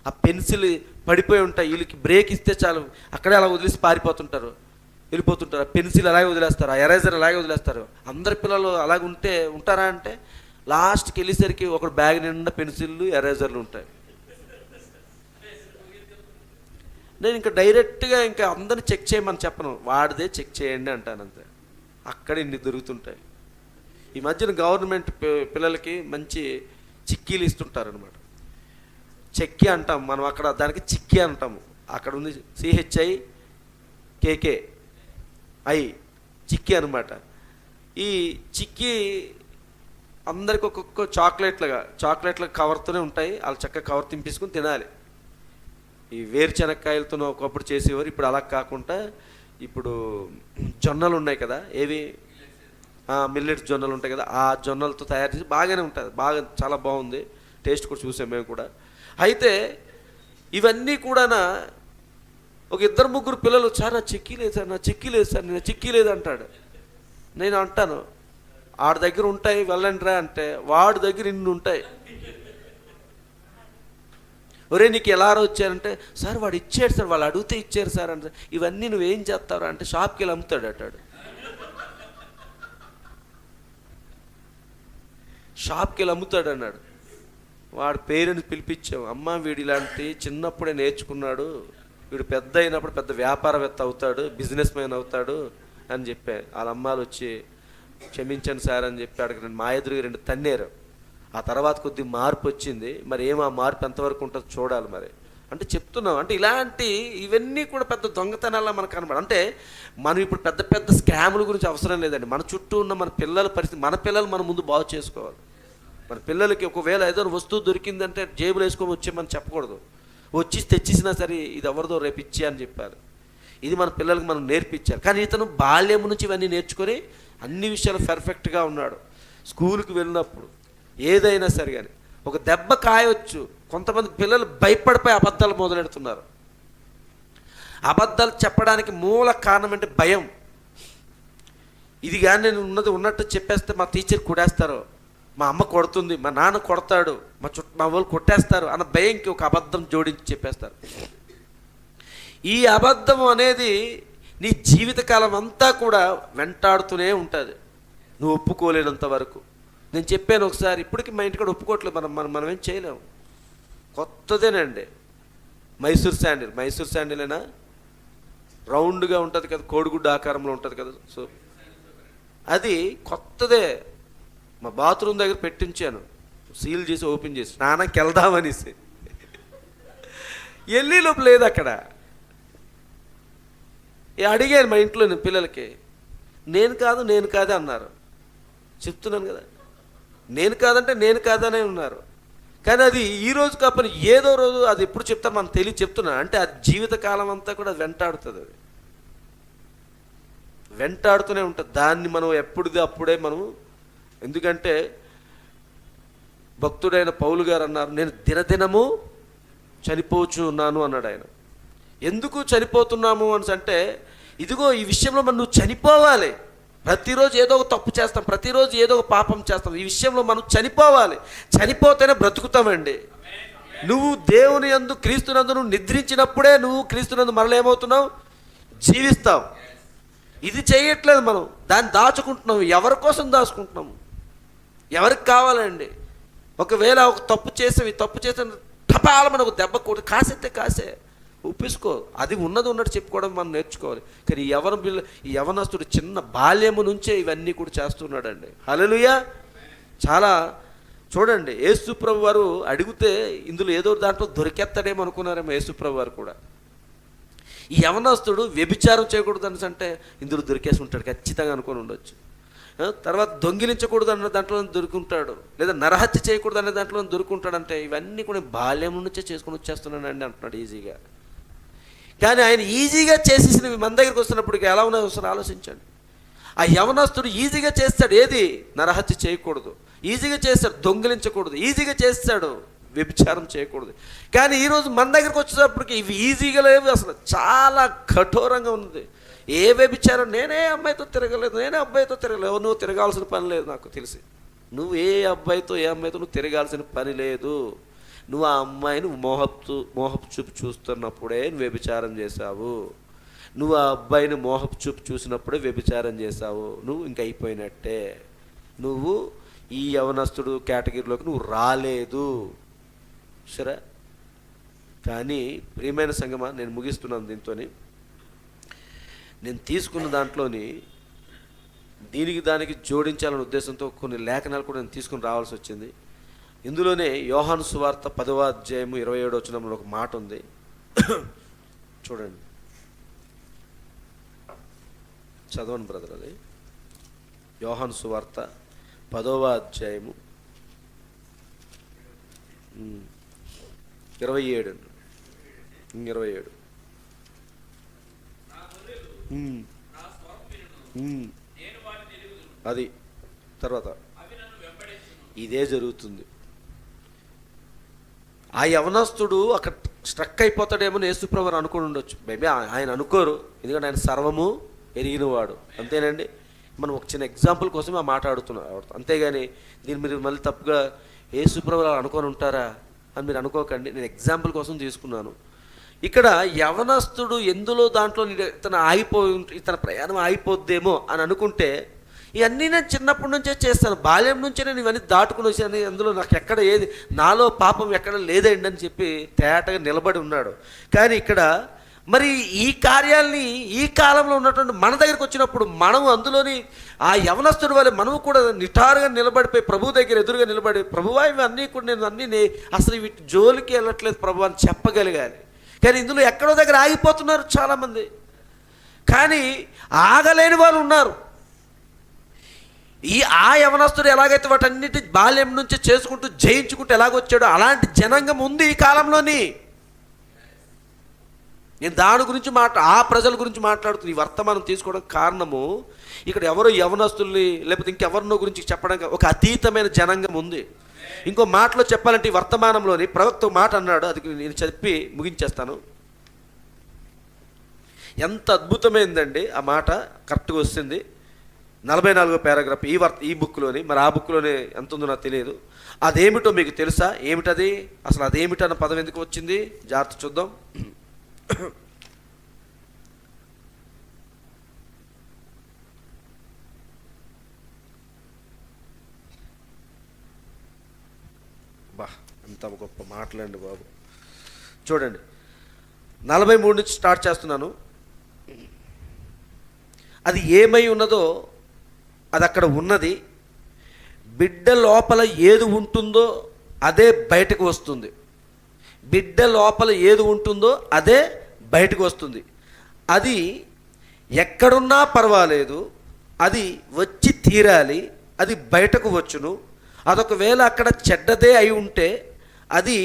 ఆ పెన్సిల్ పడిపోయి ఉంటాయి, వీళ్ళకి బ్రేక్ ఇస్తే చాలు అక్కడే అలా వదిలేసి వెళ్ళిపోతుంటారు. పెన్సిల్ అలాగే వదిలేస్తారు, ఆ ఎరేజర్ అలాగే వదిలేస్తారు. అందరి పిల్లలు అలాగే ఉంటారా అంటే, లాస్ట్కి వెళ్ళేసరికి ఒకడు బ్యాగ్ నిండా పెన్సిళ్ళు ఎరేజర్లు ఉంటాయి. నేను ఇంకా డైరెక్ట్గా ఇంకా అందరిని చెక్ చేయమని చెప్పను, వాడిదే చెక్ చేయండి అంటాను అంతే. అక్కడ ఇన్ని దొరుకుతుంటాయి. ఈ మధ్యన గవర్నమెంట్ పిల్లలకి మంచి చిక్కీలు ఇస్తుంటారనమాట. చెక్కీ అంటాం మనం, అక్కడ దానికి చిక్కీ అంటాము. అక్కడ ఉంది CHIKKI చిక్కీ అనమాట. ఈ చిక్కీ అందరికి ఒక్కొక్క చాక్లెట్ల కవర్తోనే ఉంటాయి. వాళ్ళు చక్కగా కవర్ తింపేసుకుని తినాలి. ఈ వేరుశనక్కాయలతో ఒకప్పుడు చేసేవారు, ఇప్పుడు అలా కాకుండా ఇప్పుడు జొన్నలు ఉన్నాయి కదా, ఏవి మిల్లెట్స్ జొన్నలు ఉంటాయి కదా, ఆ జొన్నలతో తయారు చేసి బాగానే ఉంటుంది, చాలా బాగుంది, టేస్ట్ కూడా చూసాం మేము కూడా. అయితే ఇవన్నీ కూడా ఒక ఇద్దరు ముగ్గురు పిల్లలు, సార్ నా చిక్కీ లేదు సార్, నేను చిక్కీ లేదు అంటాడు. నేను అంటాను, వాడి దగ్గర ఉంటాయి వెళ్ళండి రా అంటే, వాడి దగ్గర ఇన్ని ఉంటాయి. ఒరే నీకు ఎలా వచ్చారంటే, సార్ వాడు ఇచ్చాడు సార్, వాళ్ళు అడిగితే ఇచ్చారు సార్ అంటే, ఇవన్నీ నువ్వేం చేస్తావు అంటే, షాప్కి వెళ్ళి అమ్ముతాడు అంటాడు. షాప్కి వెళ్ళి అమ్ముతాడు అన్నాడు. వాడు పేరెంట్స్ పిలిపించాం, అమ్మ వీడు ఇలాంటి చిన్నప్పుడే నేర్చుకున్నాడు, వీడు పెద్ద అయినప్పుడు పెద్ద వ్యాపారవేత్త అవుతాడు, బిజినెస్ మ్యాన్ అవుతాడు అని చెప్పా. వాళ్ళ అమ్మాలు వచ్చి క్షమించండి సార్ అని చెప్పి అడిగి మా ఎదురుగా 2 తన్నేరు. ఆ తర్వాత కొద్ది మార్పు వచ్చింది. మరి ఆ మార్పు ఎంతవరకు ఉంటుందో చూడాలి. మరి అంటే చెప్తున్నాం అంటే ఇవన్నీ కూడా పెద్ద దొంగతనాల్లో మనకు కనబడ. అంటే మనం ఇప్పుడు పెద్ద స్కాముల గురించి అవసరం లేదండి. మన చుట్టూ ఉన్న మన పిల్లల పరిస్థితి, మన పిల్లలు మనం ముందు బాగు చేసుకోవాలి. మన పిల్లలకి ఒకవేళ ఏదో వస్తువు దొరికిందంటే జేబులు వేసుకొని వచ్చేమని చెప్పకూడదు. వచ్చి తెచ్చేసినా సరే ఇది ఎవరిదో రేపు ఇచ్చే అని చెప్పారు. ఇది మన పిల్లలకు మనం నేర్పించాలి. కానీ ఇతను బాల్యం నుంచి ఇవన్నీ నేర్చుకొని అన్ని విషయాలు పర్ఫెక్ట్గా ఉన్నాడు. స్కూల్కి వెళ్ళినప్పుడు ఏదైనా సరే కానీ ఒక దెబ్బ కాయవచ్చు. కొంతమంది పిల్లలు భయపడిపోయి అబద్ధాలు మొదలెడుతున్నారు. అబద్ధాలు చెప్పడానికి మూల కారణం అంటే భయం. ఇది కానీ నేను ఉన్నట్టు చెప్పేస్తే మా టీచర్ కొడేస్తారు, మా అమ్మ కొడుతుంది, మా నాన్న కొడతాడు, మా వాళ్ళు కొట్టేస్తారు అన్న భయంకి ఒక అబద్ధం జోడించి చెప్పేస్తారు. ఈ అబద్ధం అనేది నీ జీవితకాలం అంతా కూడా వెంటాడుతూనే ఉంటుంది, నువ్వు ఒప్పుకోలేనంత వరకు. నేను చెప్పాను ఒకసారి, ఇప్పటికీ మా ఇంటికాడ ఒప్పుకోవట్లేదు. మనం ఏం చేయలేము. కొత్తదేనండి మైసూర్ శాండిల్ అయినా రౌండ్గా ఉంటుంది కదా, కోడిగుడ్డు ఆకారంలో ఉంటుంది కదా, సో అది కొత్తదే. మా బాత్రూమ్ దగ్గర పెట్టించాను, సీల్ చేసి ఓపెన్ చేసి స్నానంకి వెళ్దామనేసి. వెళ్ళి లోపు లేదు అక్కడ. అడిగాను మా ఇంట్లో పిల్లలకి, నేను కాదు అన్నారు. చెప్తున్నాను కదా, నేను కాదంటే నేను కాదనే ఉన్నారు. కానీ అది ఈ రోజు కాకపోతే ఏదో రోజు అది ఎప్పుడు చెప్తారు మనం తెలియ చెప్తున్నా అంటే అది జీవితకాలం అంతా కూడా వెంటాడుతుంది. అది వెంటాడుతూనే ఉంటుంది. దాన్ని మనం ఎప్పుడుది అప్పుడే మనం, ఎందుకంటే భక్తుడైన పౌలు గారు అన్నారు, నేను దినదినము చనిపోచు ఉన్నాను అన్నాడు ఆయన. ఎందుకు చనిపోతున్నాము అని అంటే, ఇదిగో ఈ విషయంలో మనం నువ్వు చనిపోవాలి. ప్రతిరోజు ఏదో ఒక తప్పు చేస్తాం, ప్రతిరోజు ఏదో ఒక పాపం చేస్తాం. ఈ విషయంలో మనం చనిపోవాలి. చనిపోతేనే బ్రతుకుతామండి. నువ్వు దేవుని యందు క్రీస్తునందు నువ్వు నిద్రించినప్పుడే నువ్వు క్రీస్తునందు మరల ఏమవుతున్నావు, జీవిస్తావు. ఇది చేయట్లేదు మనం, దాన్ని దాచుకుంటున్నాం. ఎవరి కోసం దాచుకుంటున్నాము? ఎవరికి కావాలండి? ఒకవేళ ఒక తప్పు చేసిన టపాల మన ఒక దెబ్బ కొట్టి కాసే ఒప్పించుకో. అది ఉన్నట్టు చెప్పుకోవడం మనం నేర్చుకోవాలి. కానీ ఈ యవనస్తుడు చిన్న బాల్యము నుంచే ఇవన్నీ కూడా చేస్తున్నాడండి. హల్లెలూయా. చాలా చూడండి, యేసుప్రభు వారు అడిగితే ఇందులో ఏదో దాంట్లో దొరికేస్తాడేమో అనుకున్నారేమో యేసుప్రభు వారు కూడా. ఈ యవనస్తుడు వ్యభిచారం చేయకూడదు అని అంటే ఇందులో దొరికేసి ఉంటాడు ఖచ్చితంగా అనుకొని ఉండొచ్చు. తర్వాత దొంగిలించకూడదు అన్న దాంట్లో దొరుకుంటాడు, లేదా నరహత్య చేయకూడదు అనే దాంట్లో దొరుకుంటాడంటే ఇవన్నీ కూడా బాల్యం నుంచే చేసుకుని వచ్చేస్తున్నానండి అంటున్నాడు ఈజీగా. కానీ ఆయన ఈజీగా చేసేసినవి మన దగ్గరికి వస్తున్నప్పటికీ ఎలా ఉన్నాయో ఒకసారి ఆలోచించండి. ఆ యవనస్తుడు ఈజీగా చేస్తాడు, ఏది నరహత్య చేయకూడదు, ఈజీగా చేస్తాడు దొంగిలించకూడదు, ఈజీగా చేస్తాడు వ్యభిచారం చేయకూడదు. కానీ ఈరోజు మన దగ్గరికి వచ్చేటప్పటికి ఇవి ఈజీగా లేవు, అసలు చాలా కఠోరంగా ఉంది. ఏ వ్యభిచారం, నేనే అమ్మాయితో తిరగలేదు, నేనే అబ్బాయితో తిరగలేదు. నువ్వు తిరగాల్సిన పని లేదు, నాకు తెలిసి నువ్వు ఏ అమ్మాయితో నువ్వు తిరగాల్సిన పని లేదు. నువ్వు ఆ అమ్మాయిని మోహపు చూపు చూస్తున్నప్పుడే నువ్వు వ్యభిచారం చేశావు. నువ్వు ఆ అబ్బాయిని మోహపు చూపు చూసినప్పుడే వ్యభిచారం చేశావు. నువ్వు ఇంక అయిపోయినట్టే. నువ్వు ఈ యవనస్తుడు కేటగిరీలోకి నువ్వు రాలేదు. సరే, కానీ ప్రియమైన సంగమా, నేను ముగిస్తున్నాను దీంతో. నేను తీసుకున్న దాంట్లోని దానికి జోడించాలనే ఉద్దేశంతో కొన్ని లేఖనాలు కూడా నేను తీసుకుని రావాల్సి వచ్చింది. ఇందులోనే యోహాను సువార్త 10వ అధ్యాయము 27వ వచనంలో ఒక మాట ఉంది, చూడండి. చదవండి బ్రదర్. అది యోహాను సువార్త 10వ అధ్యాయము 27. అది తర్వాత ఇదే జరుగుతుంది. ఆ యవనస్తుడు అక్కడ స్ట్రక్ అయిపోతాడేమో యేసుప్రభు అనుకుని ఉండొచ్చు. మేబీ ఆయన అనుకోరు, ఎందుకంటే ఆయన సర్వము ఎరిగినవాడు. అంతేనండి. మనం ఒక చిన్న ఎగ్జాంపుల్ కోసం ఆ మాట్లాడుతున్నాం, అంతేగాని దీన్ని మీరు మళ్ళీ తప్పుగా యేసుప్రభు అనుకొని ఉంటారా అని మీరు అనుకోకండి. నేను ఎగ్జాంపుల్ కోసం తీసుకున్నాను. ఇక్కడ యవనస్తుడు ఎందులో దాంట్లో ఇతన ప్రయాణం ఆగిపోద్దేమో అని అనుకుంటే, ఇవన్నీ నేను చిన్నప్పటి నుంచే చేస్తాను, బాల్యం నుంచే నేను ఇవన్నీ దాటుకుని వచ్చాను, అందులో నాకు ఎక్కడ ఏది నాలో పాపం ఎక్కడ లేదండి అని చెప్పి తేటగా నిలబడి ఉన్నాడు. కానీ ఇక్కడ మరి ఈ కార్యాలని ఈ కాలంలో ఉన్నటువంటి మన దగ్గరికి వచ్చినప్పుడు మనం అందులోని ఆ యవనస్తుడి వల్ల మనము కూడా నిటారుగా నిలబడిపోయి ప్రభు దగ్గర ఎదురుగా నిలబడి, ప్రభువా ఇవన్నీ కూడా నేను అసలు వీటి జోలికి వెళ్ళట్లేదు ప్రభు అని చెప్పగలిగాలి. కానీ ఇందులో ఎక్కడో దగ్గర ఆగిపోతున్నారు చాలామంది. కానీ ఆగలేని వారు ఉన్నారు. ఆ యవనస్తుడు ఎలాగైతే వాటన్నిటి బాల్యం నుంచి చేసుకుంటూ జయించుకుంటూ ఎలాగొచ్చాడో అలాంటి జనాంగం ఉంది ఈ కాలంలోని. నేను దాని గురించి ఆ ప్రజల గురించి మాట్లాడుతున్న ఈ వర్తమానం తీసుకోవడం కారణము, ఇక్కడ ఎవరో యవనస్తుల్ని లేకపోతే ఇంకెవరినో గురించి చెప్పడానికి ఒక అతీతమైన జనాంగం ఉంది. ఇంకో మాటలో చెప్పాలంటే ఈ వర్తమానంలోని ప్రవక్త మాట అన్నాడు, అది నేను చెప్పి ముగించేస్తాను. ఎంత అద్భుతమైందండి ఆ మాట, కరెక్ట్గా వస్తుంది. 44వ పారాగ్రాఫ్ ఈ బుక్లోని. మరి ఆ బుక్లోనే ఎంత ఉందో నాకు తెలియదు. అదేమిటో మీకు తెలుసా? ఏమిటది అసలు? అదేమిటన్న పదం ఎందుకు వచ్చింది? జాగ్రత్త చూద్దాం. బా, ఎంత గొప్ప మాటలండి బాబు. చూడండి, 43 నుంచి స్టార్ట్ చేస్తున్నాను. అది ఏమై ఉన్నదో అది అక్కడ ఉన్నది. బిడ్డ లోపల ఏది ఉంటుందో అదే బయటకు వస్తుంది. బిడ్డ లోపల ఏది ఉంటుందో అదే బయటకు వస్తుంది. అది ఎక్కడున్నా పర్వాలేదు, అది వచ్చి తీరాలి, అది బయటకు వచ్చును. అదొకవేళ అక్కడ చెడ్డదే అయి ఉంటే అది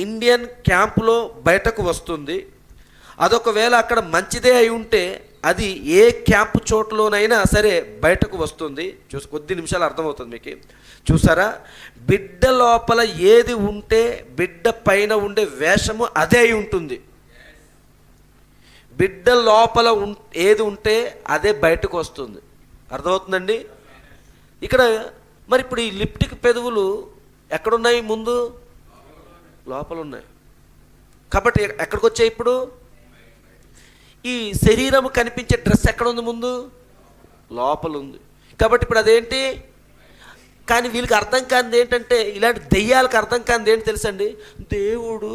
ఇండియన్ క్యాంపులో బయటకు వస్తుంది. అదొకవేళ అక్కడ మంచిదే అయి ఉంటే అది ఏ క్యాంపు చోట్లోనైనా సరే బయటకు వస్తుంది. కొద్ది నిమిషాలు అర్థమవుతుంది మీకు. చూసారా, బిడ్డ లోపల ఏది ఉంటే బిడ్డ పైన ఉండే వేషము అదే అయి ఉంటుంది. బిడ్డ లోపల ఏది ఉంటే అదే బయటకు వస్తుంది. అర్థమవుతుందండి? ఇక్కడ మరి ఇప్పుడు ఈ లిప్టిక్ పెదవులు ఎక్కడున్నాయి? ముందు లోపల ఉన్నాయి. కాబట్టి ఎక్కడికి వచ్చాయి? ఇప్పుడు ఈ శరీరం కనిపించే డ్రెస్ ఎక్కడ ఉంది? ముందు లోపల ఉంది. కాబట్టి ఇప్పుడు అదేంటి? కానీ వీళ్ళకి అర్థం కానిది ఏంటంటే, ఇలాంటి దెయ్యాలకు అర్థం కానిది ఏంటి తెలుసండి? దేవుడు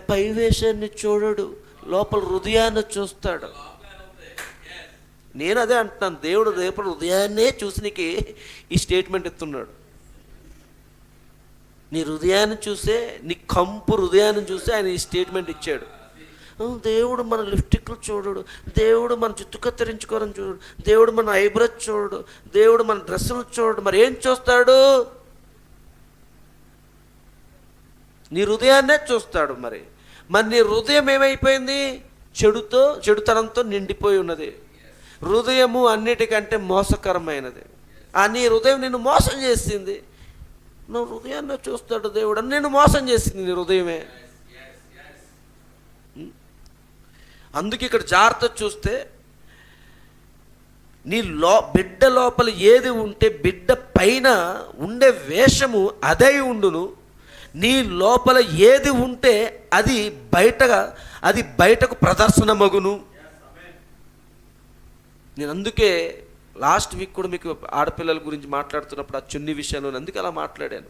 పై వేషాన్ని చూడడు, లోపల హృదయాన్ని చూస్తాడు. నేను అదే అంటున్నాను, దేవుడు రేపు హృదయాన్నే చూసి నీకు ఈ స్టేట్మెంట్ ఇస్తున్నాడు. నీ హృదయాన్ని చూసే, నీ కంపు హృదయాన్ని చూసే ఆయన ఈ స్టేట్మెంట్ ఇచ్చాడు. దేవుడు మన లిప్స్టిక్లు చూడడు, దేవుడు మన జుట్టు కత్తిరించుకోవాలని చూడడు, దేవుడు మన ఐబ్రోస్ చూడడు, దేవుడు మన డ్రెస్సులు చూడడు. మరి ఏం చూస్తాడు? నీ హృదయాన్నే చూస్తాడు. మరి నీ హృదయం ఏమైపోయింది? చెడుతనంతో నిండిపోయి ఉన్నది. హృదయము అన్నిటికంటే మోసకరమైనది. నీ హృదయం నిన్ను మోసం చేసింది. నా హృదయాన్ని చూస్తాడు దేవుడు. నిన్ను మోసం చేసింది నీ హృదయమే. అందుకే ఇక్కడ జాగ్రత్త చూస్తే, నీ బిడ్డ లోపల ఏది ఉంటే బిడ్డ పైన ఉండే వేషము అదే ఉండును. నీ లోపల ఏది ఉంటే అది బయటకు ప్రదర్శన మగును. నేను అందుకే లాస్ట్ వీక్ కూడా మీకు ఆడపిల్లల గురించి మాట్లాడుతున్నప్పుడు ఆ చున్ని విషయంలో అందుకే అలా మాట్లాడాను.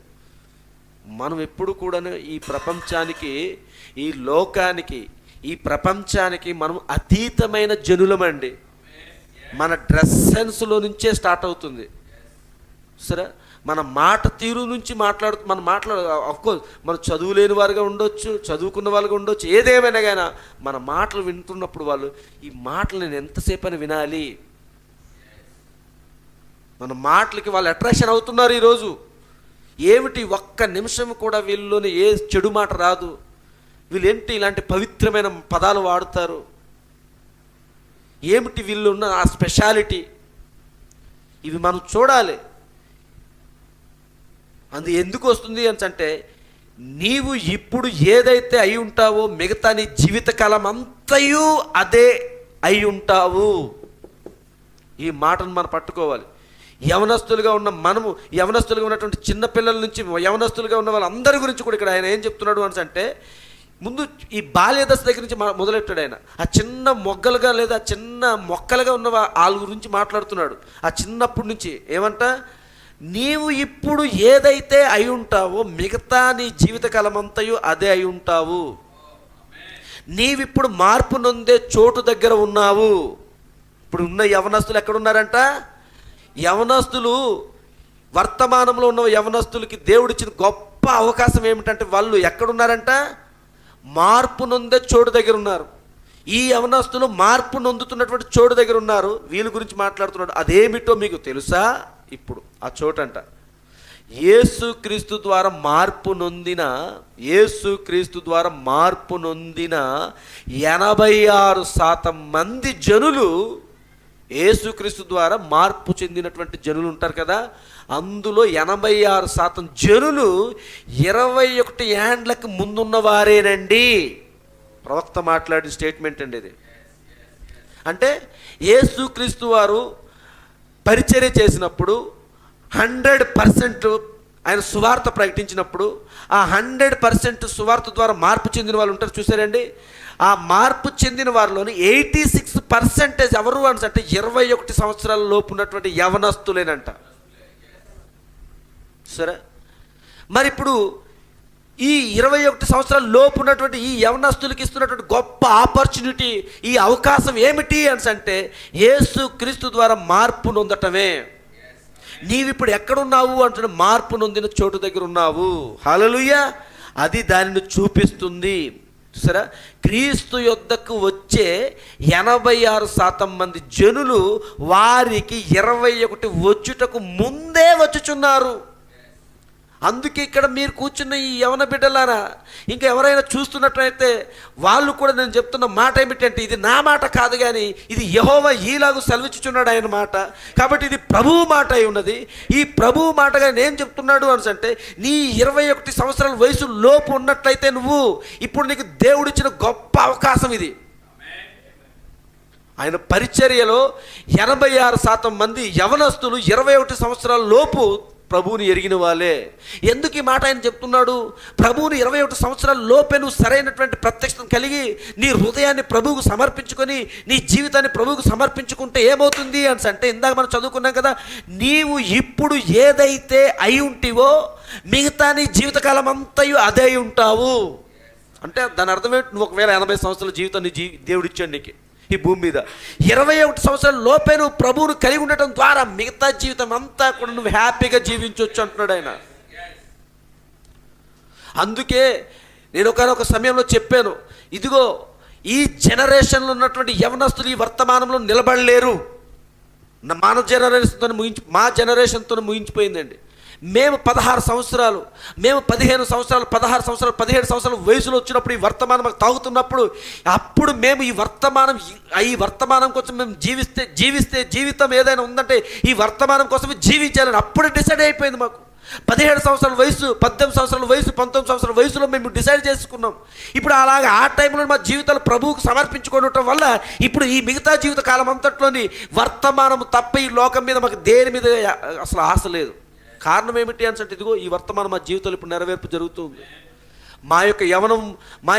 మనం ఎప్పుడు కూడా ఈ ప్రపంచానికి, ఈ లోకానికి, ఈ ప్రపంచానికి మనం అతీతమైన జనులమండి. మన డ్రెస్ సెన్స్లో నుంచే స్టార్ట్ అవుతుంది. సరే, మన మాట తీరు నుంచి అఫ్కోర్స్ మనం చదువు లేని వారుగా ఉండొచ్చు, చదువుకున్న వాళ్ళుగా ఉండొచ్చు, ఏదేమైనా కానీ మన మాటలు వింటున్నప్పుడు వాళ్ళు ఈ మాటలు నేను ఎంతసేపు అని వినాలి, మన మాటలకి వాళ్ళు అట్రాక్షన్ అవుతున్నారు. ఈరోజు ఏమిటి, ఒక్క నిమిషం కూడా వీళ్ళలోని ఏ చెడు మాట రాదు. వీళ్ళేంటి ఇలాంటి పవిత్రమైన పదాలు వాడుతారు? ఏమిటి వీళ్ళు ఉన్న ఆ స్పెషాలిటీ? ఇవి మనం చూడాలి. అది ఎందుకు వస్తుంది అంటే, నీవు ఇప్పుడు ఏదైతే అయి ఉంటావో మిగతా నీ జీవితకాలం అంతయు అదే అయి ఉంటావు. ఈ మాటను మనం పట్టుకోవాలి. యవనస్తులుగా ఉన్నటువంటి చిన్నపిల్లల నుంచి యవనస్తులుగా ఉన్న వాళ్ళందరి గురించి కూడా ఇక్కడ ఆయన ఏం చెప్తున్నాడు అంటే, ముందు ఈ బాల్యదశ దగ్గర నుంచి మొదలెట్టాడు ఆయన. ఆ చిన్న మొగ్గలుగా లేదా చిన్న మొక్కలుగా ఉన్న వాళ్ళ గురించి మాట్లాడుతున్నాడు. ఆ చిన్నప్పటి నుంచి ఏమంట, నీవు ఇప్పుడు ఏదైతే అయి ఉంటావో మిగతా నీ జీవితకాలం అంతయు అదే అయి ఉంటావు. నీవిప్పుడు మార్పు నొందే చోటు దగ్గర ఉన్నావు. ఇప్పుడు ఉన్న యవనస్తులు ఎక్కడున్నారంట? యవనస్తులు, వర్తమానంలో ఉన్న యవనస్తులకి దేవుడిచ్చిన గొప్ప అవకాశం ఏమిటంటే, వాళ్ళు ఎక్కడున్నారంట? మార్పు నొందే చోటు దగ్గర ఉన్నారు. ఈ యవనస్తులు మార్పు నొందుతున్నటువంటి చోటు దగ్గర ఉన్నారు. వీళ్ళ గురించి మాట్లాడుతున్నాడు. అదేమిటో మీకు తెలుసా? ఇప్పుడు ఆ చోటంట యేసుక్రీస్తు ద్వారా మార్పు నొందిన 86% మంది జనులు, యేసుక్రీస్తు ద్వారా మార్పు చెందినటువంటి జనులు ఉంటారు కదా, అందులో 86% జనులు 21 ఏండ్లకు ముందున్న వారేనండి. ప్రవక్త మాట్లాడిన స్టేట్మెంట్ అండి ఇది. అంటే యేసుక్రీస్తు వారు పరిచర్య చేసినప్పుడు 100% ఆయన సువార్త ప్రకటించినప్పుడు ఆ 100% సువార్త ద్వారా మార్పు చెందిన వాళ్ళు ఉంటారు చూసారండి. ఆ మార్పు చెందిన వారిలోని 86% ఎవరు అంటే 21 సంవత్సరాల లోపు ఉన్నటువంటి యవనస్తులేనంట. సరే, మరి ఇప్పుడు ఈ 21 సంవత్సరాల లోపు ఉన్నటువంటి ఈ యవనస్తులకి ఇస్తున్నటువంటి గొప్ప ఆపర్చునిటీ, ఈ అవకాశం ఏమిటి అంటే యేసుక్రీస్తు ద్వారా మార్పు నొందటమే. నీవిప్పుడు ఎక్కడున్నావు అంటే మార్పు నొందిన చోటు దగ్గర ఉన్నావు. హల్లెలూయా. అది దానిని చూపిస్తుంది. చూసారా, క్రీస్తు యొద్దకు వచ్చే 86% మంది జనులు వారికి 21 వచ్చుటకు ముందే వచ్చుచున్నారు. అందుకే ఇక్కడ మీరు కూర్చున్న ఈ యవన బిడ్డలారా, ఇంకా ఎవరైనా చూస్తున్నట్లయితే వాళ్ళు కూడా నేను చెప్తున్న మాట ఏమిటంటే, ఇది నా మాట కాదు కానీ ఇది యెహోవా ఈలాగు సెలవిచ్చుచున్నాడు ఆయన మాట. కాబట్టి ఇది ప్రభువు మాట అయి ఉన్నది. ఈ ప్రభువు మాటగా నేను చెప్తున్నాడు అని అంటే, నీ 21 సంవత్సరాల వయసు లోపు ఉన్నట్లయితే నువ్వు ఇప్పుడు నీకు దేవుడిచ్చిన గొప్ప అవకాశం ఇది. ఆయన పరిచర్యలో 86% మంది యవనస్తులు 21 సంవత్సరాల లోపు ప్రభువుని ఎరిగిన వాళ్ళే. ఎందుకు ఈ మాట ఆయన చెప్తున్నాడు? ప్రభువుని 21 సంవత్సరాల లోపే నువ్వు సరైనటువంటి ప్రత్యక్షత కలిగి నీ హృదయాన్ని ప్రభువుకు సమర్పించుకొని నీ జీవితాన్ని ప్రభువుకు సమర్పించుకుంటే ఏమవుతుంది అని అంటే, ఇందాక మనం చదువుకున్నాం కదా, నీవు ఇప్పుడు ఏదైతే అయి ఉంటివో మిగతా నీ జీవితకాలం అంతయు అదే అయి ఉంటావు. అంటే దాని అర్థం ఏంటి? నువ్వు ఒకవేళ 80 సంవత్సరాల జీవితాన్ని దేవుడిచ్చాడు నీకు ఈ భూమి మీద, 21 సంవత్సరాల లోపే నువ్వు ప్రభువును కలిగి ఉండటం ద్వారా మిగతా జీవితం అంతా కూడా నువ్వు హ్యాపీగా జీవించవచ్చు అంటున్నాడు ఆయన. అందుకే నేను ఒకనొక సమయంలో చెప్పాను, ఇదిగో ఈ జనరేషన్లో ఉన్నటువంటి యవనస్తులు ఈ వర్తమానంలో నిలబడలేరు. మా జనరేషన్తో ముగించిపోయిందండి. మేము 16 సంవత్సరాలు, మేము 15 సంవత్సరాలు, 16 సంవత్సరాలు, 17 సంవత్సరాల వయసులో వచ్చినప్పుడు ఈ వర్తమానం మాకు తాగుతున్నప్పుడు, అప్పుడు మేము ఈ వర్తమానం కోసం మేము జీవిస్తే జీవితం ఏదైనా ఉందంటే ఈ వర్తమానం కోసమే జీవించాలని అప్పుడు డిసైడ్ అయిపోయింది మాకు. 17 సంవత్సరాల వయసు, 18 సంవత్సరాల వయసు, 19 సంవత్సరాల వయసులో మేము డిసైడ్ చేసుకున్నాం. ఇప్పుడు అలాగే ఆ టైంలో మా జీవితాలు ప్రభువుకు సమర్పించుకోవడం వల్ల ఇప్పుడు ఈ మిగతా జీవిత కాలం అంతట్లోని వర్తమానం తప్ప ఈ లోకం మీద మాకు దేని మీద అసలు ఆశ లేదు. కారణం ఏమిటి అని అంటే, ఇదిగో ఈ వర్తమానం మా జీవితంలో ఇప్పుడు నెరవేర్పు జరుగుతుంది. మా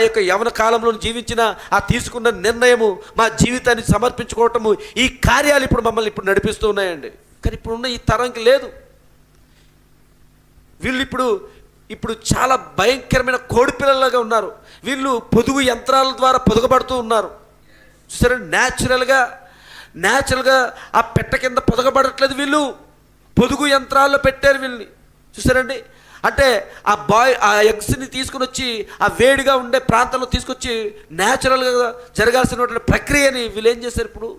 యొక్క యవన కాలంలో జీవించిన ఆ తీసుకున్న నిర్ణయము, మా జీవితాన్ని సమర్పించుకోవటము, ఈ కార్యాలు ఇప్పుడు మమ్మల్ని ఇప్పుడు నడిపిస్తూ ఉన్నాయండి. కానీ ఇప్పుడున్న ఈ తరంకి లేదు. వీళ్ళు ఇప్పుడు చాలా భయంకరమైన కోడి పిల్లలుగా ఉన్నారు. వీళ్ళు పొదుగు యంత్రాల ద్వారా పొదగబడుతూ ఉన్నారు. చూసారా, న్యాచురల్గా ఆ పెట్ట కింద పొదగబడట్లేదు, వీళ్ళు పొదుగు యంత్రాల్లో పెట్టారు వీళ్ళని. చూసారండి, అంటే ఆ ఎగ్స్ని తీసుకుని వచ్చి ఆ వేడిగా ఉండే ప్రాంతంలో తీసుకొచ్చి న్యాచురల్గా జరగాల్సినటువంటి ప్రక్రియని వీళ్ళు ఏం చేశారు? ఇప్పుడు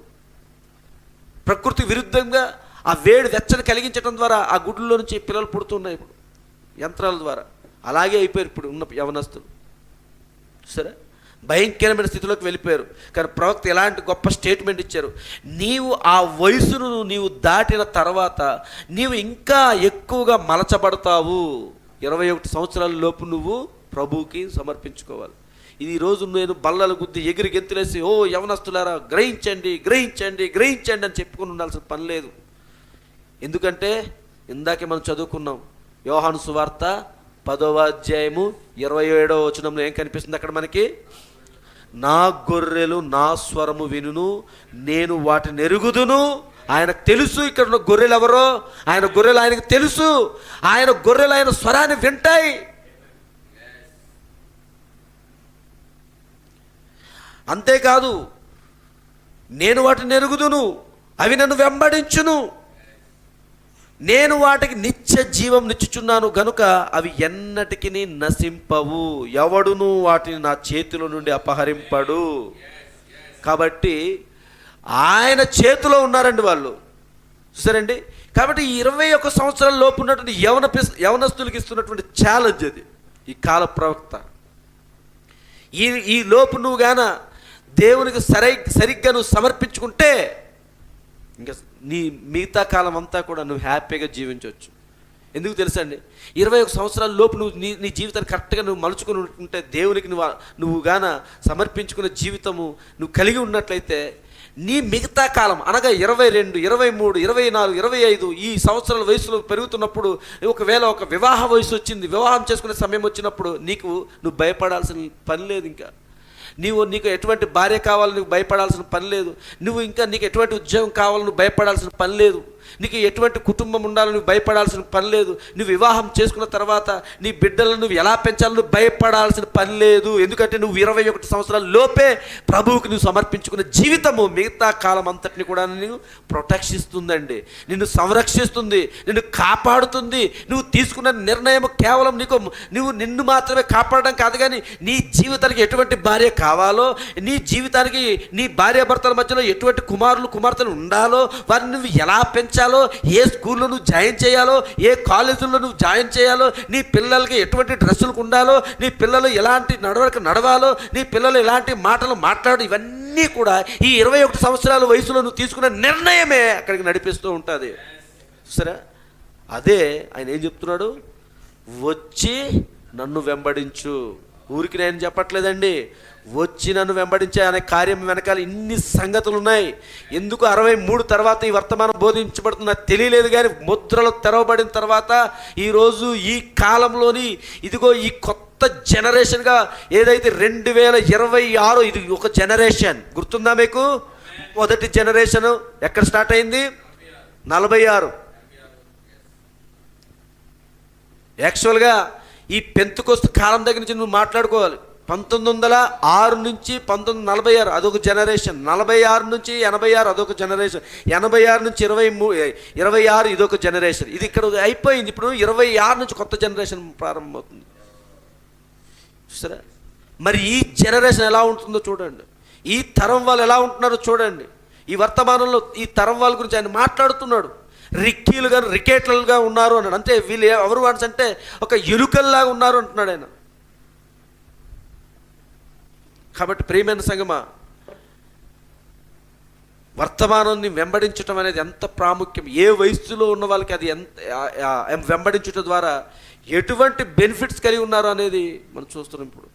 ప్రకృతి విరుద్ధంగా ఆ వేడి వెచ్చని కలిగించడం ద్వారా ఆ గుడ్లలో నుంచి పిల్లలు పుడుతున్నాయి ఇప్పుడు యంత్రాల ద్వారా. అలాగే అయిపోయారు ఇప్పుడు ఉన్న యవనస్తులు. సరే, భయంకరమైన స్థితిలోకి వెళ్ళిపోయారు. కానీ ప్రవక్త ఎలాంటి గొప్ప స్టేట్మెంట్ ఇచ్చారు, నీవు ఆ వయసును నీవు దాటిన తర్వాత నీవు ఇంకా ఎక్కువగా మలచబడతావు. 21 సంవత్సరాల లోపు నువ్వు ప్రభువుకి సమర్పించుకోవాలి. ఇది ఈరోజు నేను బల్లలు గుద్ది ఎగిరి గెంతులేసి ఓ యవనస్తులారా గ్రహించండి గ్రహించండి గ్రహించండి అని చెప్పుకొని ఉండాల్సిన పని లేదు. ఎందుకంటే ఇందాకే మనం చదువుకున్నాం, యోహాను సువార్త 10వ అధ్యాయము 27వ వచనంలో ఏం కనిపిస్తుంది అక్కడ మనకి? నా గొర్రెలు నా స్వరము వినును, నేను వాటిని ఎరుగుదును. ఆయనకు తెలుసు ఇక్కడ ఉన్న గొర్రెలు ఎవరో, ఆయన గొర్రెలు ఆయనకు తెలుసు, ఆయన గొర్రెలు ఆయన స్వరాన్ని వింటాయి. అంతేకాదు, నేను వాటిని ఎరుగుదును, అవి నన్ను వెంబడించును, నేను వాటికి నిత్య జీవం నిచ్చుచున్నాను గనుక అవి ఎన్నటికి నశింపవు, ఎవడును వాటిని నా చేతిలో నుండి అపహరింపడు. కాబట్టి ఆయన చేతిలో ఉన్నారండి వాళ్ళు. సరేండి, కాబట్టి 21 సంవత్సరాల లోపు ఉన్నటువంటి యవనస్తులకి ఇస్తున్నటువంటి ఛాలెంజ్ అది ఈ కాల ప్రవక్త. ఈ లోపు నువ్వు గాన దేవునికి సరిగ్గా నువ్వు సమర్పించుకుంటే ఇంకా నీ మిగతా కాలం అంతా కూడా నువ్వు హ్యాపీగా జీవించవచ్చు. ఎందుకు తెలుసండి, 21 సంవత్సరాల లోపు నువ్వు నీ జీవితాన్ని కరెక్ట్గా నువ్వు మలుచుకుని ఉంటే, దేవునికి నువ్వు గాన సమర్పించుకునే జీవితము నువ్వు కలిగి ఉన్నట్లయితే నీ మిగతా కాలం అనగా 22, 23, 24, 25 ఈ సంవత్సరాల వయసులో పెరుగుతున్నప్పుడు, ఒకవేళ ఒక వివాహ వయసు వచ్చింది, వివాహం చేసుకునే సమయం వచ్చినప్పుడు నువ్వు భయపడాల్సిన పని లేదు. ఇంకా నీకు ఎటువంటి భార్య కావాలని నువ్వు భయపడాల్సిన పని లేదు. నీకు ఎటువంటి ఉద్యోగం కావాలని నువ్వు భయపడాల్సిన పని లేదు. నీకు ఎటువంటి కుటుంబం ఉండాలని నువ్వు భయపడాల్సిన పని లేదు. నువ్వు వివాహం చేసుకున్న తర్వాత నీ బిడ్డలను నువ్వు ఎలా పెంచాలో నువ్వు భయపడాల్సిన పని లేదు. ఎందుకంటే నువ్వు 21 సంవత్సరాల లోపే ప్రభువుకి నువ్వు సమర్పించుకున్న జీవితము మిగతా కాలం అంతటిని కూడా నిన్ను ప్రొటెక్షిస్తుందండి, నిన్ను సంరక్షిస్తుంది, నిన్ను కాపాడుతుంది. నువ్వు తీసుకున్న నిర్ణయం కేవలం నిన్ను మాత్రమే కాపాడడం కాదు, కానీ నీ జీవితానికి ఎటువంటి భార్య కావాలో, నీ జీవితానికి నీ భార్యాభర్తల మధ్యలో ఎటువంటి కుమార్తెలు ఉండాలో, వారిని నువ్వు ఎలా పెంచాలో, ఏ స్కూల్లో నువ్వు జాయిన్ చేయాలో, ఏ కాలేజీల్లో నువ్వు జాయిన్ చేయాలో, నీ పిల్లలకి ఎటువంటి డ్రెస్సులకు ఉండాలో, నీ పిల్లలు ఎలాంటి నడవాలో, నీ పిల్లలు ఎలాంటి మాటలు మాట్లాడు, ఇవన్నీ కూడా ఈ 21 సంవత్సరాల వయసులో నువ్వు తీసుకున్న నిర్ణయమే అక్కడికి నడిపిస్తూ ఉంటుంది. సరే, అదే ఆయన ఏం చెప్తున్నాడు, వచ్చి నన్ను వెంబడించు. ఊరికి నేను చెప్పట్లేదండి, వచ్చి నన్ను వెంబడించే అనే కార్యం వెనకాల ఇన్ని సంగతులు ఉన్నాయి. ఎందుకు 63 తర్వాత ఈ వర్తమానం బోధించబడుతుందో తెలియలేదు, కానీ ముద్రలు తెరవబడిన తర్వాత ఈరోజు ఈ కాలంలోని ఇదిగో ఈ కొత్త జనరేషన్గా ఏదైతే 2026 ఇది ఒక జనరేషన్. గుర్తుందా మీకు? మొదటి జనరేషన్ ఎక్కడ స్టార్ట్ అయింది? 46. యాక్చువల్గా ఈ పెంతెకోస్తు కాలం దగ్గర నుంచి నువ్వు మాట్లాడుకోవాలి. 1906 నుంచి 1946 అదొక జనరేషన్, 46 నుంచి 86 అదొక జనరేషన్, 86 నుంచి 26 ఇదొక జనరేషన్. ఇది ఇక్కడ అయిపోయింది. ఇప్పుడు 26 నుంచి కొత్త జనరేషన్ ప్రారంభమవుతుంది. సరే, మరి ఈ జనరేషన్ ఎలా ఉంటుందో చూడండి, ఈ తరం వాళ్ళు ఎలా ఉంటున్నారో చూడండి. ఈ వర్తమానంలో ఈ తరం వాళ్ళ గురించి ఆయన మాట్లాడుతున్నాడు. రికేట్లుగా ఉన్నారు అన్నాడు. అంటే వీళ్ళు ఎవరు అంటే ఒక ఎలుకల్లాగా ఉన్నారు అంటున్నాడు ఆయన. కాబట్టి ప్రియమైన సంగమా, వర్తమానాన్ని వెంబడించటం అనేది ఎంత ప్రాముఖ్యం. ఏ వయస్సులో ఉన్న వాళ్ళకి అది ఎంత వెంబడించటం ద్వారా ఎటువంటి బెనిఫిట్స్ కలిగి ఉన్నారు అనేది మనం చూస్తున్నాం. ఇప్పుడు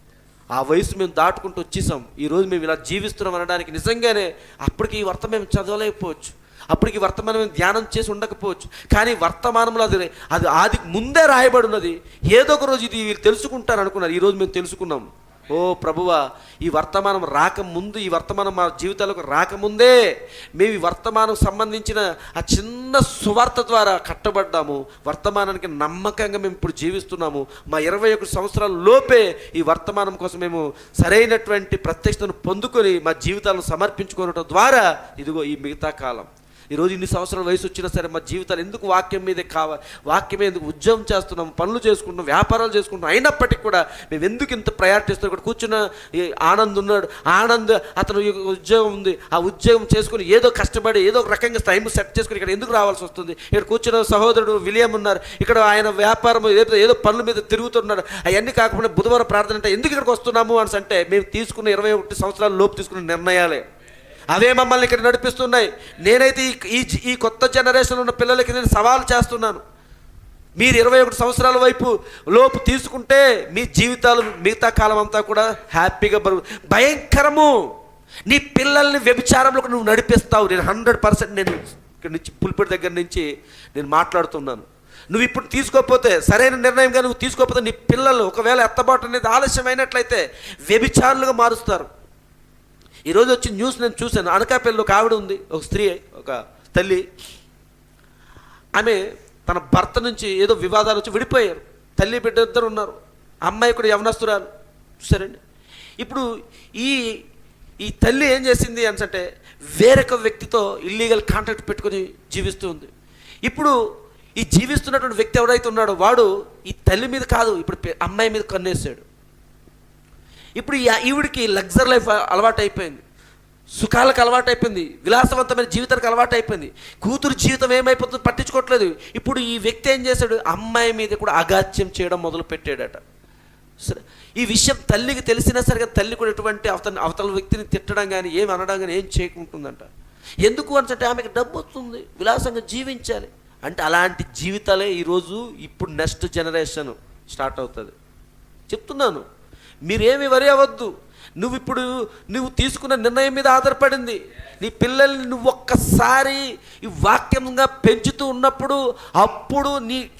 ఆ వయసు మేము దాటుకుంటూ వచ్చేసాం. ఈరోజు మేము ఇలా జీవిస్తున్నాం అనడానికి నిజంగానే అప్పటికి ఈ వర్తమానం మేము చదవలేకపోవచ్చు, అప్పటికి వర్తమానం ధ్యానం చేసి ఉండకపోవచ్చు, కానీ వర్తమానంలో అది ఆది ముందే రాయబడి ఉన్నది. ఏదో ఒక రోజు ఇది వీళ్ళు తెలుసుకుంటారు అనుకున్నారు. ఈరోజు మేము తెలుసుకున్నాం. ఓ ప్రభువా, ఈ వర్తమానం రాకముందు, ఈ వర్తమానం మా జీవితాలకు రాకముందే మేము ఈ వర్తమానం సంబంధించిన ఆ చిన్న సువార్త ద్వారా కట్టబడ్డాము. వర్తమానానికి నమ్మకంగా మేము ఇప్పుడు జీవిస్తున్నాము. మా 21 సంవత్సరాల లోపే ఈ వర్తమానం కోసం మేము సరైనటువంటి ప్రత్యక్షతను పొందుకొని మా జీవితాలను సమర్పించుకోవడం ద్వారా ఇదిగో ఈ మిగతా కాలం ఈరోజు ఇన్ని సంవత్సరాల వయసు వచ్చినా సరే మా జీవితాలు ఎందుకు వాక్యం మీదే వాక్యమే ఎందుకు ఉద్యోగం చేస్తున్నాం, పనులు చేసుకుంటున్నాం, వ్యాపారాలు చేసుకుంటున్నాం, అయినప్పటికీ కూడా మేము ఎందుకు ఇంత ప్రయారిటీ ఇస్తున్నాం? ఇక్కడ కూర్చున్న ఆనంద్ ఉన్నాడు, ఆనంద్ అతను ఉద్యోగం ఉంది, ఆ ఉద్యోగం చేసుకుని ఏదో కష్టపడి ఏదో ఒక రకంగా టైం సెట్ చేసుకుని ఇక్కడ ఎందుకు రావాల్సి వస్తుంది? ఇక్కడ కూర్చున్న సహోదరుడు విలియం ఉన్నారు, ఇక్కడ ఆయన వ్యాపారం ఏదో పనుల మీద తిరుగుతున్నాడు. అవన్నీ కాకుండా బుధవారం ప్రార్థన అంటే ఎందుకు ఇక్కడికి వస్తున్నాము అని అంటే మేము తీసుకున్న 21 సంవత్సరాల లోపు తీసుకున్న నిర్ణయాలే అవే మమ్మల్ని ఇక్కడ నడిపిస్తున్నాయి. నేనైతే ఈ కొత్త జనరేషన్ ఉన్న పిల్లలకి నేను సవాల్ చేస్తున్నాను. మీరు 21 సంవత్సరాల వైపు లోపు తీసుకుంటే మీ జీవితాలు మిగతా కాలం అంతా కూడా హ్యాపీగా భయంకరము. నీ పిల్లల్ని వ్యభిచారంలోకి నువ్వు నడిపిస్తావు. నేను 100% నేను ఇక్కడ నుంచి పులిపిడి దగ్గర నుంచి నేను మాట్లాడుతున్నాను. నువ్వు ఇప్పుడు తీసుకోకపోతే, సరైన నిర్ణయంగా నువ్వు తీసుకోకపోతే నీ పిల్లలు ఒకవేళ ఎత్తబాటు అనేది ఆలస్యమైనట్లయితే వ్యభిచారులుగా మారుస్తారు. ఈరోజు వచ్చి న్యూస్ నేను చూశాను. అనకాపల్లిలో ఒక ఆవిడ ఉంది, ఒక స్త్రీ, ఒక తల్లి. ఆమె తన భర్త నుంచి ఏదో వివాదాలు వచ్చి విడిపోయారు. తల్లి బిడ్డ ఇద్దరు ఉన్నారు. అమ్మాయి కూడా యవనస్తురాలు. చూసారండి. ఇప్పుడు ఈ తల్లి ఏం చేసింది అంటే వేరొక వ్యక్తితో ఇల్లీగల్ కాంటాక్ట్ పెట్టుకొని జీవిస్తూ ఉంది. ఇప్పుడు ఈ జీవిస్తున్నటువంటి వ్యక్తి ఎవరైతే ఉన్నాడో వాడు ఈ తల్లి మీద కాదు, ఇప్పుడు అమ్మాయి మీద కన్నేసాడు. ఇప్పుడు ఈవిడికి లగ్జరీ లైఫ్ అలవాటు అయిపోయింది, సుఖాలకు అలవాటు అయిపోయింది, విలాసవంతమైన జీవితానికి అలవాటు అయిపోయింది. కూతురు జీవితం ఏమైపోతుందో పట్టించుకోవట్లేదు. ఇప్పుడు ఈ వ్యక్తి ఏం చేశాడు, అమ్మాయి మీద కూడా అగాత్యం చేయడం మొదలు పెట్టాడట. సరే, ఈ విషయం తల్లికి తెలిసినా సరిగా తల్లి కూడా ఎటువంటి అవతల వ్యక్తిని తిట్టడం కానీ ఏమి అనడం కానీ ఏం చేయకుంటుందంట. ఎందుకు అంటే ఆమెకు డబ్బు వస్తుంది, విలాసంగా జీవించాలి అంటే. అలాంటి జీవితాలే ఈరోజు ఇప్పుడు నెక్స్ట్ జనరేషన్ స్టార్ట్ అవుతుంది. చెప్తున్నాను, మీరేమి వరి అవ్వద్దు. నువ్వు తీసుకున్న నిర్ణయం మీద ఆధారపడింది. నీ పిల్లల్ని నువ్వు ఒక్కసారి ఈ వాక్యంగా పెంచుతూ ఉన్నప్పుడు, అప్పుడు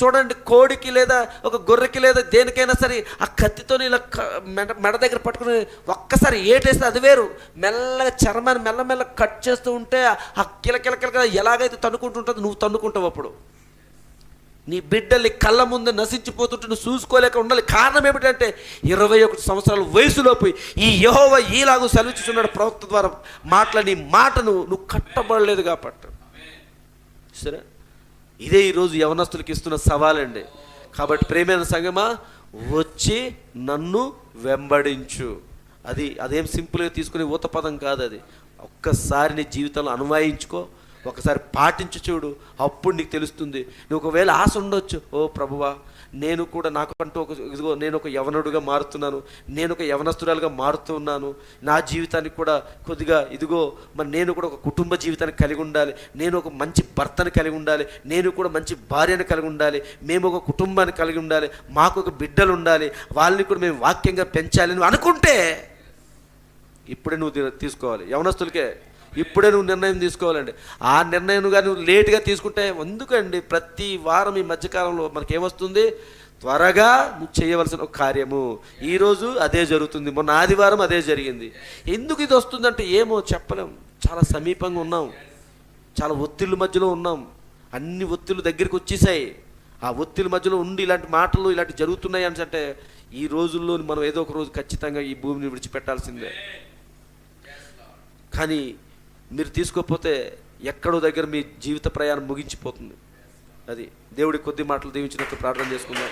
చూడండి, కోడికి లేదా ఒక గొర్రెకి లేదా దేనికైనా సరే ఆ కత్తితో ఇలా మెడ దగ్గర పట్టుకుని ఒక్కసారి ఏటేస్తే అది వేరు. మెల్లగా చర్మాన్ని మెల్లమెల్ల కట్ చేస్తూ ఉంటే ఆ కిలకిల ఎలాగైతే తన్నుకుంటుంటుందో నువ్వు తన్నుకుంటావు. అప్పుడు నీ బిడ్డల్ని కళ్ళ ముందు నశించిపోతుంటే నువ్వు చూసుకోలేక ఉండాలి. కారణం ఏమిటంటే 21 సంవత్సరాల వయసులోపు ఈ యెహోవా ఈలాగూ సెలవిస్తున్నాడు ప్రవక్త ద్వారా మాటలని మాటను నువ్వు కట్టబడలేదు కాబట్టి. సరే, ఇదే ఈరోజు యవనస్తులకి ఇస్తున్న సవాలండి. కాబట్టి ప్రేమైన సంగమా, వచ్చి నన్ను వెంబడించు. అదేం సింపుల్గా తీసుకునే ఊత పదం కాదు. అది ఒక్కసారి నీ జీవితంలో అన్వయించుకో, ఒకసారి పాటించి చూడు, అప్పుడు నీకు తెలుస్తుంది. నువ్వు ఒకవేళ ఆశ ఉండొచ్చు, ఓ ప్రభువా, నేను కూడా నాకంటూ ఇదిగో నేను ఒక యవనుడుగా మారుతున్నాను, నేను ఒక యవనస్తురాలుగా మారుతున్నాను, నా జీవితానికి కూడా కొద్దిగా ఇదిగో మరి నేను కూడా ఒక కుటుంబ జీవితాన్ని కలిగి ఉండాలి, నేను ఒక మంచి భర్తను కలిగి ఉండాలి, నేను కూడా మంచి భార్యను కలిగి ఉండాలి, మేము ఒక కుటుంబాన్ని కలిగి ఉండాలి, మాకు ఒక బిడ్డలు ఉండాలి, వాళ్ళని కూడా మేము వాక్యంగా పెంచాలి నువ్వు అనుకుంటే ఇప్పుడే నువ్వు తీసుకోవాలి. యవనస్తులకే ఇప్పుడే నువ్వు నిర్ణయం తీసుకోవాలండి. ఆ నిర్ణయం నువ్వు లేటుగా తీసుకుంటే ఎందుకండి? ప్రతి వారం ఈ మధ్యకాలంలో మనకేమొస్తుంది? త్వరగా నువ్వు చేయవలసిన ఒక కార్యము. ఈరోజు అదే జరుగుతుంది, మొన్న ఆదివారం అదే జరిగింది. ఎందుకు ఇది వస్తుందంటే ఏమో చెప్పలేం. చాలా సమీపంగా ఉన్నాం, చాలా ఒత్తిళ్ళ మధ్యలో ఉన్నాం, అన్ని ఒత్తిళ్ళు దగ్గరికి వచ్చేసాయి. ఆ ఒత్తిళ్ళ మధ్యలో ఉండి ఇలాంటి మాటలు ఇలాంటి జరుగుతున్నాయి అంటే ఈ రోజుల్లో మనం ఏదో ఒక రోజు ఖచ్చితంగా ఈ భూమిని విడిచిపెట్టాల్సిందే. కానీ మీరు తీసుకోకపోతే ఎక్కడో దగ్గర మీ జీవిత ప్రయాణం ముగించిపోతుంది. అది దేవుడి కొద్ది మాటలు దీవించినట్టు ప్రార్థన చేసుకుందాం.